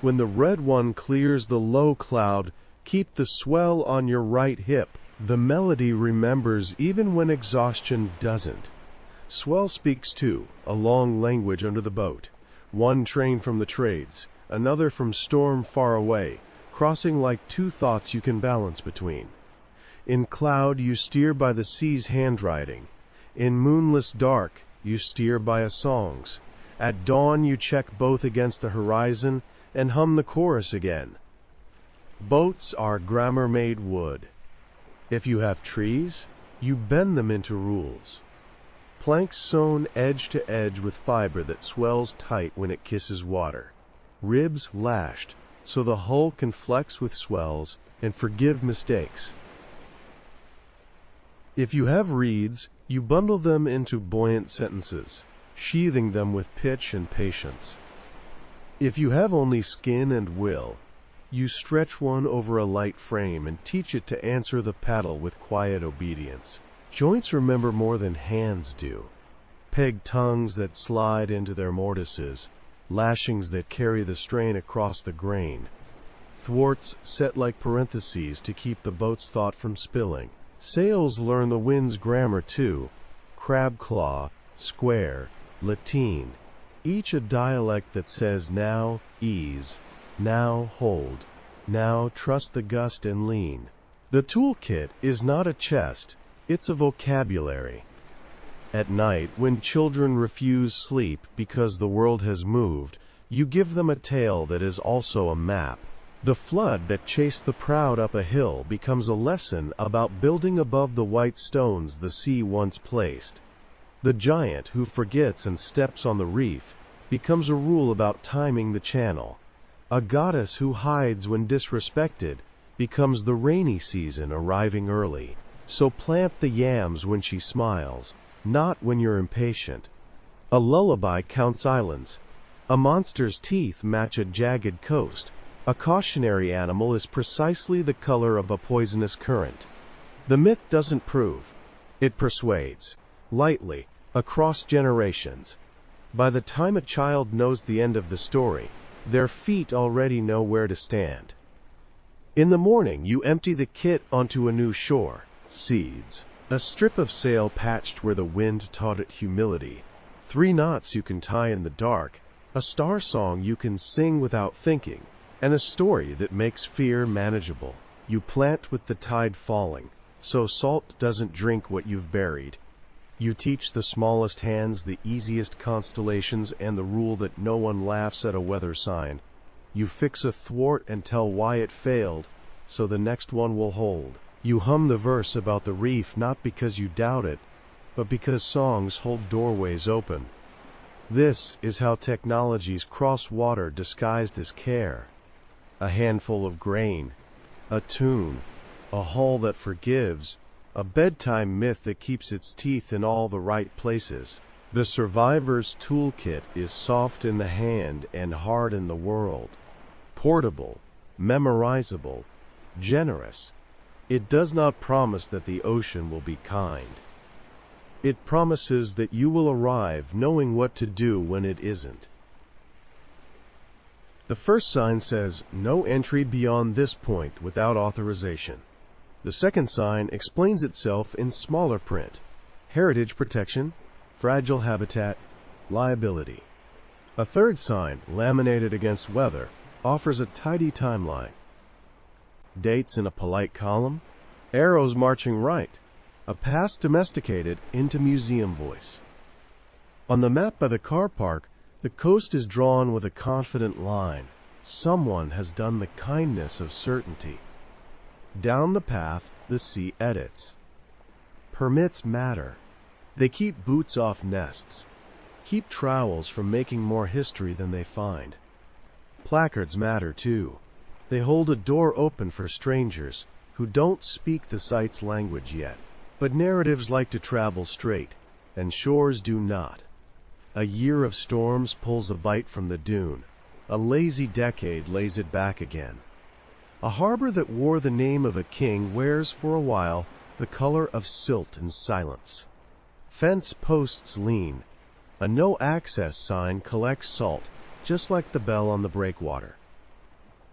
When the red one clears the low cloud, keep the swell on your right hip. The melody remembers even when exhaustion doesn't. Swell speaks too, a long language under the boat. One train from the trades, another from storm far away, crossing like two thoughts you can balance between. In cloud you steer by the sea's handwriting. In moonless dark you steer by a song's. At dawn you check both against the horizon and hum the chorus again. Boats are grammar-made wood. If you have trees, you bend them into rules. Planks sewn edge to edge with fiber that swells tight when it kisses water. Ribs lashed so the hull can flex with swells and forgive mistakes. If you have reeds, you bundle them into buoyant sentences, sheathing them with pitch and patience. If you have only skin and will, you stretch one over a light frame and teach it to answer the paddle with quiet obedience. Joints remember more than hands do. Peg tongues that slide into their mortises, lashings that carry the strain across the grain. Thwarts set like parentheses to keep the boat's thought from spilling. Sails learn the wind's grammar too. Crab claw, square, lateen. Each a dialect that says now ease, now hold, now trust the gust and lean. The toolkit is not a chest, it's a vocabulary. At night, when children refuse sleep because the world has moved, you give them a tale that is also a map. The flood that chased the proud up a hill becomes a lesson about building above the white stones the sea once placed. The giant who forgets and steps on the reef becomes a rule about timing the channel. A goddess who hides when disrespected becomes the rainy season arriving early. So plant the yams when she smiles, not when you're impatient. A lullaby counts islands. A monster's teeth match a jagged coast. A cautionary animal is precisely the color of a poisonous current. The myth doesn't prove. It persuades. Lightly, across generations. By the time a child knows the end of the story, their feet already know where to stand. In the morning, you empty the kit onto a new shore. Seeds. A strip of sail patched where the wind taught it humility. 3 knots you can tie in the dark. A star song you can sing without thinking. And a story that makes fear manageable. You plant with the tide falling, so salt doesn't drink what you've buried. You teach the smallest hands the easiest constellations and the rule that no one laughs at a weather sign. You fix a thwart and tell why it failed, so the next one will hold. You hum the verse about the reef not because you doubt it, but because songs hold doorways open. This is how technologies cross water disguised as care. A handful of grain, a tune, a hull that forgives, a bedtime myth that keeps its teeth in all the right places. The survivor's toolkit is soft in the hand and hard in the world. Portable, memorizable, generous. It does not promise that the ocean will be kind. It promises that you will arrive knowing what to do when it isn't. The first sign says, "No entry beyond this point without authorization." The second sign explains itself in smaller print: heritage protection, fragile habitat, liability. A third sign, laminated against weather, offers a tidy timeline. Dates in a polite column, arrows marching right, a past domesticated into museum voice. On the map by the car park, the coast is drawn with a confident line. Someone has done the kindness of certainty. Down the path, the sea edits. Permits matter. They keep boots off nests, keep trowels from making more history than they find. Placards matter too. They hold a door open for strangers who don't speak the site's language yet. But narratives like to travel straight, and shores do not. A year of storms pulls a bite from the dune. A lazy decade lays it back again. A harbor that wore the name of a king wears for a while the color of silt and silence. Fence posts lean. A no-access sign collects salt, just like the bell on the breakwater.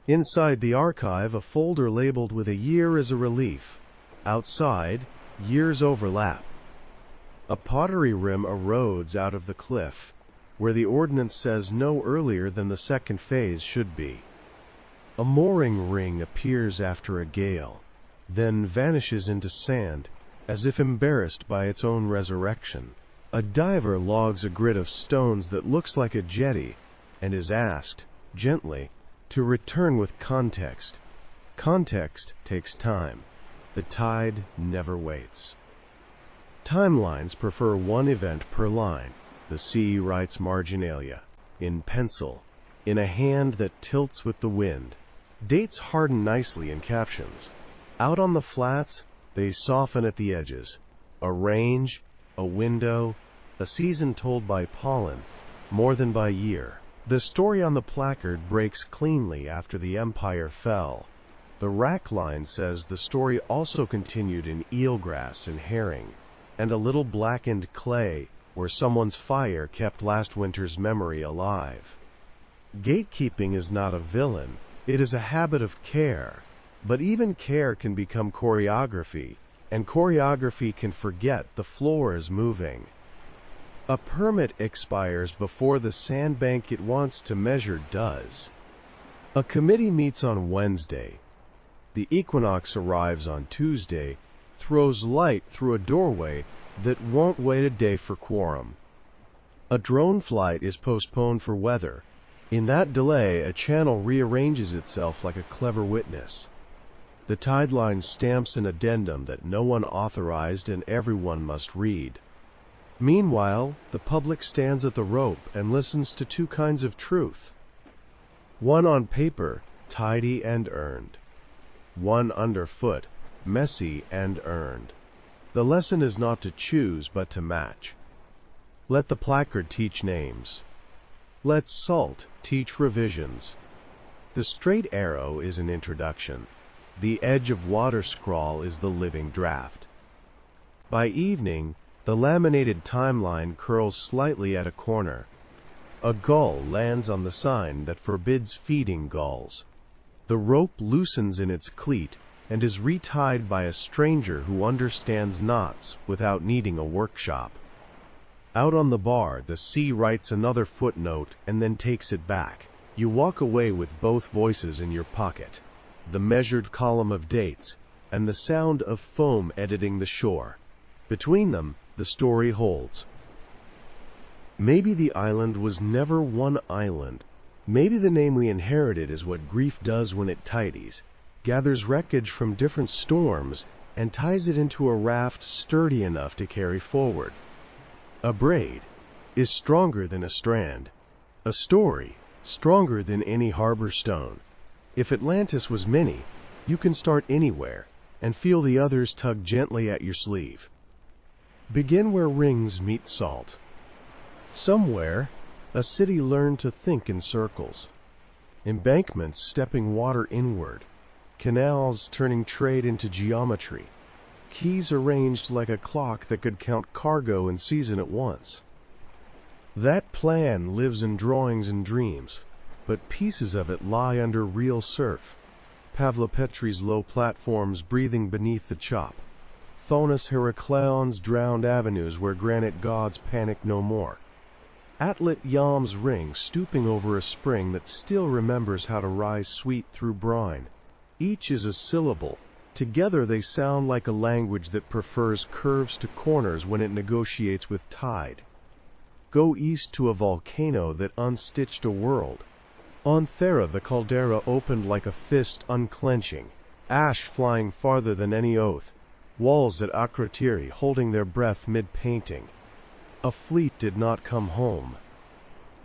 Inside the archive, a folder labeled with a year is a relief. Outside, years overlap. A pottery rim erodes out of the cliff, where the ordinance says no earlier than the second phase should be. A mooring ring appears after a gale, then vanishes into sand, as if embarrassed by its own resurrection. A diver logs a grid of stones that looks like a jetty, and is asked, gently, to return with context. Context takes time. The tide never waits. Timelines prefer one event per line. The sea writes marginalia, in pencil, in a hand that tilts with the wind. Dates harden nicely in captions. Out on the flats, they soften at the edges. A range, a window, a season told by pollen, more than by year. The story on the placard breaks cleanly after the empire fell. The rack line says the story also continued in eelgrass and herring, and a little blackened clay where someone's fire kept last winter's memory alive. Gatekeeping is not a villain, it is a habit of care. But even care can become choreography, and choreography can forget the floor is moving. A permit expires before the sandbank it wants to measure does. A committee meets on Wednesday. The equinox arrives on Tuesday, throws light through a doorway that won't wait a day for quorum. A drone flight is postponed for weather. In that delay, a channel rearranges itself like a clever witness. The tide line stamps an addendum that no one authorized and everyone must read. Meanwhile, the public stands at the rope and listens to two kinds of truth. One on paper, tidy and earned. One underfoot, messy and earned. The lesson is not to choose, but to match. Let the placard teach names. Let salt teach revisions. The straight arrow is an introduction. The edge of water scrawl is the living draft. By evening, the laminated timeline curls slightly at a corner. A gull lands on the sign that forbids feeding gulls. The rope loosens in its cleat and is retied by a stranger who understands knots without needing a workshop. Out on the bar, the sea writes another footnote and then takes it back. You walk away with both voices in your pocket, the measured column of dates and the sound of foam editing the shore. Between them, the story holds. Maybe the island was never one island. Maybe the name we inherited is what grief does when it tidies, gathers wreckage from different storms, and ties it into a raft sturdy enough to carry forward. A braid is stronger than a strand. A story stronger than any harbor stone. If Atlantis was many, you can start anywhere and feel the others tug gently at your sleeve. Begin where rings meet salt. Somewhere, a city learned to think in circles. Embankments stepping water inward. Canals turning trade into geometry. Quays arranged like a clock that could count cargo and season at once. That plan lives in drawings and dreams, but pieces of it lie under real surf. Pavlopetri's low platforms breathing beneath the chop. Thonis-Heracleion's drowned avenues where granite gods panic no more. Atlit-Yam's ring stooping over a spring that still remembers how to rise sweet through brine. Each is a syllable. Together they sound like a language that prefers curves to corners when it negotiates with tide. Go east to a volcano that unstitched a world. On Thera the caldera opened like a fist unclenching, ash flying farther than any oath, walls at Akrotiri holding their breath mid-painting. A fleet did not come home.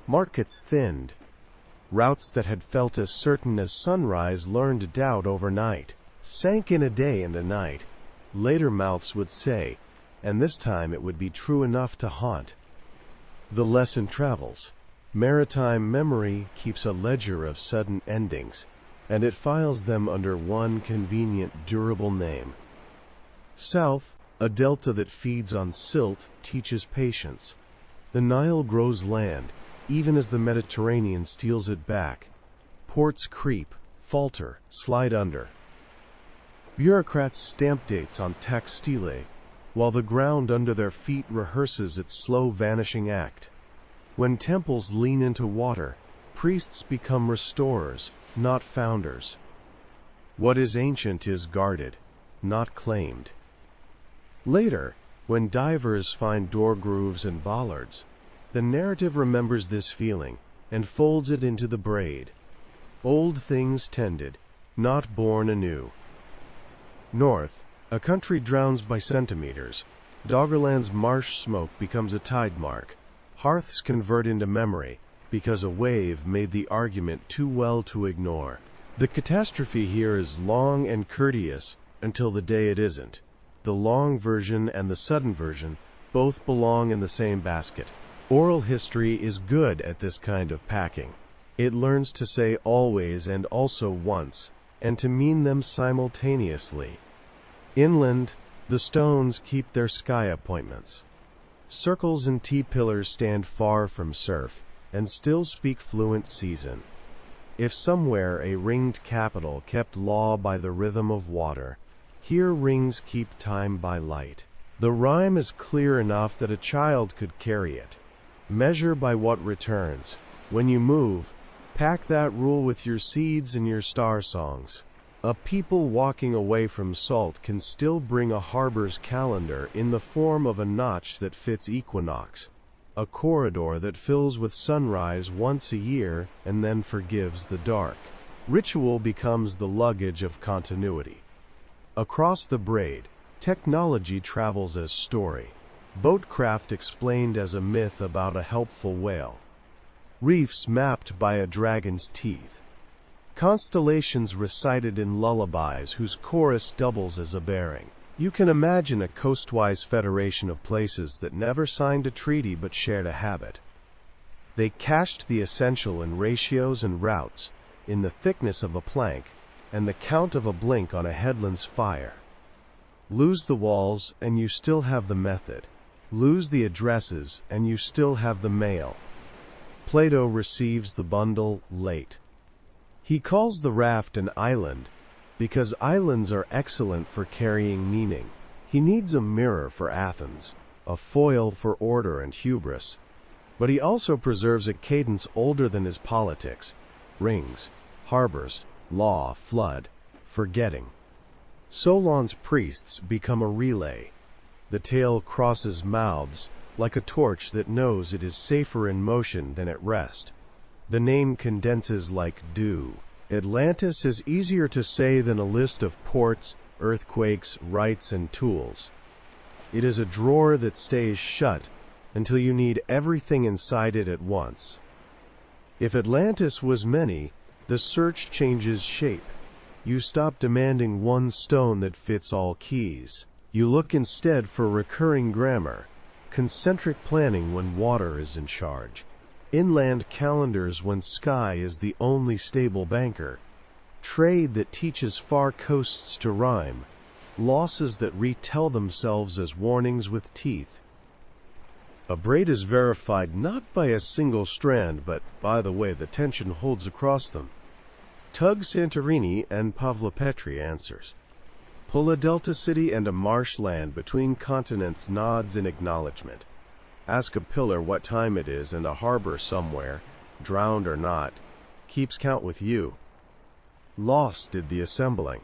Markets thinned. Routes that had felt as certain as sunrise learned doubt overnight, sank in a day and a night. Later mouths would say, and this time it would be true enough to haunt. The lesson travels. Maritime memory keeps a ledger of sudden endings, and it files them under one convenient, durable name. South, a delta that feeds on silt, teaches patience. The Nile grows land, even as the Mediterranean steals it back. Ports creep, falter, slide under. Bureaucrats stamp dates on textile, while the ground under their feet rehearses its slow vanishing act. When temples lean into water, priests become restorers, not founders. What is ancient is guarded, not claimed. Later, when divers find door grooves and bollards, the narrative remembers this feeling and folds it into the braid. Old things tended, not born anew. North, a country drowns by centimeters. Doggerland's marsh smoke becomes a tide mark. Hearths convert into memory, because a wave made the argument too well to ignore. The catastrophe here is long and courteous until the day it isn't. The long version and the sudden version both belong in the same basket. Oral history is good at this kind of packing. It learns to say always and also once, and to mean them simultaneously. Inland, the stones keep their sky appointments. Circles and T-pillars stand far from surf, and still speak fluent season. If somewhere a ringed capital kept law by the rhythm of water, here rings keep time by light. The rhyme is clear enough that a child could carry it. Measure by what returns. When you move, pack that rule with your seeds and your star songs. A people walking away from salt can still bring a harbor's calendar in the form of a notch that fits equinox, a corridor that fills with sunrise once a year and then forgives the dark. Ritual becomes the luggage of continuity. Across the braid, technology travels as story. Boatcraft explained as a myth about a helpful whale. Reefs mapped by a dragon's teeth. Constellations recited in lullabies whose chorus doubles as a bearing. You can imagine a coastwise federation of places that never signed a treaty but shared a habit. They cached the essential in ratios and routes, in the thickness of a plank, and the count of a blink on a headland's fire. Lose the walls, and you still have the method. Lose the addresses, and you still have the mail. Plato receives the bundle late. He calls the raft an island, because islands are excellent for carrying meaning. He needs a mirror for Athens, a foil for order and hubris. But he also preserves a cadence older than his politics, rings, harbors, law, flood, forgetting. Solon's priests become a relay. The tale crosses mouths, like a torch that knows it is safer in motion than at rest. The name condenses like dew. Atlantis is easier to say than a list of ports, earthquakes, rites, and tools. It is a drawer that stays shut until you need everything inside it at once. If Atlantis was many, the search changes shape. You stop demanding one stone that fits all keys. You look instead for recurring grammar, concentric planning when water is in charge, inland calendars when sky is the only stable banker, trade that teaches far coasts to rhyme, losses that retell themselves as warnings with teeth. A braid is verified not by a single strand, but by the way the tension holds across them. Tug Santorini and Pavlopetri answers. Pull a delta city and a marshland between continents nods in acknowledgement. Ask a pillar what time it is, and a harbor somewhere, drowned or not, keeps count with you. Lost did the assembling.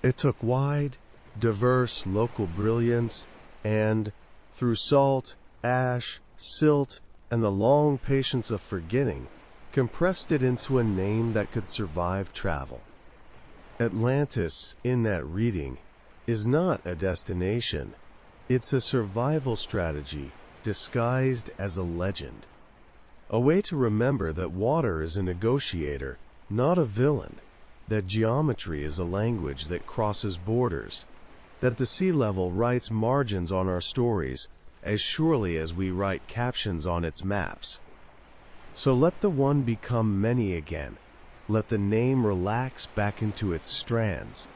It took wide, diverse local brilliance, and, through salt, ash, silt, and the long patience of forgetting, compressed it into a name that could survive travel. Atlantis, in that reading, is not a destination. It's a survival strategy disguised as a legend. A way to remember that water is a negotiator, not a villain, that geometry is a language that crosses borders, that the sea level writes margins on our stories as surely as we write captions on its maps. So let the one become many again. Let the name relax back into its strands.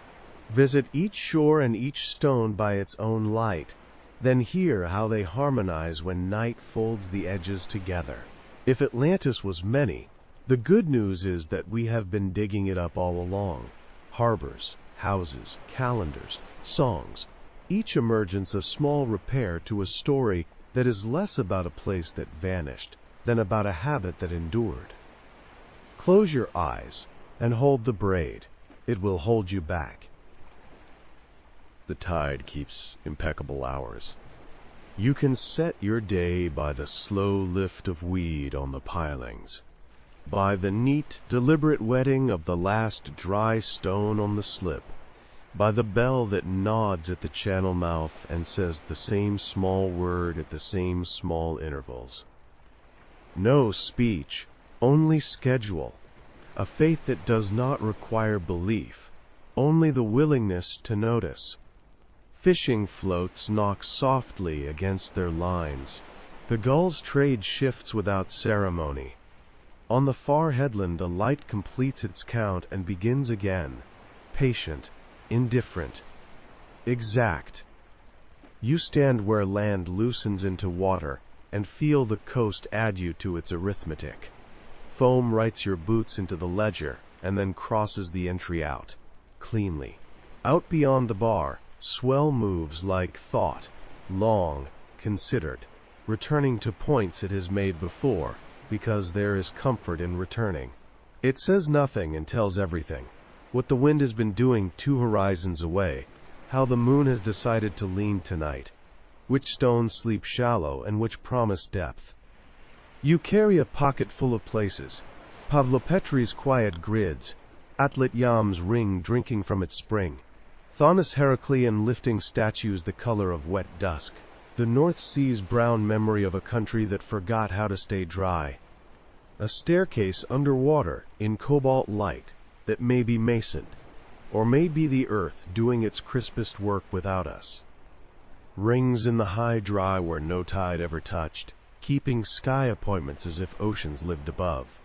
Visit each shore and each stone by its own light. Then hear how they harmonize when night folds the edges together. If Atlantis was many, the good news is that we have been digging it up all along. Harbors, houses, calendars, songs, each emergence a small repair to a story that is less about a place that vanished than about a habit that endured. Close your eyes and hold the braid. It will hold you back. The tide keeps impeccable hours. You can set your day by the slow lift of weed on the pilings, by the neat, deliberate wetting of the last dry stone on the slip, by the bell that nods at the channel mouth and says the same small word at the same small intervals. No speech, only schedule, a faith that does not require belief, only the willingness to notice. Fishing floats knock softly against their lines. The gulls' trade shifts without ceremony. On the far headland a light completes its count and begins again, patient, indifferent, exact. You stand where land loosens into water and feel the coast add you to its arithmetic. Foam writes your boots into the ledger and then crosses the entry out, cleanly. Out beyond the bar, swell moves like thought, long, considered, returning to points it has made before, because there is comfort in returning. It says nothing and tells everything. what the wind has been doing 2 horizons away, how the moon has decided to lean tonight, which stones sleep shallow and which promise depth. You carry a pocket full of places, Pavlopetri's quiet grids, Atlit-Yam's ring drinking from its spring, Thonis-Heracleion lifting statues the color of wet dusk, the North Sea's brown memory of a country that forgot how to stay dry, a staircase underwater in cobalt light that may be masoned, or may be the earth doing its crispest work without us. Rings in the high dry where no tide ever touched, keeping sky appointments as if oceans lived above.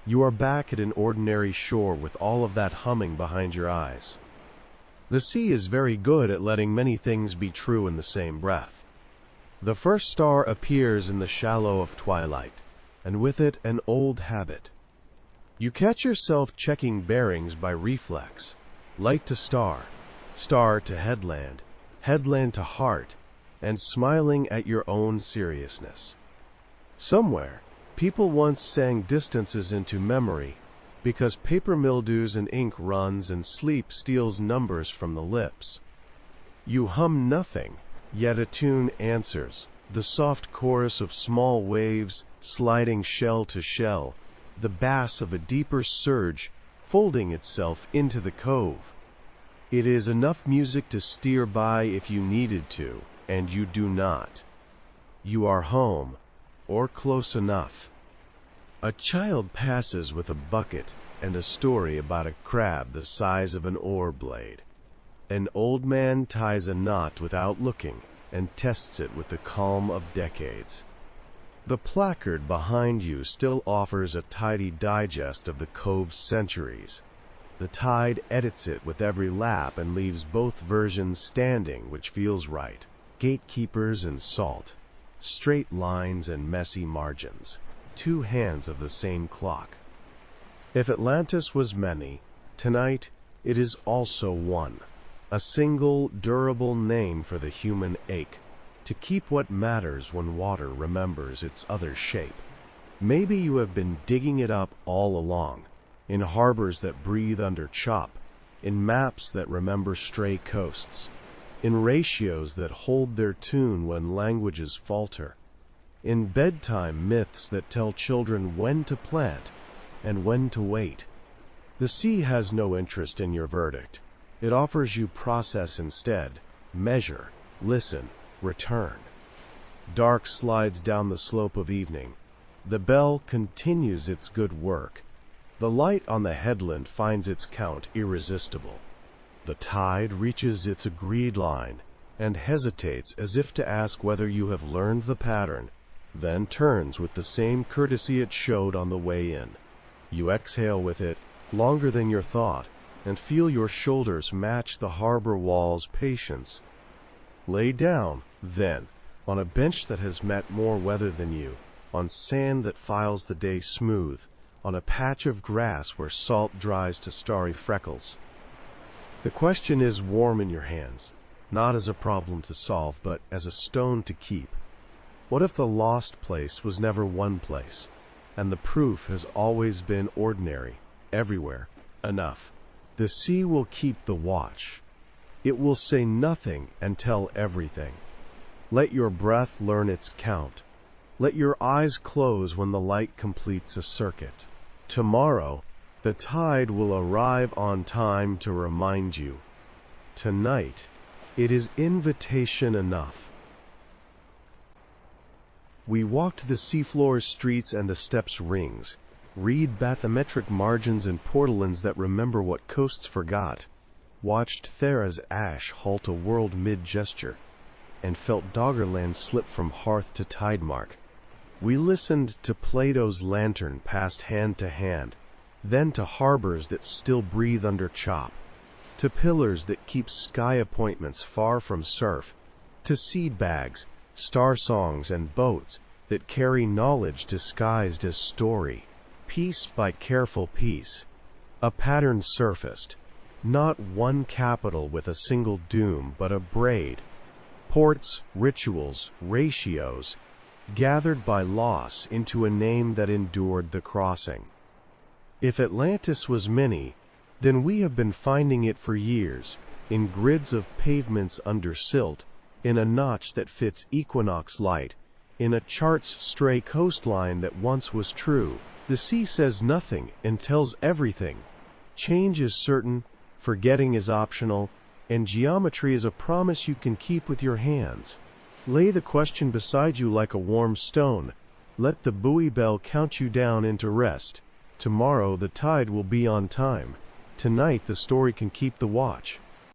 You are back at an ordinary shore with all of that humming behind your eyes. The sea is very good at letting many things be true in the same breath. The first star appears in the shallow of twilight, and with it an old habit. You catch yourself checking bearings by reflex, light to star, star to headland, headland to heart, and smiling at your own seriousness. Somewhere, people once sang distances into memory because paper mildews and ink runs and sleep steals numbers from the lips. You hum nothing, yet a tune answers, the soft chorus of small waves sliding shell to shell, the bass of a deeper surge folding itself into the cove. It is enough music to steer by if you needed to, and you do not. You are home, or close enough. A child passes with a bucket and a story about a crab the size of an oar blade. An old man ties a knot without looking and tests it with the calm of decades. The placard behind you still offers a tidy digest of the cove's centuries. The tide edits it with every lap and leaves both versions standing, which feels right. Gatekeepers and salt, straight lines and messy margins, 2 hands of the same clock. If Atlantis was many, tonight it is also one, a single, durable name for the human ache, to keep what matters when water remembers its other shape. Maybe you have been digging it up all along, in harbors that breathe under chop, in maps that remember stray coasts, in ratios that hold their tune when languages falter, in bedtime myths that tell children when to plant and when to wait. The sea has no interest in your verdict. It offers you process instead, measure, listen, return. Dark slides down the slope of evening. The bell continues its good work. The light on the headland finds its count irresistible. The tide reaches its agreed line and hesitates as if to ask whether you have learned the pattern, then turns with the same courtesy it showed on the way in. You exhale with it, longer than your thought, and feel your shoulders match the harbor wall's patience. Lay down, then, on a bench that has met more weather than you, on sand that files the day smooth, on a patch of grass where salt dries to starry freckles. The question is warm in your hands, not as a problem to solve, but as a stone to keep. What if the lost place was never one place, and the proof has always been ordinary, everywhere, enough? The sea will keep the watch. It will say nothing and tell everything. Let your breath learn its count. Let your eyes close when the light completes a circuit. Tomorrow, the tide will arrive on time to remind you. Tonight, it is invitation enough. We walked the seafloor's streets and the steppes' rings, read bathymetric margins and portolans that remember what coasts forgot, watched Thera's ash halt a world mid-gesture, and felt Doggerland slip from hearth to tide mark. We listened to Plato's lantern passed hand to hand, then to harbors that still breathe under chop, to pillars that keep sky appointments far from surf, to seed bags, star songs, and boats that carry knowledge disguised as story, piece by careful piece. A pattern surfaced, not one capital with a single doom, but a braid. Ports, rituals, ratios, gathered by loss into a name that endured the crossing. If Atlantis was many, then we have been finding it for years, in grids of pavements under silt, in a notch that fits equinox light, in a chart's stray coastline that once was true. The sea says nothing and tells everything. Change is certain, forgetting is optional, and geometry is a promise you can keep with your hands. Lay the question beside you like a warm stone. Let the buoy bell count you down into rest. Tomorrow the tide will be on time. Tonight the story can keep the watch.